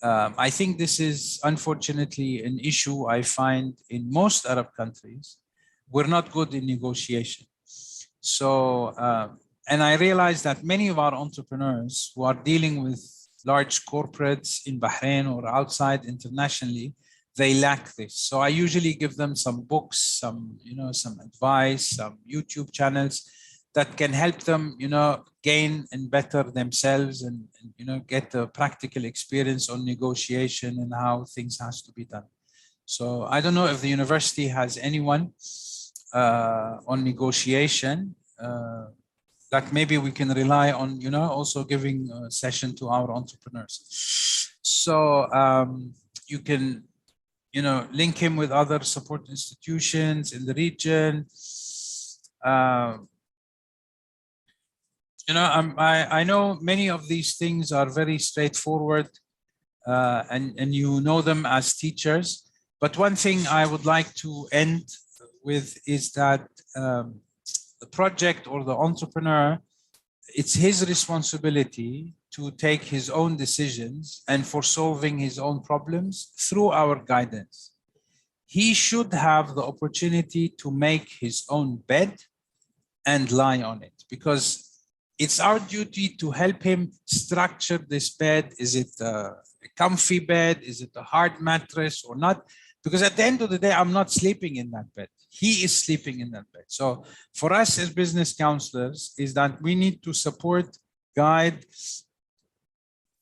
Speaker 2: I think this is unfortunately an issue I find in most Arab countries. We're not good in negotiation. So, and I realize that many of our entrepreneurs who are dealing with large corporates in Bahrain or outside internationally, they lack this. So I usually give them some books, some advice, some YouTube channels that can help them, gain and better themselves and get a practical experience on negotiation and how things has to be done. So I don't know if the university has anyone on negotiation that maybe we can rely on, also giving a session to our entrepreneurs. So you can, link him with other support institutions in the region. I know many of these things are very straightforward and you know them as teachers. But one thing I would like to end with is that the project or the entrepreneur, it's his responsibility to take his own decisions and for solving his own problems through our guidance. He should have the opportunity to make his own bed and lie on it, because it's our duty to help him structure this bed. Is it a comfy bed? Is it a hard mattress or not? Because at the end of the day, I'm not sleeping in that bed. He is sleeping in that bed. So for us as business counselors is that we need to support, guide,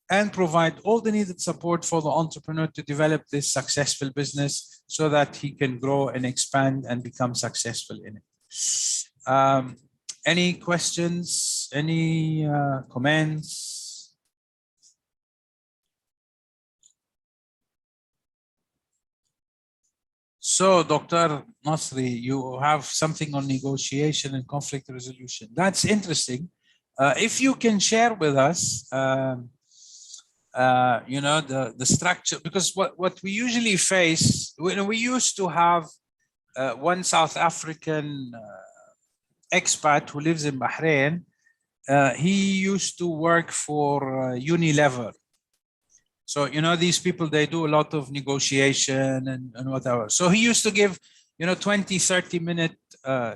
Speaker 2: and provide all the needed support for the entrepreneur to develop this successful business so that he can grow and expand and become successful in it. Any questions? Any comments? So, Dr. Nasri, you have something on negotiation and conflict resolution. That's interesting. If you can share with us, the structure, because what we usually face, we used to have one South African expat who lives in Bahrain. He used to work for Unilever. So, you know, these people, they do a lot of negotiation and whatever. So he used to give, you know, 20, 30-minute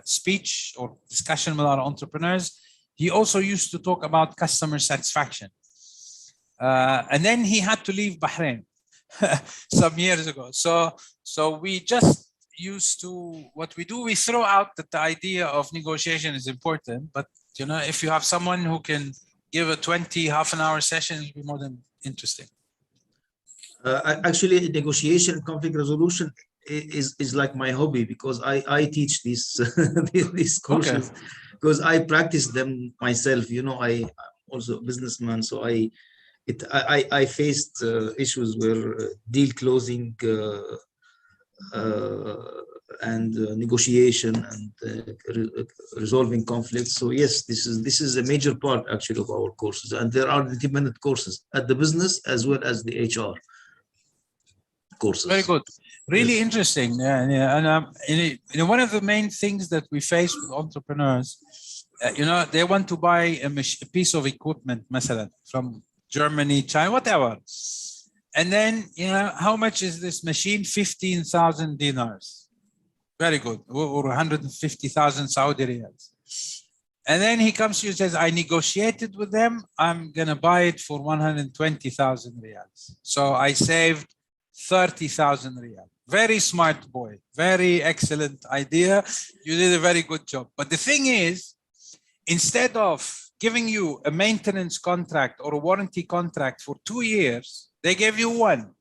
Speaker 2: speech or discussion with our entrepreneurs. He also used to talk about customer satisfaction. And then he had to leave Bahrain some years ago. So we just used to, what we do, we throw out that the idea of negotiation is important, but you know, if you have someone who can give a 20 half-an-hour session, it'll be more than interesting.
Speaker 7: Actually, negotiation and conflict resolution is like my hobby, because I teach these these courses, because I practice them myself. You know, I'm also a businessman, so I faced issues where deal closing and negotiation and resolving conflicts. So yes, this is a major part actually of our courses, and there are independent courses at the business as well as the HR courses.
Speaker 2: Very good. Really
Speaker 7: Yes.
Speaker 2: interesting. Yeah. And you know, one of the main things that we face with entrepreneurs, you know, they want to buy a piece of equipment, مثلا, from Germany, China, whatever. And then, you know, how much is this machine? 15,000 dinars. Very good. Or 150,000 Saudi riyals. And then he comes to you and says, I negotiated with them. I'm going to buy it for 120,000 riyals. So I saved 30,000 riyal. Very smart boy. Very excellent idea. You did a very good job. But the thing is, instead of giving you a maintenance contract or a warranty contract for 2 years, they gave you one.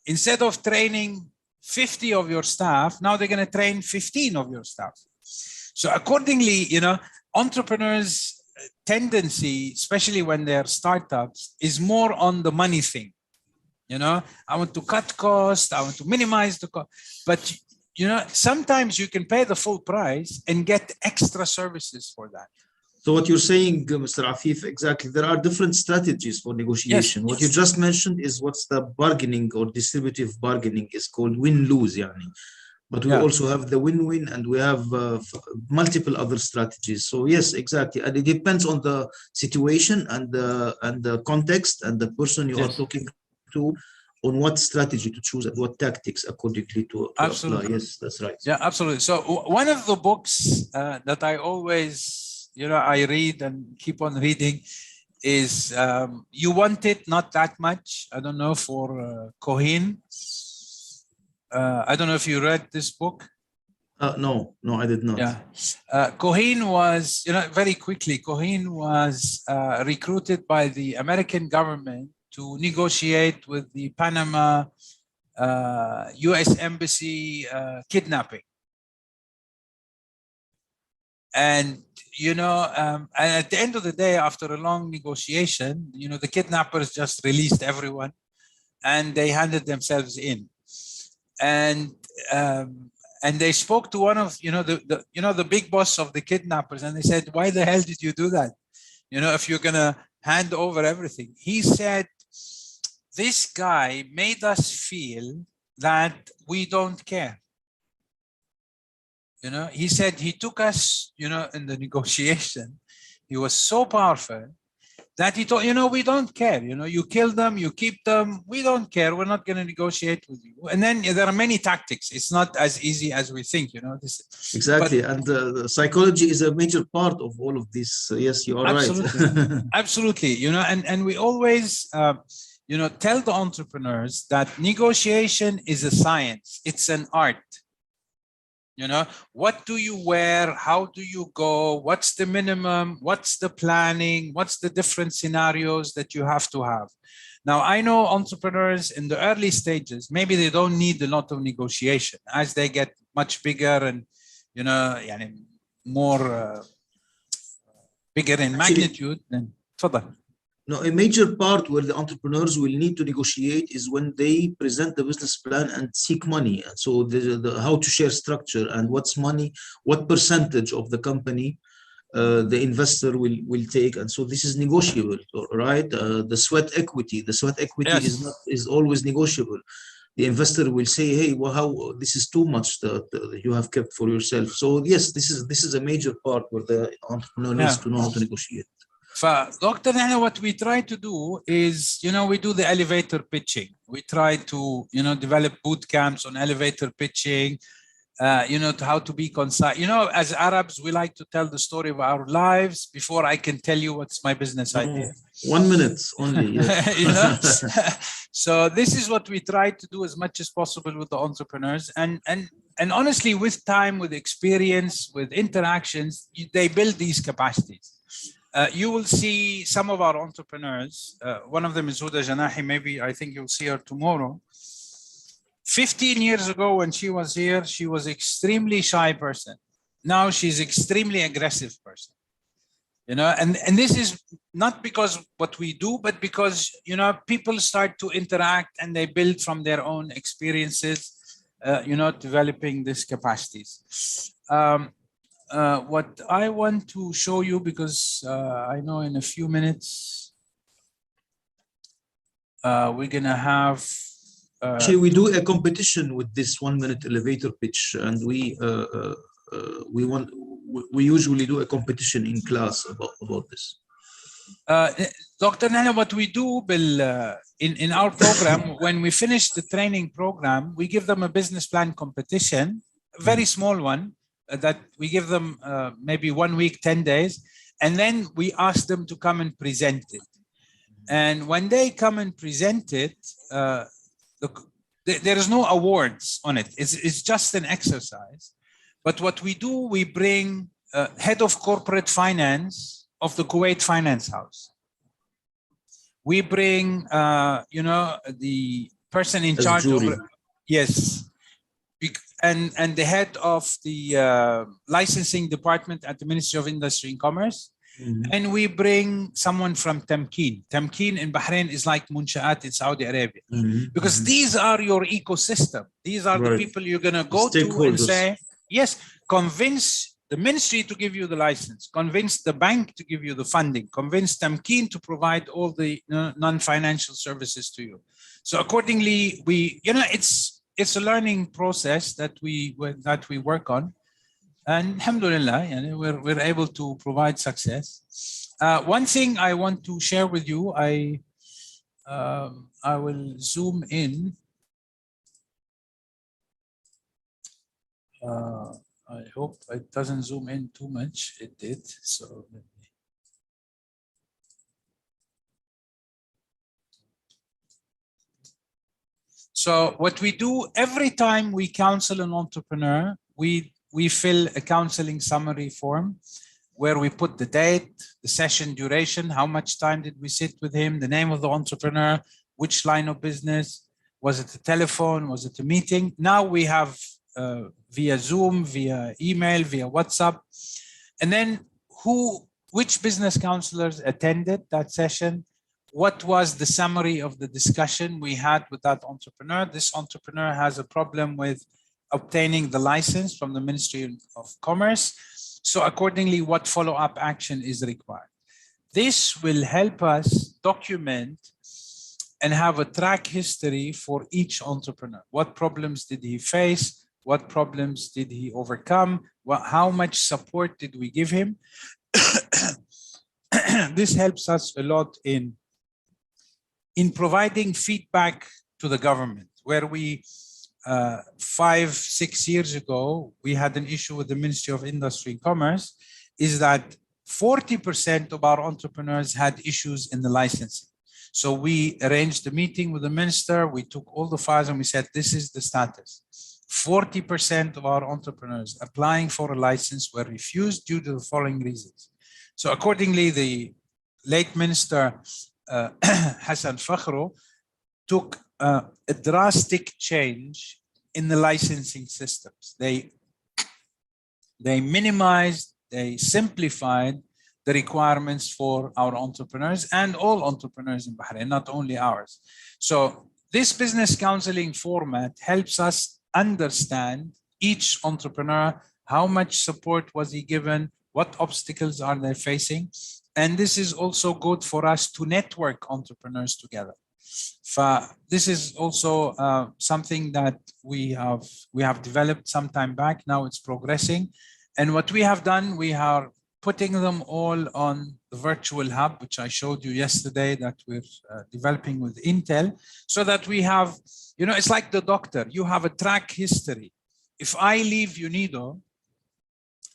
Speaker 2: Instead of training 50 of your staff, now they're going to train 15 of your staff. So accordingly, you know, entrepreneurs' tendency, especially when they're startups, is more on the money thing. You know, I want to cut costs, I want to minimize the cost. But, you know, sometimes you can pay the full price and get extra services for that.
Speaker 7: So what you're saying, Mr. Afif, exactly, there are different strategies for negotiation.
Speaker 2: Yes.
Speaker 7: What you just mentioned is what's the bargaining or distributive bargaining is called win-lose, yani. But we also have the win-win, and we have multiple other strategies. So yes, exactly. And it depends on the situation and the context and the person you are talking to, on what strategy to choose and what tactics accordingly to apply. Yes, that's right.
Speaker 2: Yeah, absolutely. So one of the books that I always, you know, I read and keep on reading is You Want It, Not That Much. I don't know, for Cohen. I don't know if you read this book.
Speaker 7: No, I did not.
Speaker 2: Yeah. Cohen was, you know, very quickly, Cohen was recruited by the American government to negotiate with the Panama US Embassy kidnapping. And, you know, and at the end of the day, after a long negotiation, you know, the kidnappers just released everyone and they handed themselves in. And they spoke to one of, you know, the big boss of the kidnappers, and they said, why the hell did you do that? You know, if you're going to hand over everything. He said, this guy made us feel that we don't care. You know, he said he took us, you know, in the negotiation. He was so powerful that he thought, you know, we don't care. You know, you kill them, you keep them. We don't care. We're not going to negotiate with you. And then there are many tactics. It's not as easy as we think, you know.
Speaker 7: Exactly. And the psychology is a major part of all of this. Yes, you are right.
Speaker 2: Absolutely. You know, and we always, you know, tell the entrepreneurs that negotiation is a science. It's an art. You know, what do you wear? How do you go? What's the minimum? What's the planning? What's the different scenarios that you have to have? Now, I know entrepreneurs in the early stages, maybe they don't need a lot of negotiation. As they get much bigger and, you know, more bigger in magnitude, then تفضل.
Speaker 7: No, a major part where the entrepreneurs will need to negotiate is when they present the business plan and seek money. And so the how to share structure and what's money, what percentage of the company the investor will take. And so this is negotiable, right? The sweat equity
Speaker 2: Yes.
Speaker 7: is always negotiable. the investor will say, hey, well, how this is too much that you have kept for yourself. So yes, this is a major part where the entrepreneur needs to know how to negotiate.
Speaker 2: Dr. Nahla, what we try to do is, we do the elevator pitching. We try to, develop boot camps on elevator pitching, to how to be concise. As Arabs, we like to tell the story of our lives before I can tell you what's my business idea.
Speaker 7: 1 minute only, yes.
Speaker 2: So this is what we try to do as much as possible with the entrepreneurs. And honestly, with time, with experience, with interactions, they build these capacities. You will see some of our entrepreneurs. One of them is Huda Janahi. Maybe I think you'll see her tomorrow. 15 years ago when she was here, she was extremely shy person. Now she's extremely aggressive person. And this is not because what we do, but because, people start to interact and they build from their own experiences, developing these capacities. What I want to show you, because I know in a few minutes, we're gonna have
Speaker 7: Actually, we do a competition with this 1 minute elevator pitch, and we usually do a competition in class about this.
Speaker 2: Dr. Nahla, what we do in our program, when we finish the training program, we give them a business plan competition, a very small one, that we give them maybe 1 week, 10 days, and then we ask them to come and present it. And when they come and present it, there is no awards on it. It's just an exercise. But what we do, we bring head of corporate finance of the Kuwait Finance House. We bring, the person in charge of, yes, and the head of the licensing department at the Ministry of Industry and Commerce. And we bring someone from Tamkeen. Tamkeen in Bahrain is like Munshaat in Saudi Arabia. Because these are your ecosystem. These are the people you're going to go to and say, yes, convince the ministry to give you the license, convince the bank to give you the funding, convince Tamkeen to provide all the non-financial services to you. So accordingly, it's a learning process that we work on. And alhamdulillah, we're able to provide success. One thing I want to share with you, I will zoom in. I hope it doesn't zoom in too much. It did. So let me. So what we do every time we counsel an entrepreneur, we fill a counseling summary form where we put the date, the session duration, how much time did we sit with him, the name of the entrepreneur, which line of business, was it a telephone, was it a meeting? Now we have via Zoom, via email, via WhatsApp, and then which business counselors attended that session, what was the summary of the discussion we had with that entrepreneur. This entrepreneur has a problem with obtaining the license from the Ministry of Commerce. So accordingly, what follow-up action is required. This will help us document and have a track history for each entrepreneur. What problems did he face? What problems did he overcome? How much support did we give him? This helps us a lot in providing feedback to the government, where we 5-6 years ago, we had an issue with the Ministry of Industry and Commerce, is that 40% of our entrepreneurs had issues in the licensing. So we arranged a meeting with the minister, we took all the files and we said, this is the status. 40% of our entrepreneurs applying for a license were refused due to the following reasons. So accordingly, the late minister, Hassan Fakhro, took a drastic change in the licensing systems. They minimized, they simplified the requirements for our entrepreneurs and all entrepreneurs in Bahrain, not only ours. So this business counseling format helps us understand each entrepreneur, how much support was he given, what obstacles are they facing. And this is also good for us to network entrepreneurs together. This is also something that we have developed some time back. Now it's progressing. And what we have done, we are putting them all on the virtual hub, which I showed you yesterday that we're developing with Intel, so that we have, you know, it's like the doctor, you have a track history. If I leave UNIDO,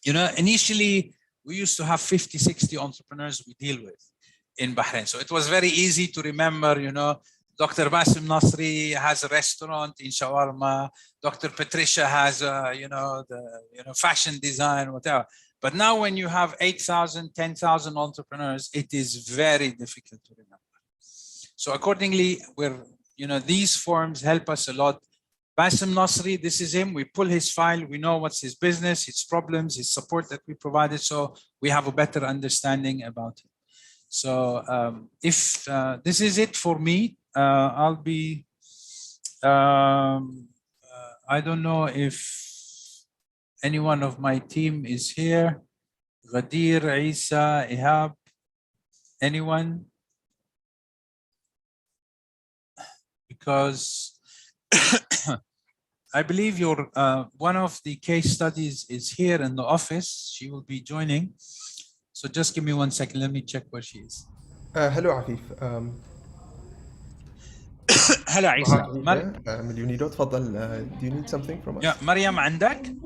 Speaker 2: you know, initially we used to have 50, 60 entrepreneurs we deal with in Bahrain. So it was very easy to remember, you know, Dr. Basim Nasri has a restaurant in shawarma. Dr. Patricia has, fashion design, whatever. But now when you have 8,000, 10,000 entrepreneurs, it is very difficult to remember. So accordingly, these forms help us a lot. Basim Nasri, this is him. We pull his file. We know what's his business, his problems, his support that we provided. So we have a better understanding about it. So if this is it for me, I'll be, I don't know if any one of my team is here. Ghadir, Isa, Ihab, anyone? Because I believe your one of the case studies is here in the office. She will be joining. So just give me 1 second. Let me check where she is.
Speaker 8: Hello عفيف.
Speaker 2: هلا عيسى.
Speaker 8: من اليونيدو تفضل. Do you need something from us?
Speaker 2: Yeah, مريم عندك؟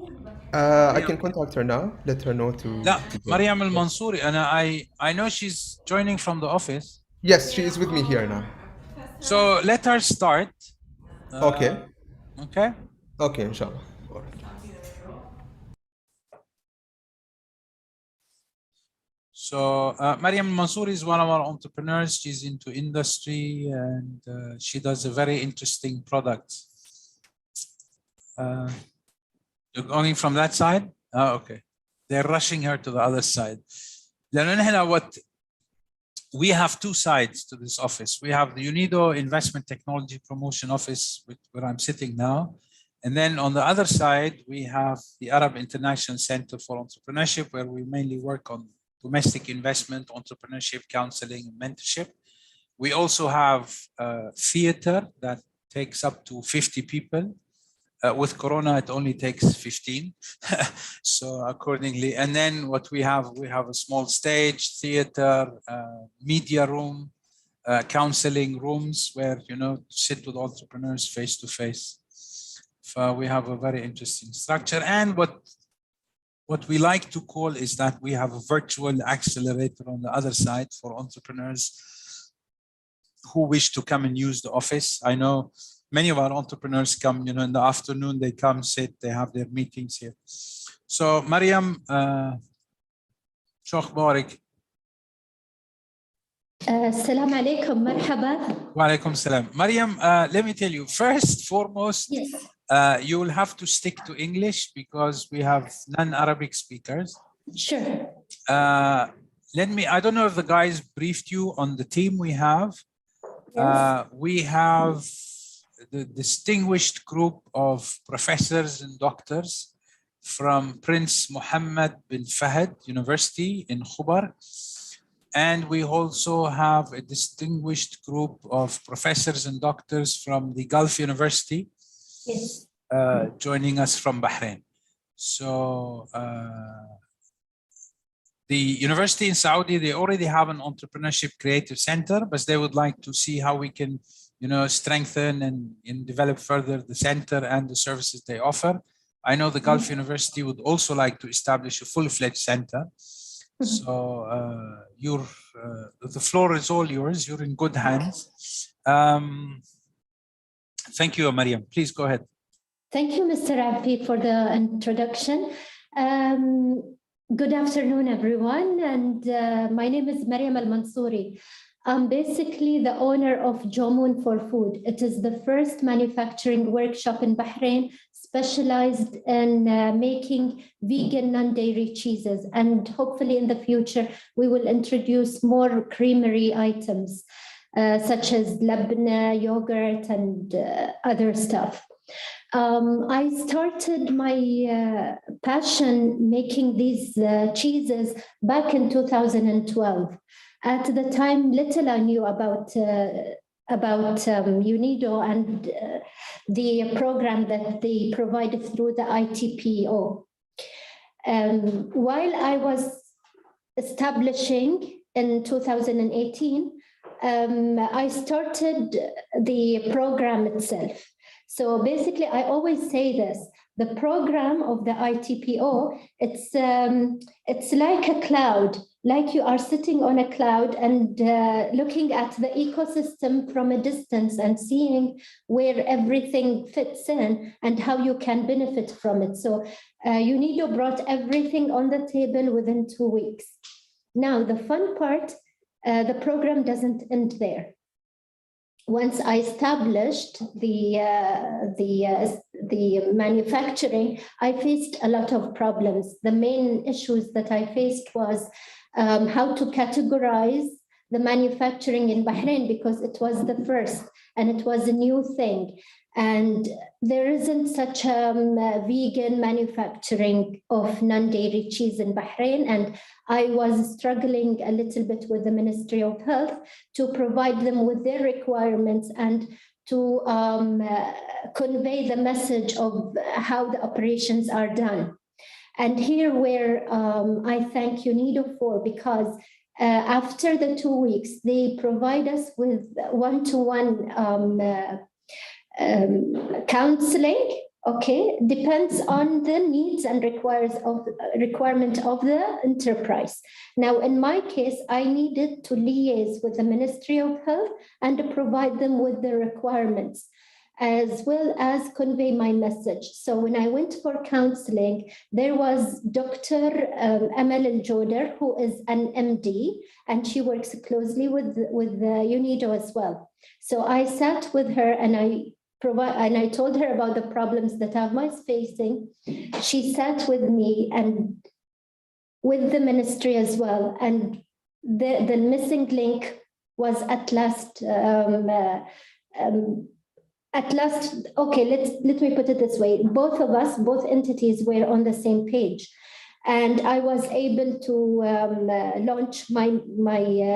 Speaker 8: I can contact her now. Let her know to.
Speaker 2: لا مريم المنصوري. I know she's joining from the office.
Speaker 8: Yes, she is with me here now.
Speaker 2: So let her start.
Speaker 8: Okay.
Speaker 2: Okay.
Speaker 8: Okay, inshallah.
Speaker 2: So Mariam Mansour is one of our entrepreneurs. She's into industry and she does a very interesting product. You're going from that side? Oh, okay. They're rushing her to the other side. We have two sides to this office. We have the UNIDO Investment Technology Promotion Office, where I'm sitting now. And then on the other side, we have the Arab International Center for Entrepreneurship, where we mainly work on domestic investment, entrepreneurship, counseling, and mentorship. We also have theater that takes up to 50 people. With Corona, it only takes 15. So accordingly, and then what we have a small stage, theater, media room, counseling rooms where, sit with entrepreneurs face to face. So we have a very interesting structure. And what we like to call is that we have a virtual accelerator on the other side for entrepreneurs who wish to come and use the office. I know many of our entrepreneurs come, in the afternoon, they come, sit, they have their meetings here. So Mariam, شو أخبارك؟
Speaker 9: السلام عليكم مرحبا.
Speaker 2: وعليكم السلام. Mariam, let me tell you, first, foremost,
Speaker 9: yes.
Speaker 2: You will have to stick to English because we have non-Arabic speakers.
Speaker 9: Sure.
Speaker 2: I don't know if the guys briefed you on the team we have.
Speaker 9: Yes.
Speaker 2: We have the distinguished group of professors and doctors from Prince Mohammed bin Fahd University in Khubar. And we also have a distinguished group of professors and doctors from the Gulf University.
Speaker 9: Yes.
Speaker 2: Joining us from Bahrain. So the university in Saudi, they already have an entrepreneurship creative center, but they would like to see how we can, strengthen and develop further the center and the services they offer. I know the Gulf University would also like to establish a full-fledged center. So the floor is all yours. You're in good hands. Thank you, Mariam. Please go ahead.
Speaker 9: Thank you, Mr. Rafi, for the introduction. Good afternoon, everyone. And my name is Mariam Al-Mansouri. I'm basically the owner of Jomoon for Food. It is the first manufacturing workshop in Bahrain specialized in making vegan non-dairy cheeses. And hopefully in the future, we will introduce more creamery items, such as labna, yogurt, and other stuff. I started my passion making these cheeses back in 2012. At the time, little I knew about about UNIDO and the program that they provided through the ITPO. While I was establishing in 2018, I started the program itself. So basically, I always say this, the program of the ITPO, it's like a cloud, like you are sitting on a cloud and looking at the ecosystem from a distance and seeing where everything fits in and how you can benefit from it. So UNIDO brought everything on the table within 2 weeks. Now, the fun part, the program doesn't end there. Once I established the manufacturing, I faced a lot of problems. The main issues that I faced was how to categorize the manufacturing in Bahrain, because it was the first and it was a new thing. And there isn't such vegan manufacturing of non-dairy cheese in Bahrain. And I was struggling a little bit with the Ministry of Health to provide them with their requirements and to convey the message of how the operations are done. And here where I thank UNIDO for, because after the 2 weeks, they provide us with one-to-one counseling. Okay, depends on the needs and requirement of the enterprise. Now, in my case, I needed to liaise with the Ministry of Health and to provide them with the requirements, as well as convey my message. So when I went for counseling, there was Dr. Amal Al-Joder, who is an MD, and she works closely with UNIDO as well. So I sat with her and I told her about the problems that I was facing. She sat with me and with the ministry as well. And the missing link was at last, okay, let me put it this way. Both of us, both entities were on the same page. And I was able to launch my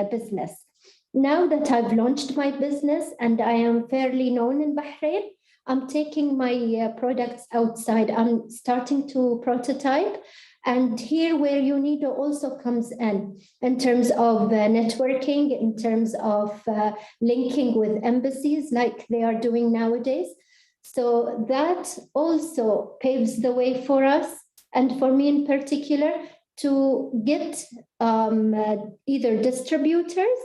Speaker 9: business. Now that I've launched my business and I am fairly known in Bahrain, I'm taking my products outside. I'm starting to prototype. And here where UNIDO also comes in terms of networking, in terms of linking with embassies like they are doing nowadays. So that also paves the way for us, and for me in particular, to get either distributors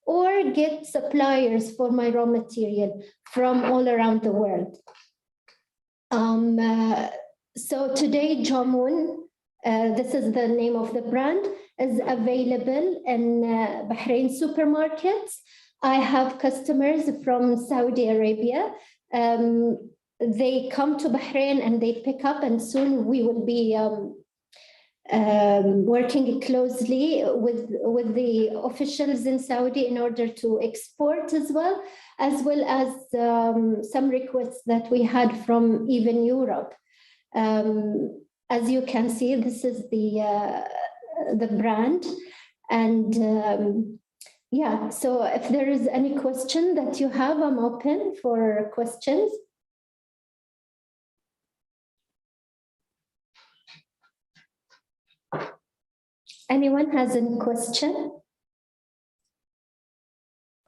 Speaker 9: or get suppliers for my raw material from all around the world. So today, Jamun, this is the name of the brand, is available in Bahrain supermarkets. I have customers from Saudi Arabia. They come to Bahrain and they pick up, and soon we will be working closely with the officials in Saudi in order to export as well as some requests that we had from even Europe. As you can see, this is the brand. And yeah, so if there is any question that you have, I'm open for questions. Anyone has any question?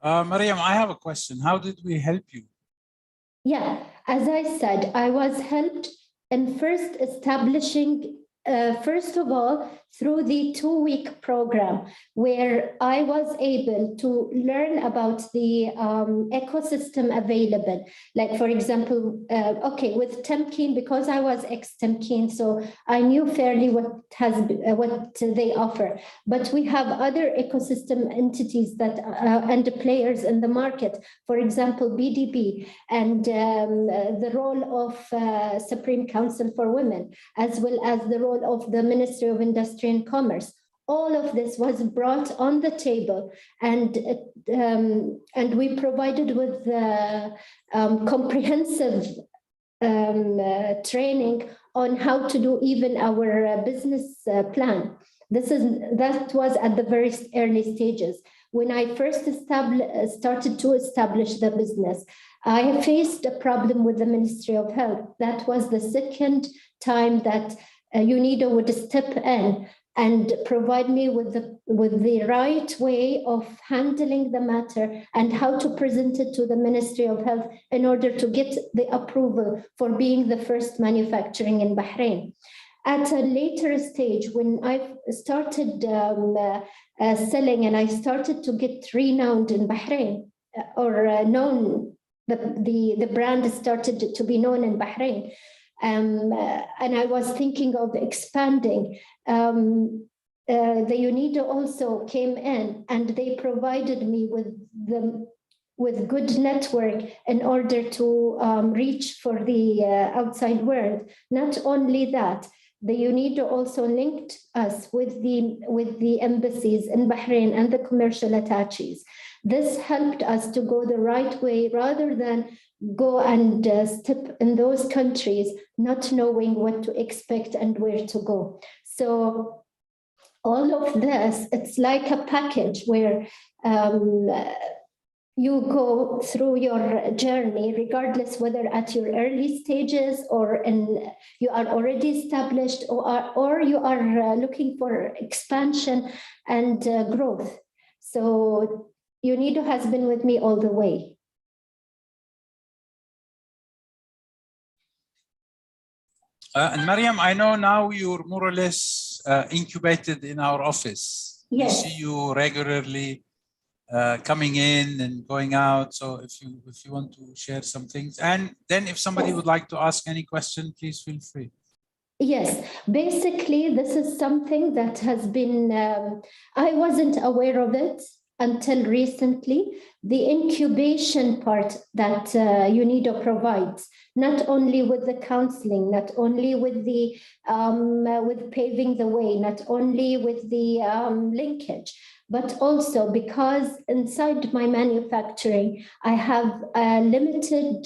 Speaker 2: Mariam, I have a question. How did we help you?
Speaker 9: Yeah, as I said, I was helped in first establishing, first of all, through the 2-week program, where I was able to learn about the ecosystem available. Like, for example, okay, with Temkin, because I was ex-Temkin, so I knew fairly what they offer. But we have other ecosystem entities that and players in the market. For example, BDB and the role of Supreme Council for Women, as well as the role of the Ministry of Industry and Commerce. All of this was brought on the table, and we provided with comprehensive training on how to do even our business plan. That was at the very early stages. when I first started to establish the business, I faced a problem with the Ministry of Health. That was the second time that UNIDO would step in and provide me with the right way of handling the matter and how to present it to the Ministry of Health in order to get the approval for being the first manufacturing in Bahrain. At a later stage, when I started selling and I started to get renowned in Bahrain, known, the brand started to be known in Bahrain. And I was thinking of expanding. The UNIDO also came in and they provided me with good network in order to reach for the outside world. Not only that, the UNIDO also linked us with the embassies in Bahrain and the commercial attaches. This helped us to go the right way rather than go and step in those countries, not knowing what to expect and where to go. So all of this, it's like a package where you go through your journey, regardless whether at your early stages or you are already established or you are looking for expansion and growth. So UNIDO has been with me all the way.
Speaker 2: And Mariam, I know now you're more or less incubated in our office.
Speaker 9: Yes.
Speaker 2: We see you regularly coming in and going out. So if you want to share some things, and then if somebody would like to ask any question, please feel free.
Speaker 9: Yes, basically, this is something that has been, I wasn't aware of it until recently. The incubation part that UNIDO provides, not only with the counseling, not only with the with paving the way, not only with the linkage, but also because inside my manufacturing, I have a limited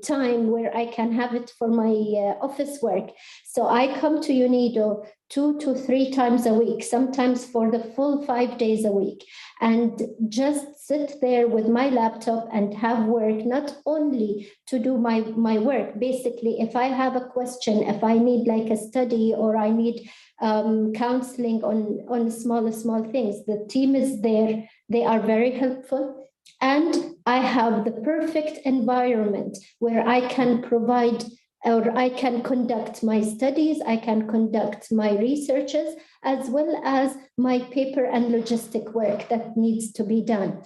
Speaker 9: time where I can have it for my office work. So I come to UNIDO 2 to 3 times a week, sometimes for the full 5 days a week, and just sit there with my laptop and have work, not only to do my work. Basically, if I have a question, if I need like a study or I need counseling on small things, the team is there. They are very helpful. And I have the perfect environment where I can provide or I can conduct my studies, I can conduct my researches, as well as my paper and logistic work that needs to be done.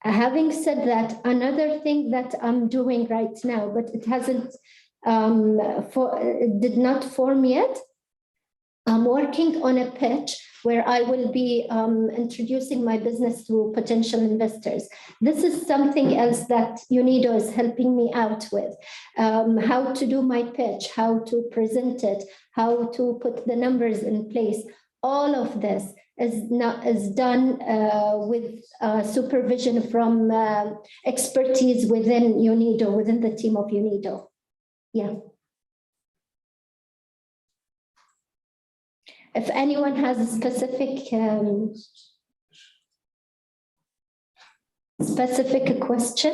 Speaker 9: Having said that, another thing that I'm doing right now, but it hasn't, did not form yet, I'm working on a pitch where I will be introducing my business to potential investors. This is something else that UNIDO is helping me out with. How to do my pitch, how to present it, how to put the numbers in place. All of this is done with supervision from expertise within UNIDO, within the team of UNIDO. Yeah. If anyone has a specific question.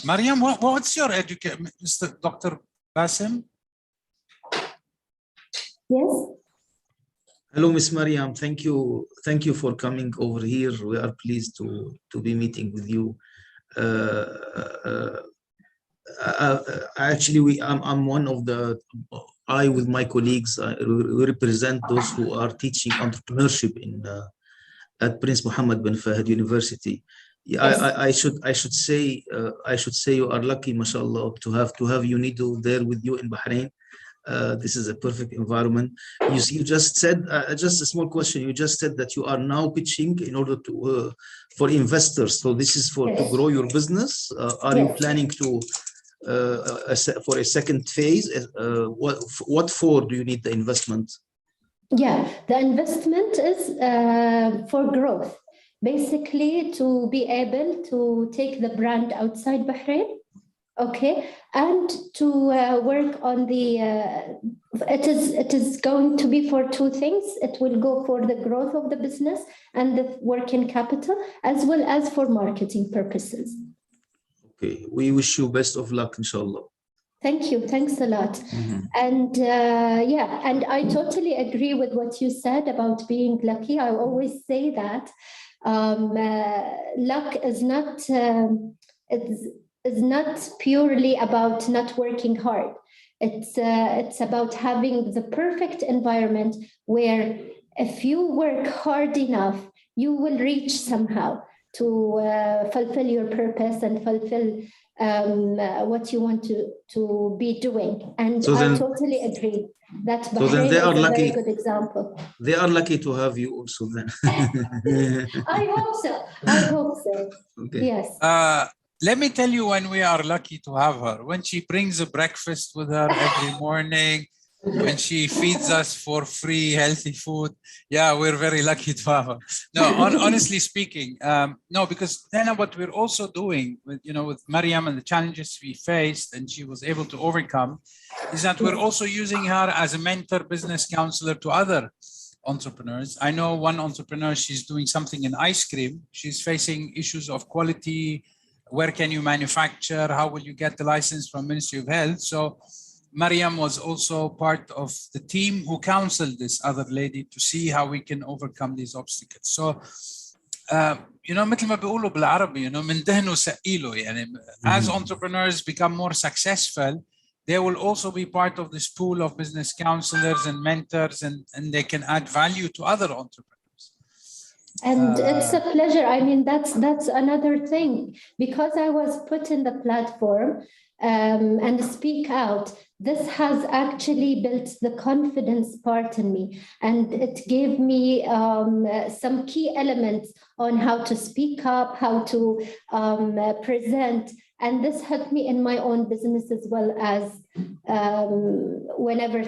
Speaker 2: Mariam, what's your education, Mr. Dr. Basim?
Speaker 9: Yes.
Speaker 7: Hello, Miss Mariam. Thank you for coming over here. We are pleased to be meeting with you. Actually, I'm one of the, I with my colleagues, we represent those who are teaching entrepreneurship at Prince Mohammed bin Fahd University. Yes. I should say you are lucky, mashallah, to have UNIDO there with you in Bahrain. This is a perfect environment. You just said, just a small question. You just said that you are now pitching in order to for investors. So this is for to grow your business. Are you planning to for a second phase? What for do you need the investment?
Speaker 9: Yeah, the investment is for growth. Basically, to be able to take the brand outside Bahrain, Okay, and to work on the, it is going to be for two things. It will go for the growth of the business and the working capital, as well as for marketing purposes.
Speaker 7: Okay, we wish you best of luck, inshallah.
Speaker 9: Thank you. Thanks a lot.
Speaker 7: Mhm.
Speaker 9: And yeah, and I totally agree with what you said about being lucky. I always say that luck is not is not purely about not working hard. It's about having the perfect environment where if you work hard enough, you will reach somehow to fulfill your purpose and fulfill what you want to be doing. And
Speaker 7: So
Speaker 9: I
Speaker 7: then-
Speaker 9: totally agree that
Speaker 7: So then
Speaker 9: Bahrain
Speaker 7: they
Speaker 9: is
Speaker 7: are
Speaker 9: a
Speaker 7: lucky.
Speaker 9: very good example.
Speaker 7: They are lucky to have you also then.
Speaker 9: I hope so. I hope so.
Speaker 7: Okay.
Speaker 9: Yes.
Speaker 2: Let me tell you when we are lucky to have her. When she brings a breakfast with her every morning, when she feeds us for free healthy food. Yeah, we're very lucky to have her. No, honestly speaking, no, because then what we're also doing with, with Mariam and the challenges we faced and she was able to overcome is that we're also using her as a mentor business counselor to other entrepreneurs. I know one entrepreneur, she's doing something in ice cream. She's facing issues of quality. Where can you manufacture? How will you get the license from Ministry of Health? So Mariam was also part of the team who counseled this other lady to see how we can overcome these obstacles. So, مثل ما بيقولوا بالعربي, من دهنه سقيله. يعني, as entrepreneurs become more successful, they will also be part of this pool of business counselors and mentors, and they can add value to other entrepreneurs.
Speaker 9: And it's a pleasure. I mean, that's another thing. Because I was put in the platform and speak out, this has actually built the confidence part in me. And it gave me some key elements on how to speak up, how to present. And this helped me in my own business as well as whenever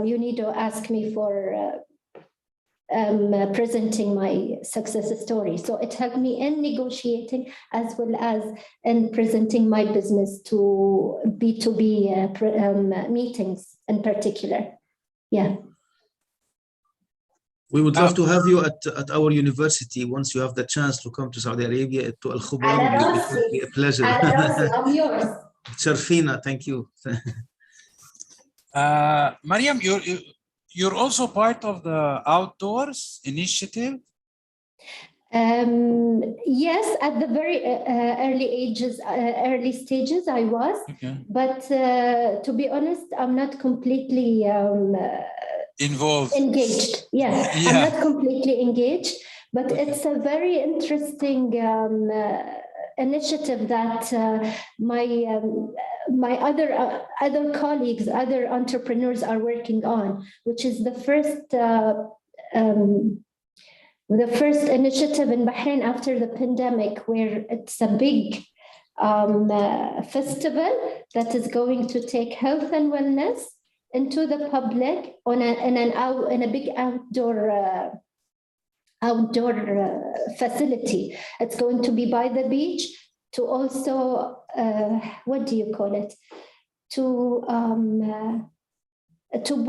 Speaker 9: you need to ask me for presenting my success story. So it helped me in negotiating as well as in presenting my business to B2B meetings in particular. Yeah.
Speaker 7: We would love to have you at our university once you have the chance to come to Saudi Arabia, to Al Khubar. It would be a pleasure.
Speaker 9: I'm yours.
Speaker 7: Sharfina, thank you.
Speaker 2: Mariam, you're also part of the Outdoors initiative?
Speaker 9: Yes, at the very early stages I was, okay. But to be honest, I'm not completely engaged. Yeah, I'm not completely engaged, but it's a very interesting initiative that my other colleagues, other entrepreneurs are working on, which is the first initiative in Bahrain after the pandemic, where it's a big festival that is going to take health and wellness into the public in a big outdoor facility. It's going to be by the beach to also, what do you call it? To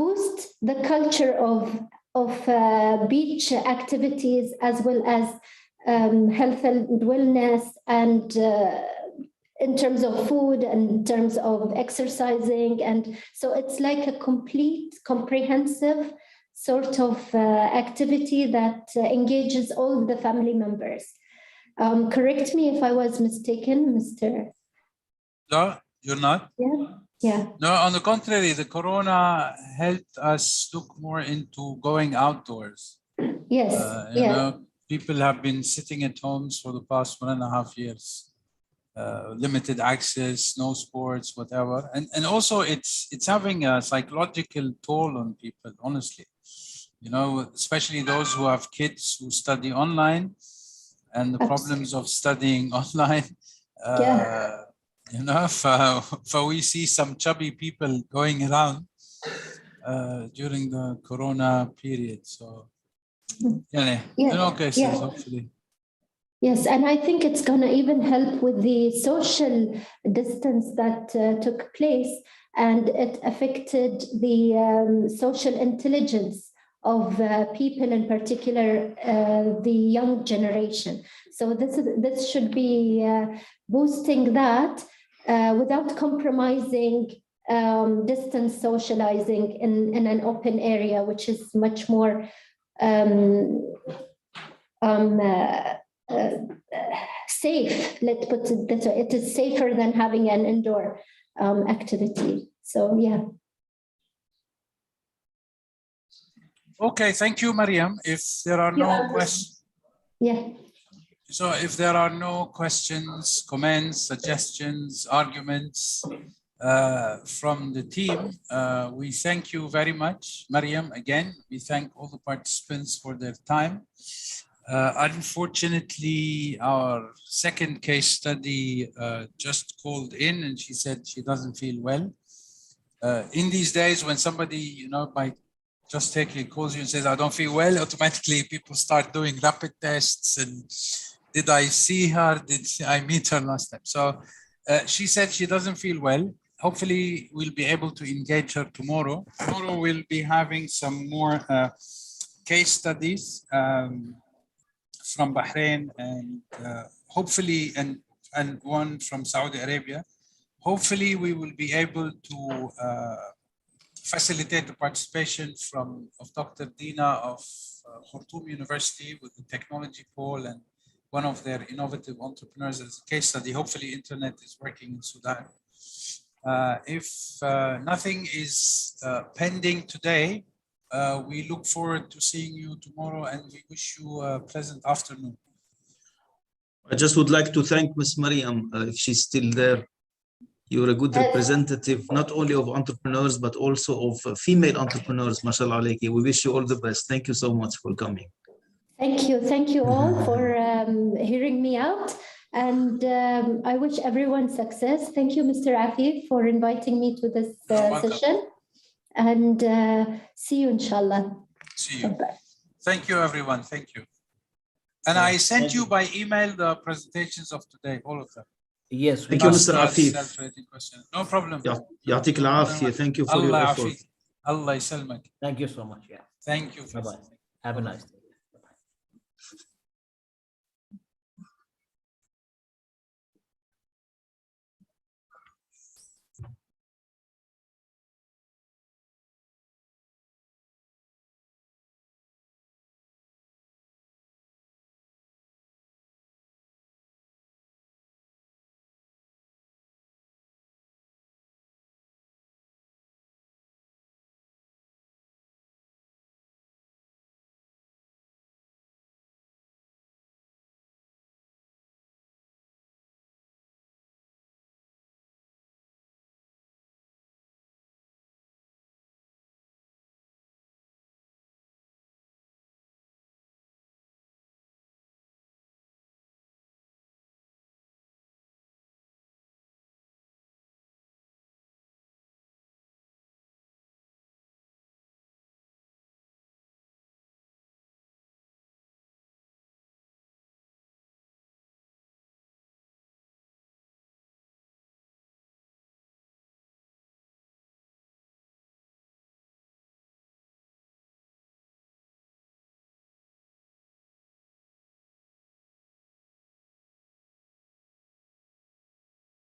Speaker 9: boost the culture of beach activities as well as health and wellness, and in terms of food and in terms of exercising. And so it's like a complete, comprehensive sort of activity that engages all the family members. Correct me if I was mistaken, Mr.
Speaker 2: No, you're not.
Speaker 9: Yeah. Yeah.
Speaker 2: No, on the contrary, the corona helped us look more into going outdoors.
Speaker 9: Yes.
Speaker 2: You know, people have been sitting at homes for the past 1.5 years. Limited access, no sports, whatever. And also it's having a psychological toll on people, honestly. You know, especially those who have kids who study online and the problems of studying online. You know, if we see some chubby people going around during the corona period. So, in all cases, hopefully.
Speaker 9: Yes, and I think it's going to even help with the social distance that took place, and it affected the social intelligence of people, in particular the young generation. So this should be boosting that without compromising distance socializing in an open area, which is much more safe. Let's put it this way. It is safer than having an indoor activity. So yeah.
Speaker 2: Okay, thank you, Mariam. If there are no questions.
Speaker 9: Yeah.
Speaker 2: So if there are no questions, comments, suggestions, arguments from the team, we thank you very much, Mariam. Again, we thank all the participants for their time. Unfortunately, our second case study just called in and she said she doesn't feel well. In these days when somebody, by just taking calls you and says, I don't feel well, automatically people start doing rapid tests and did I see her? Did I meet her last time? So she said she doesn't feel well. Hopefully we'll be able to engage her tomorrow. Tomorrow we'll be having some more case studies from Bahrain and hopefully, and one from Saudi Arabia. Hopefully we will be able to facilitate the participation of Dr. Dina of Khartoum University with the technology pole and one of their innovative entrepreneurs as a case study. Hopefully internet is working in Sudan. If nothing is pending today, we look forward to seeing you tomorrow and we wish you a pleasant afternoon.
Speaker 7: I just would like to thank Ms. Mariam, if she's still there. You're a good representative, not only of entrepreneurs, but also of female entrepreneurs, mashallah alayki. We wish you all the best. Thank you so much for coming.
Speaker 9: Thank you. Thank you all for hearing me out. And I wish everyone success. Thank you, Mr. Afif, for inviting me to this session. And see you, inshallah.
Speaker 2: See you. Bye-bye. Thank you, everyone. Thank you. And I sent you by email the presentations of today, all of them.
Speaker 3: Yes.
Speaker 7: Thank you, Mr. Afif.
Speaker 2: No problem.
Speaker 7: Ya'tik al-afiyah. Thank you for your effort.
Speaker 2: Allah ysalmak.
Speaker 3: Thank you so much. Yeah.
Speaker 2: Thank you.
Speaker 3: Bye-bye. Have a nice day. Bye-bye.